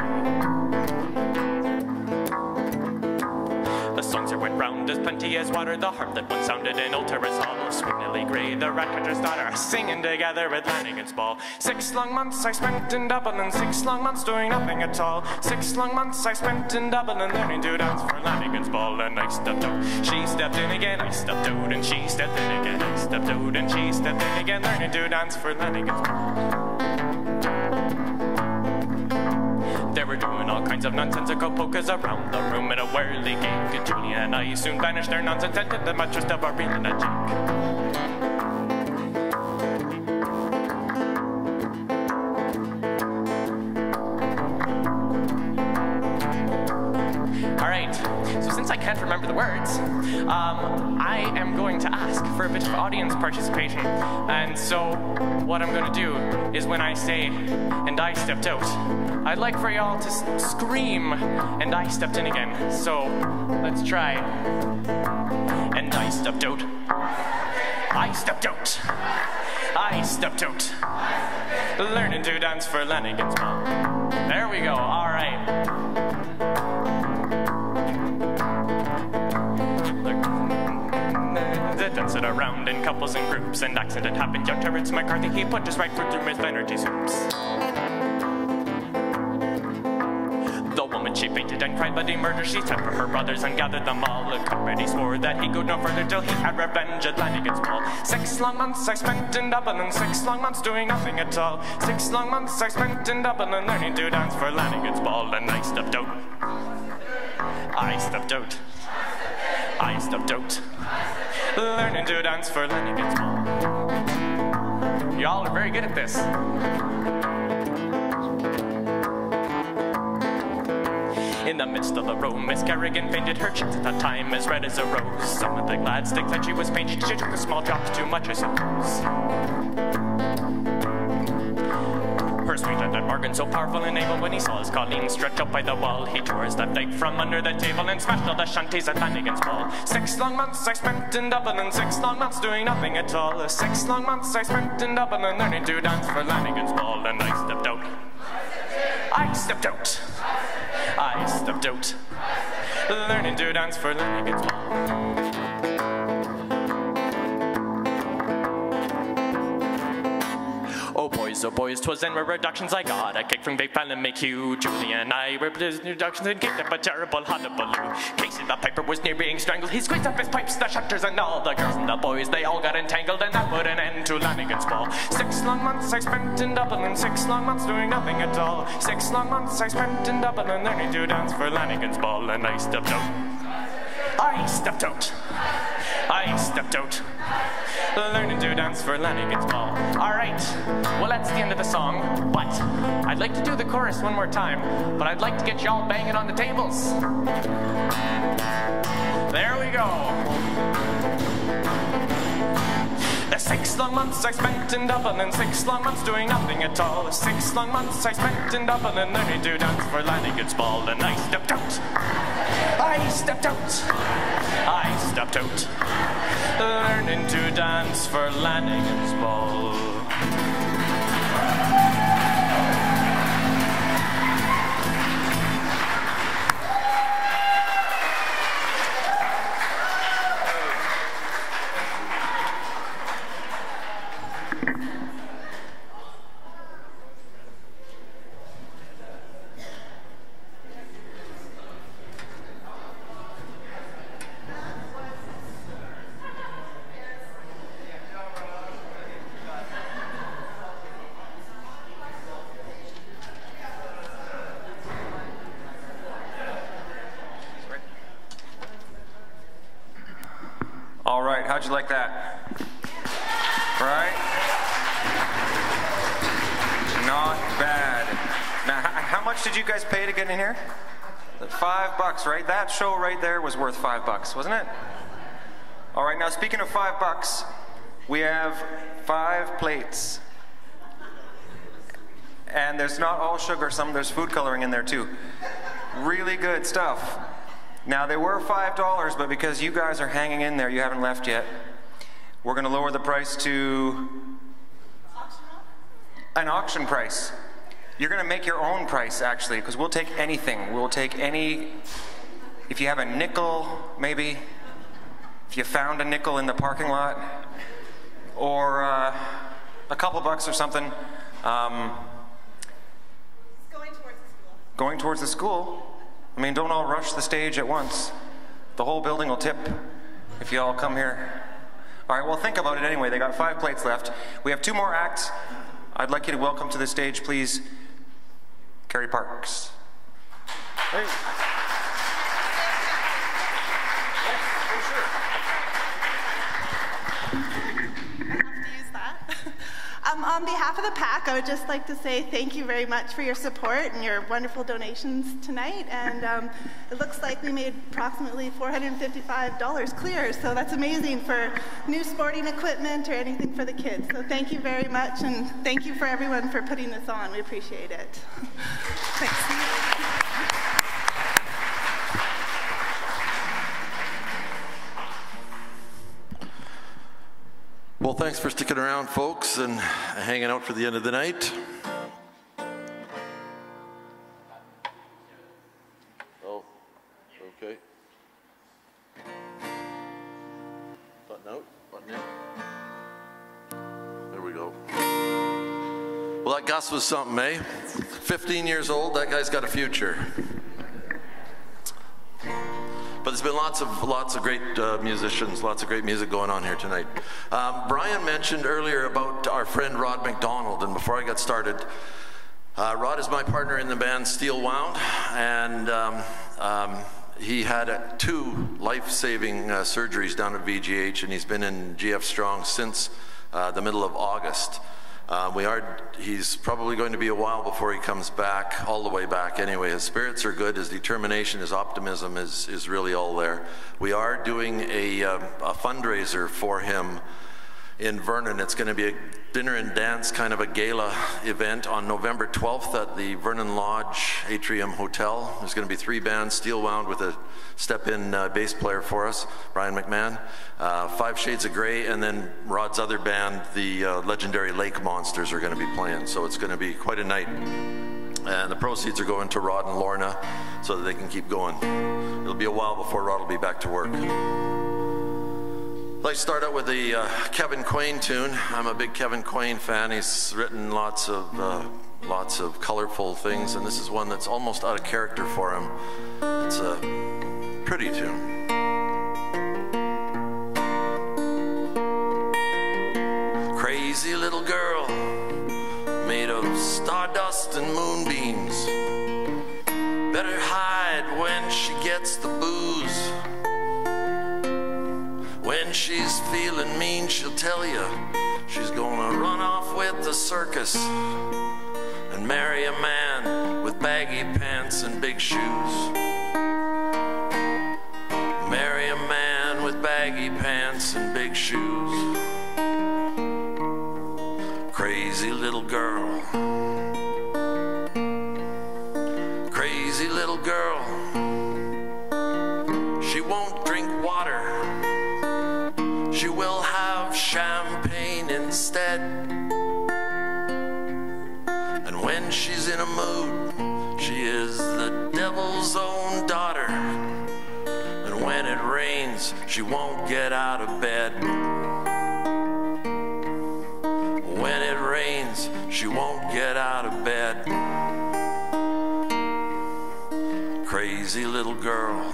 The songs that went round as plenty as water, the harp that once sounded in old Terrace Hall, sweet Nellie Gray, the ratcatcher's daughter, singing together at Lanigan's ball. 6 long months I spent in Dublin, 6 long months doing nothing at all. 6 long months I spent in Dublin, learning to dance for Lanigan's ball. And I stepped out, she stepped in again, I stepped out, and she stepped in again, I stepped out, and she stepped in again, learning to dance for Lanigan's ball. They were doing all kinds of nonsensical polkas around the room in a whirly gig. Julia and I soon banished their nonsense and did the much of a reel and a jig. Alright, so since I can't remember the words, I am going to ask for a bit of audience participation. And so what I'm going to do is when I say, and I stepped out, I'd like for y'all to scream, and I stepped in again. So let's try. And I stepped out. I stepped out. I stepped out. Learning to dance for Lanigan's ball. There we go, all right. Dancing around in couples and groups, and accident happened. Young Terence McCarthy, he put his right foot through Miss Flaherty's hoops. The woman, she fainted and cried bloody murder. She sent for her brothers and gathered them all. And already swore that he could no further till he had revenge at Lanigan's ball. 6 long months I spent in Dublin, and 6 long months doing nothing at all. 6 long months I spent in Dublin, and learning to dance for Lanigan's ball. And I stepped out. I stepped out. I stepped out. Learning to dance for Lanigan's ball. Y'all are very good at this. In the midst of the row, Miss Kerrigan painted her cheeks at that time as red as a rose. Some of the glad sticks that she was painted, she took a small drops too much, I suppose. Her sweetheart and Morgan, so powerful and able, when he saw his Colleen stretch up by the wall, he tore his left leg from under the table and smashed all the shanties at Lanigan's ball. 6 long months I spent in Dublin, and 6 long months doing nothing at all. 6 long months I spent in Dublin, and learning to dance for Lanigan's ball. And I stepped out. I stepped out. I stepped out. Learning to dance for Lanigan's ball. Oh boys, 'twas in reductions I got a kick from Big Fallon McHugh. Julia and I were reductions and kicked up a terrible hullabaloo. Casey the piper was near being strangled. He squeezed up his pipes, the shutters, and all the girls and the boys, they all got entangled, and that put an end to Lanigan's ball. 6 long months I spent in Dublin, and 6 long months doing nothing at all. 6 long months I spent in Dublin, and learning to dance for Lanigan's ball. And I stepped out. I stepped out. I stepped out. Learning to dance for Lanigan's ball. Alright, well that's the end of the song, but I'd like to do the chorus one more time, but I'd like to get y'all banging on the tables. There we go. The 6 long long months I spent in Dublin, and 6 long months doing nothing at all. 6 long months I spent in Dublin, and learning to dance for Lanigan's Ball. And I stepped out, I stepped out, I stepped out, learning to dance for Lanigan's Ball. All right, how'd you like that? Right? Not bad. Now, how much did you guys pay to get in here? $5, right? That show right there was worth $5, wasn't it? All right, now speaking of $5, we have 5 plates. And there's not all sugar, there's food coloring in there too. Really good stuff. Now, they were $5, but because you guys are hanging in there, you haven't left yet, we're going to lower the price to an auction price. You're going to make your own price, actually, because we'll take anything. We'll take any, if you have a nickel, maybe, if you found a nickel in the parking lot, or a couple bucks or something. Going towards the school? I mean, don't all rush the stage at once. The whole building will tip if you all come here. All right, well, think about it anyway. They got 5 plates left. We have 2 more acts. I'd like you to welcome to the stage, please, Carrie Parks. Hey. On behalf of the PAC, I would just like to say thank you very much for your support and your wonderful donations tonight. And it looks like we made approximately $455 clear, so that's amazing for new sporting equipment or anything for the kids. So thank you very much, and thank you for everyone for putting this on. We appreciate it. Thanks. Well, thanks for sticking around, folks, and hanging out for the end of the night. Oh, okay. Button out, button in. There we go. Well, that Gus was something, eh? 15 years old, that guy's got a future. But there's been lots of great musicians, lots of great music going on here tonight. Brian mentioned earlier about our friend Rod McDonald, and before I got started, Rod is my partner in the band Steel Wound, and he had 2 life-saving surgeries down at VGH, and he's been in GF Strong since the middle of August. He's probably going to be a while before he comes back, all the way back anyway. His spirits are good, his determination, his optimism is really all there. We are doing a fundraiser for him in Vernon. It's going to be a dinner and dance kind of a gala event on November 12th at the Vernon Lodge Atrium Hotel. There's going to be 3 bands, Steel Wound with a step-in bass player for us, Brian McMahon, 5 Shades of Grey, and then Rod's other band, the legendary Lake Monsters, are going to be playing. So it's going to be quite a night. And the proceeds are going to Rod and Lorna so that they can keep going. It'll be a while before Rod will be back to work. I'd like to start out with the Kevin Quain tune. I'm a big Kevin Quain fan. He's written lots of colorful things, and this is one that's almost out of character for him. It's a pretty tune. Crazy little girl made of stardust and moonbeams. Better hide when she gets the booze. When she's feeling mean, she'll tell you she's gonna run off with the circus and marry a man with baggy pants and big shoes. Marry a man with baggy pants and big shoes. girl. Crazy little girl. She won't drink water. She will have champagne instead. And when she's in a mood, she is the devil's own daughter. And when it rains, she won't get out of bed. When it rains, she won't get out of bed. Crazy little girl.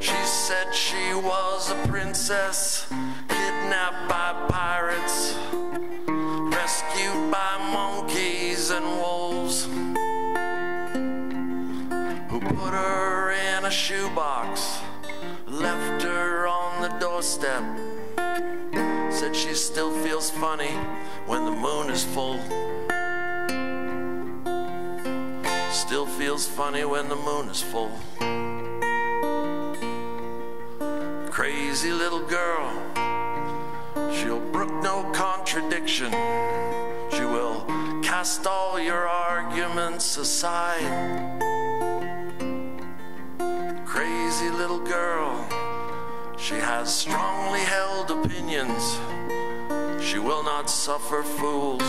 She said she was a princess, kidnapped by pirates, rescued by monkeys and wolves, who put her in a shoebox, left her on the doorstep. Said she still feels funny when the moon is full. Still feels funny when the moon is full. Crazy little girl. She'll brook no contradiction. She will cast all your arguments aside. Crazy little girl. She has strongly held opinions. She will not suffer fools,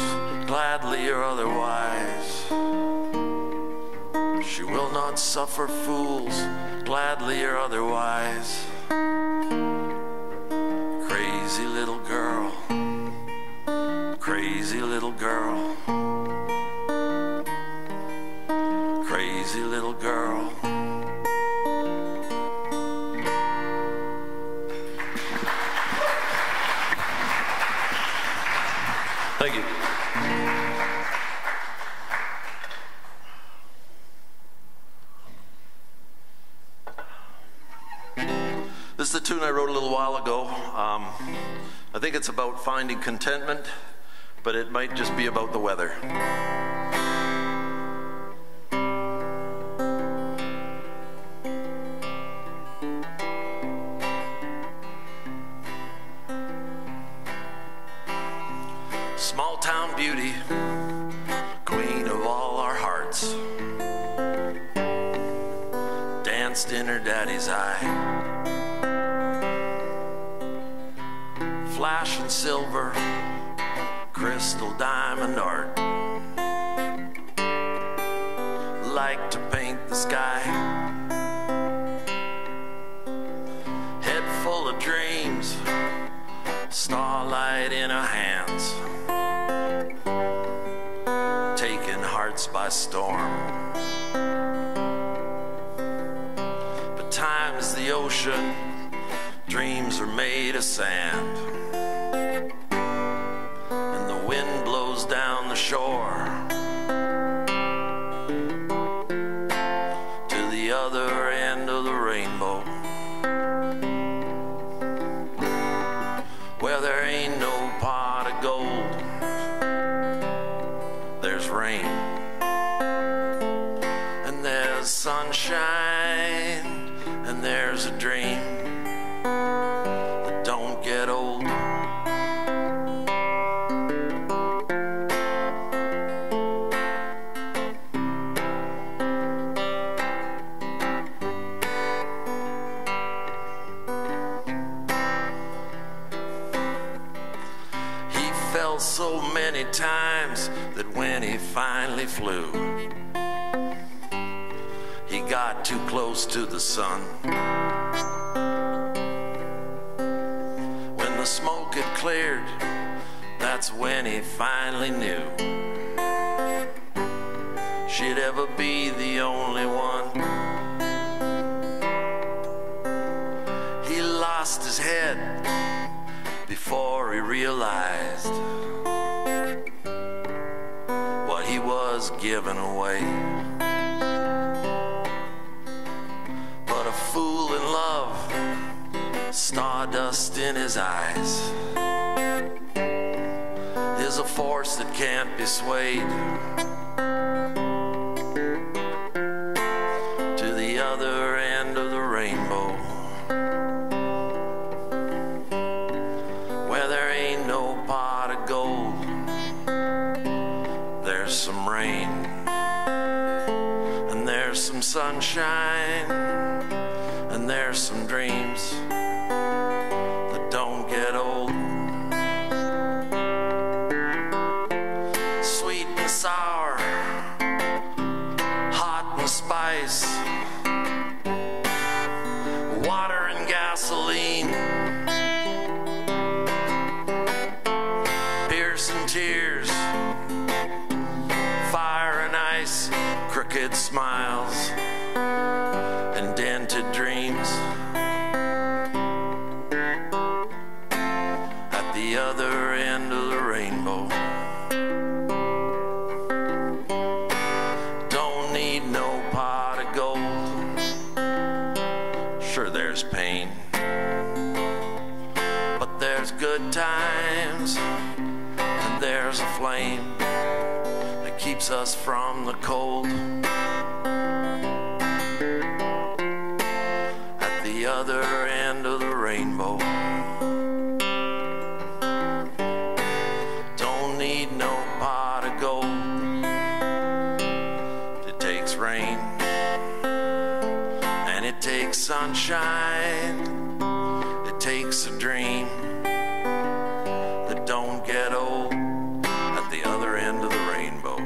gladly or otherwise. She will not suffer fools, gladly or otherwise. Crazy little girl. Crazy little girl. Crazy little girl. Thank you. This is the tune I wrote a little while ago. I think it's about finding contentment, but it might just be about the weather. Small town beauty, queen of all our hearts, danced in her daddy's eye. Flash and silver, crystal diamond art, like to paint the sky. Head full of dreams, starlight in her hands, taking hearts by storm. But time's the ocean, dreams are made of sand, and the wind blows down the shore to the other end of the rainbow, where there ain't no pot of gold. There's rain, and there's sunshine, and there's a dream that don't get old. He fell so many times that when he finally flew, he got too close to the sun. When the smoke had cleared, that's when he finally knew she'd ever be the only one. He lost his head before he realized what he was giving away. But a fool in love, stardust in his eyes, is a force that can't be swayed. To the other end of the rainbow, where there ain't no shine, and there's some dreams that don't get old. Sweet and sour, hot and spice, water and gasoline, piercing tears, fire and ice, crooked smiles, and dented dreams. At the other end of the rainbow, don't need no pot of gold. Sure, there's pain, but there's good times, and there's a flame that keeps us from the cold. At the other end of the rainbow, don't need no pot of gold. It takes rain, and it takes sunshine. It takes a dream that don't get old. At the other end of the rainbow.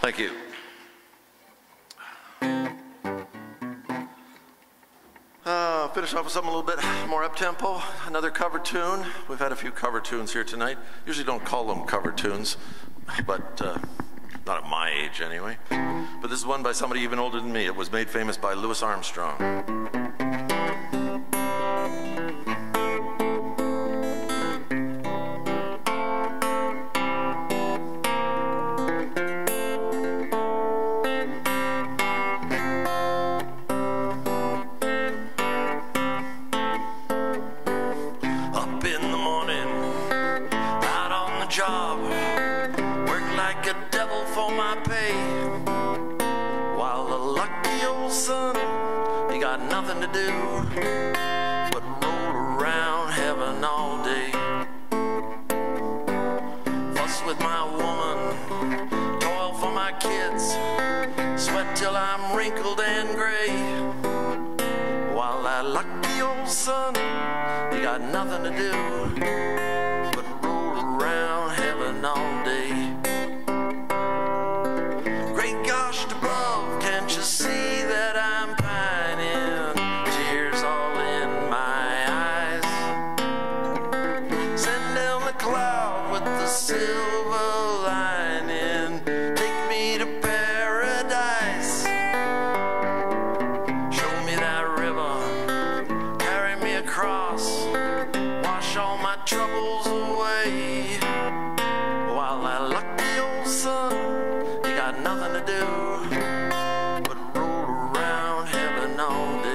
Thank you. Finish off with something a little bit more up-tempo. Another cover tune. We've had a few cover tunes here tonight. Usually don't call them cover tunes, but not at my age anyway. But this is one by somebody even older than me. It was made famous by Louis Armstrong. Nothing to do but roll around heaven all day. Fuss with my woman, toil for my kids, sweat till I'm wrinkled and gray. While that lucky old son, he got nothing to do but roll around heaven all day. Great gosh above, can't you see that I'm pining? All in my eyes. Send down the cloud with the silver lining. Take me to paradise. Show me that river, carry me across, wash all my troubles away. While that lucky old son, he got nothing to do but roll around heaven all day.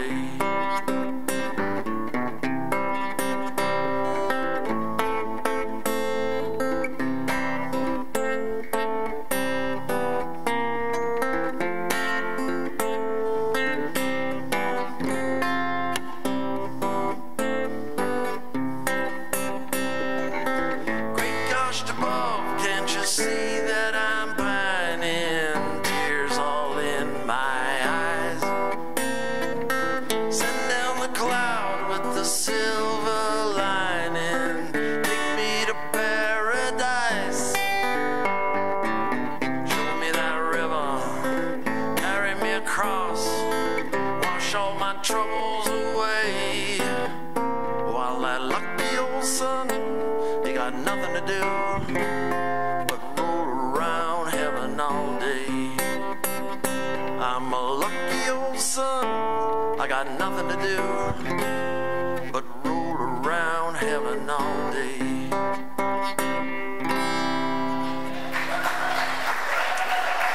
Troubles away. While that lucky old son, he got nothing to do but roll around heaven all day. I'm a lucky old son, I got nothing to do but roll around heaven all day.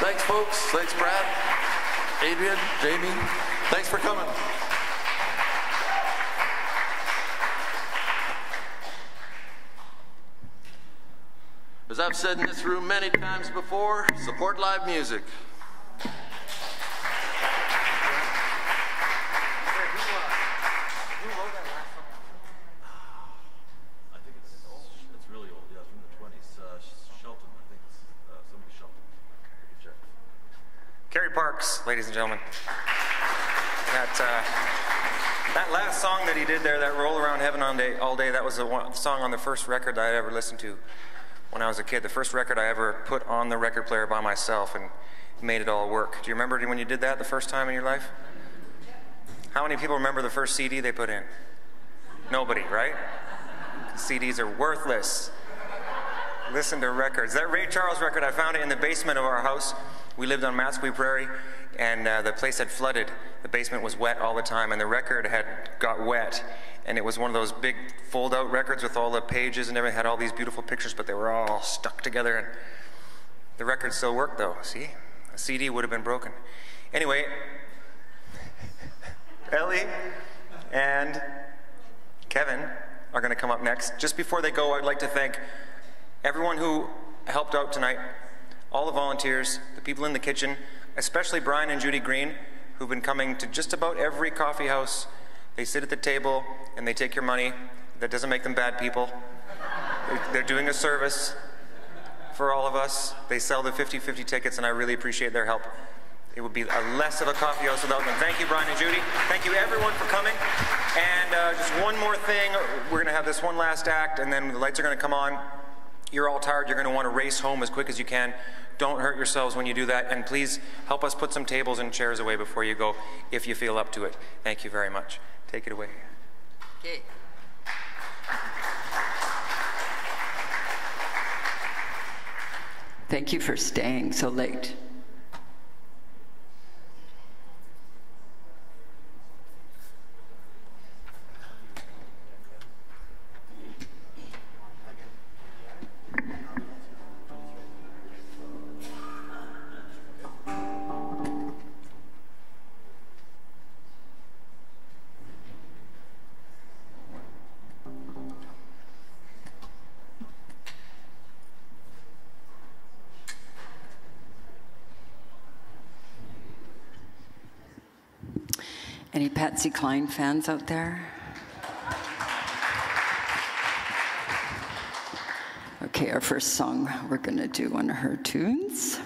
Thanks, folks. Thanks, Brad, Adrian, Jamie. Thanks for coming. As I've said in this room many times before, support live music. Parks, ladies and gentlemen. That last song that he did there, that Roll Around Heaven All Day, that was the song on the first record that I ever listened to when I was a kid. The first record I ever put on the record player by myself and made it all work. Do you remember when you did that the first time in your life? How many people remember the first CD they put in? Nobody, right? CDs are worthless. Listen to records. That Ray Charles record, I found it in the basement of our house. We lived on Matsqui Prairie, and the place had flooded. The basement was wet all the time, and the record had got wet. And it was one of those big fold-out records with all the pages and everything. Had all these beautiful pictures, but they were all stuck together. And the record still worked, though. See? A CD would have been broken. Anyway, Ellie and Kevin are going to come up next. Just before they go, I'd like to thank everyone who helped out tonight, all the volunteers, the people in the kitchen, especially Brian and Judy Green, who've been coming to just about every coffee house. They sit at the table and they take your money. That doesn't make them bad people. They're doing a service for all of us. They sell the 50-50 tickets, and I really appreciate their help. It would be less of a coffee house without them. Thank you, Brian and Judy. Thank you, everyone, for coming. And just one more thing. We're going to have this one last act, and then the lights are going to come on. You're all tired. You're going to want to race home as quick as you can. Don't hurt yourselves when you do that. And please help us put some tables and chairs away before you go, if you feel up to it. Thank you very much. Take it away. Okay. Thank you for staying so late. Any Patsy Cline fans out there? Okay, our first song, we're going to do one of her tunes.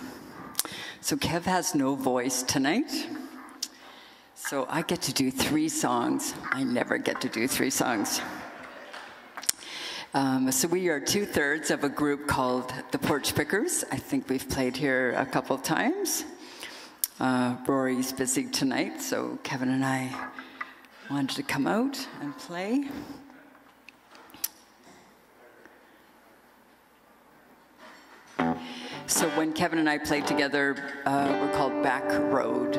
So Kev has no voice tonight, so I get to do 3 songs. I never get to do 3 songs. So we are 2/3 of a group called the Porch Pickers. I think we've played here a couple times. Rory's busy tonight, so Kevin and I wanted to come out and play. So when Kevin and I played together, we're called Back Road.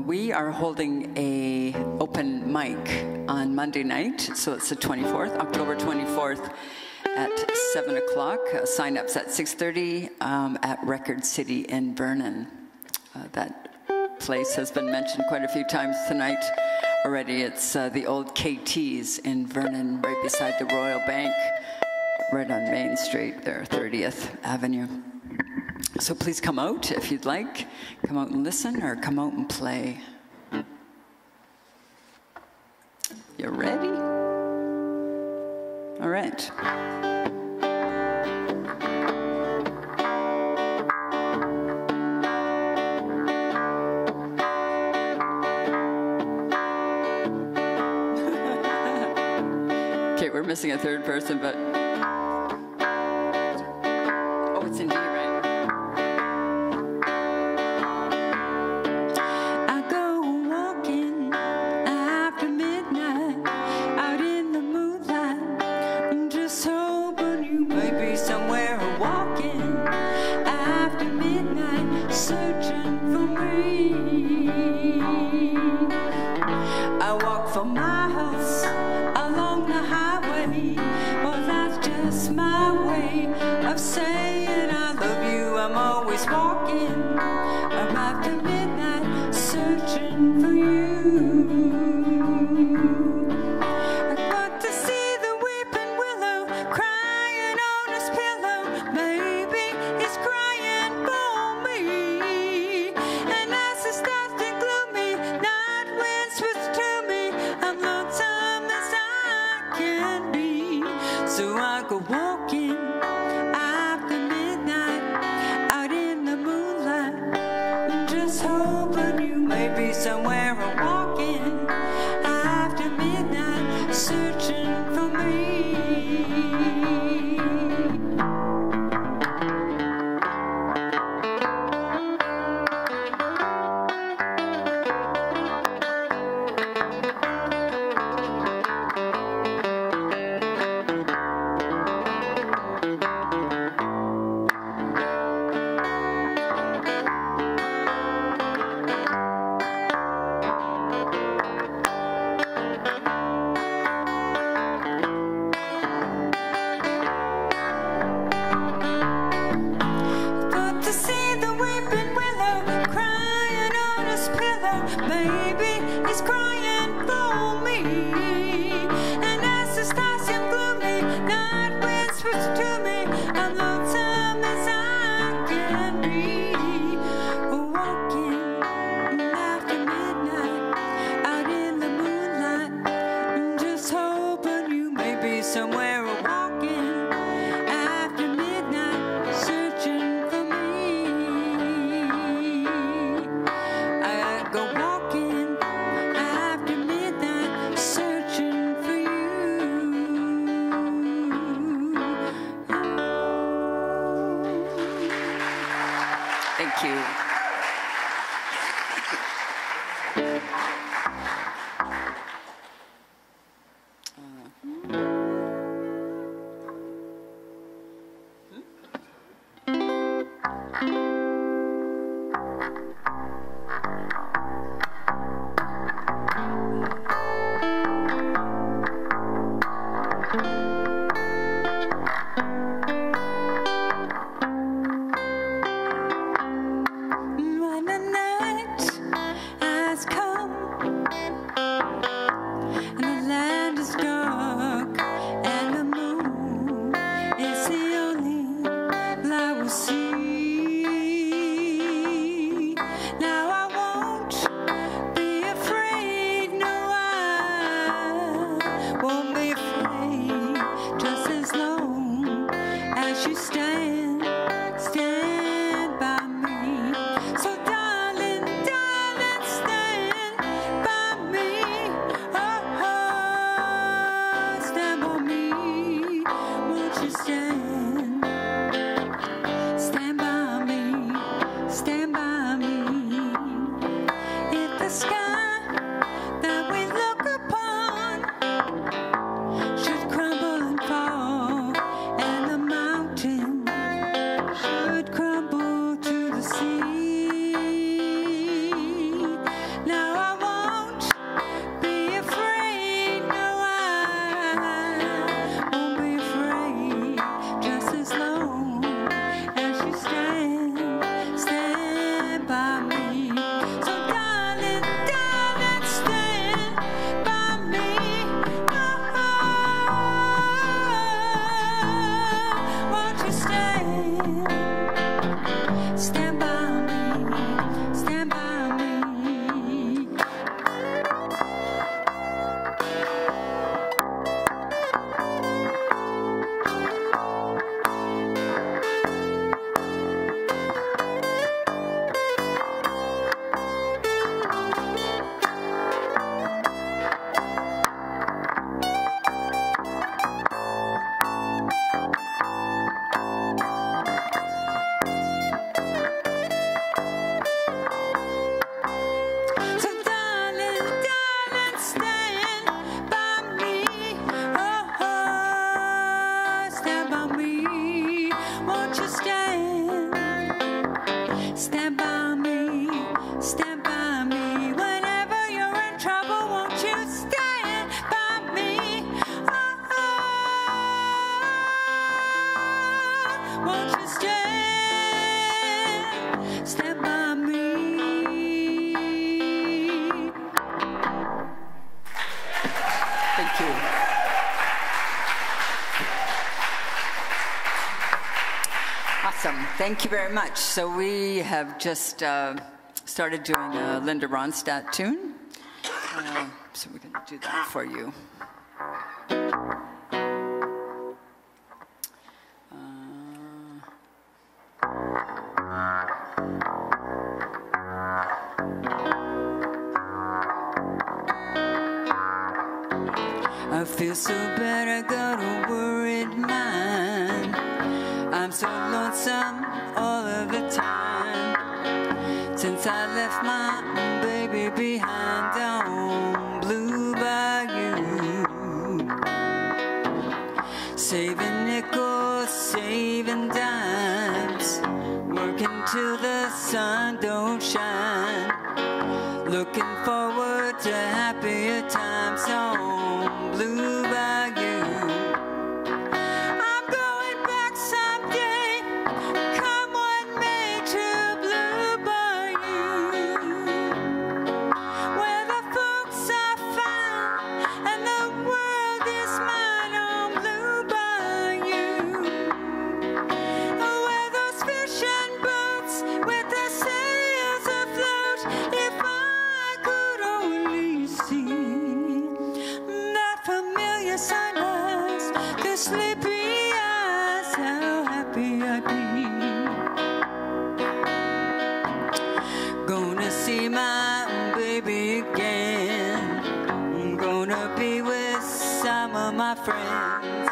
We are holding a open mic on Monday night, so it's the 24th, October 24th. At 7 o'clock. Sign-ups at 6:30 at Record City in Vernon. That place has been mentioned quite a few times tonight already. It's the old KT's in Vernon, right beside the Royal Bank, right on Main Street there, 30th Avenue. So please come out if you'd like. Come out and listen or come out and play. You ready? All right. Okay, we're missing a third person, but oh, it's in D, right? I go walking after midnight out in the moonlight, just hoping you may be somewhere walking after midnight, searching for me. I walk for miles along the highway, well, that's just my way of saying I love you. I'm always walking after midnight, searching for you. I got to see the weeping willow crying on his pillow. Maybe he's crying for me. And as it starts to gloomy, night winds whisper to me, I'm lonesome Thank you. Awesome. Thank you very much. So we have just started doing a Linda Ronstadt tune. So we're going to do that for you. I feel so bad, I got a worried mind. I'm so lonesome all of the time. Since I left my baby behind on Blue Bayou. Saving nickels, saving dimes, working till the sun don't shine. Looking forward to happier times on Blue Bayou. I'm going back someday, come what may, to Blue Bayou, where the folks are fine and the world is mine on Blue Bayou, where those fishing boats with their sails afloat. If I could only see that familiar sunrise, the sleepy eyes, how happy I'd be. Gonna see my baby again. I'm gonna be with some of my friends.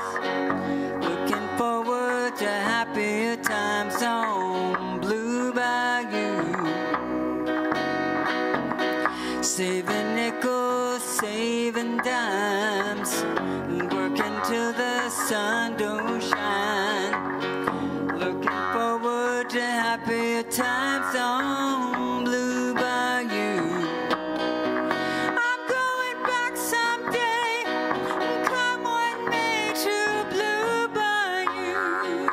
Looking forward to happier times on Blue Bayou. Saving nickels, saving dimes, working till the sun don't shine. Looking forward to happier times on Blue Bayou. I'm going back someday, come what may, to Blue Bayou,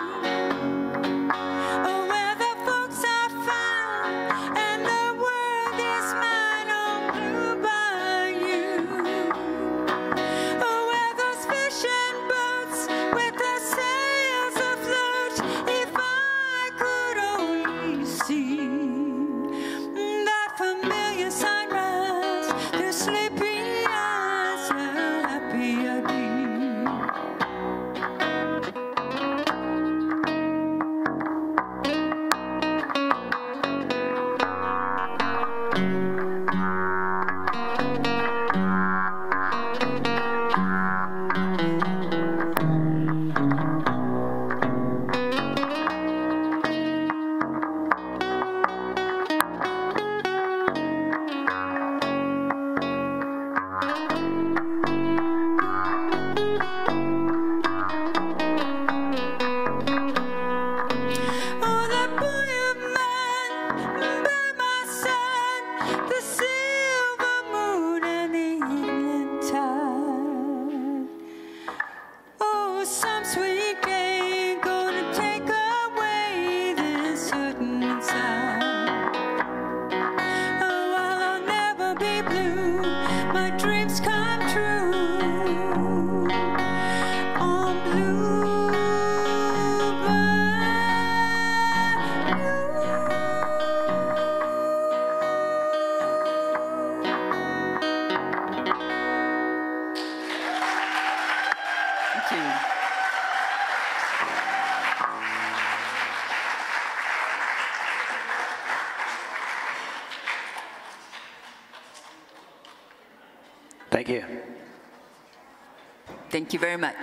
where the folks are fine and the world is mine on Blue Bayou, where those fishing boats with their sails afloat. If I could only see that familiar sunrise, the sleepy eyes, how happy I'd be. Oh, that boy of mine by my side, the silver moon and the evening tide. Oh, some sweet day gonna take away this hurting inside. Oh, while I'll never be blue, my dreams come true on Blue Thank you. Thank you. Thank you very much.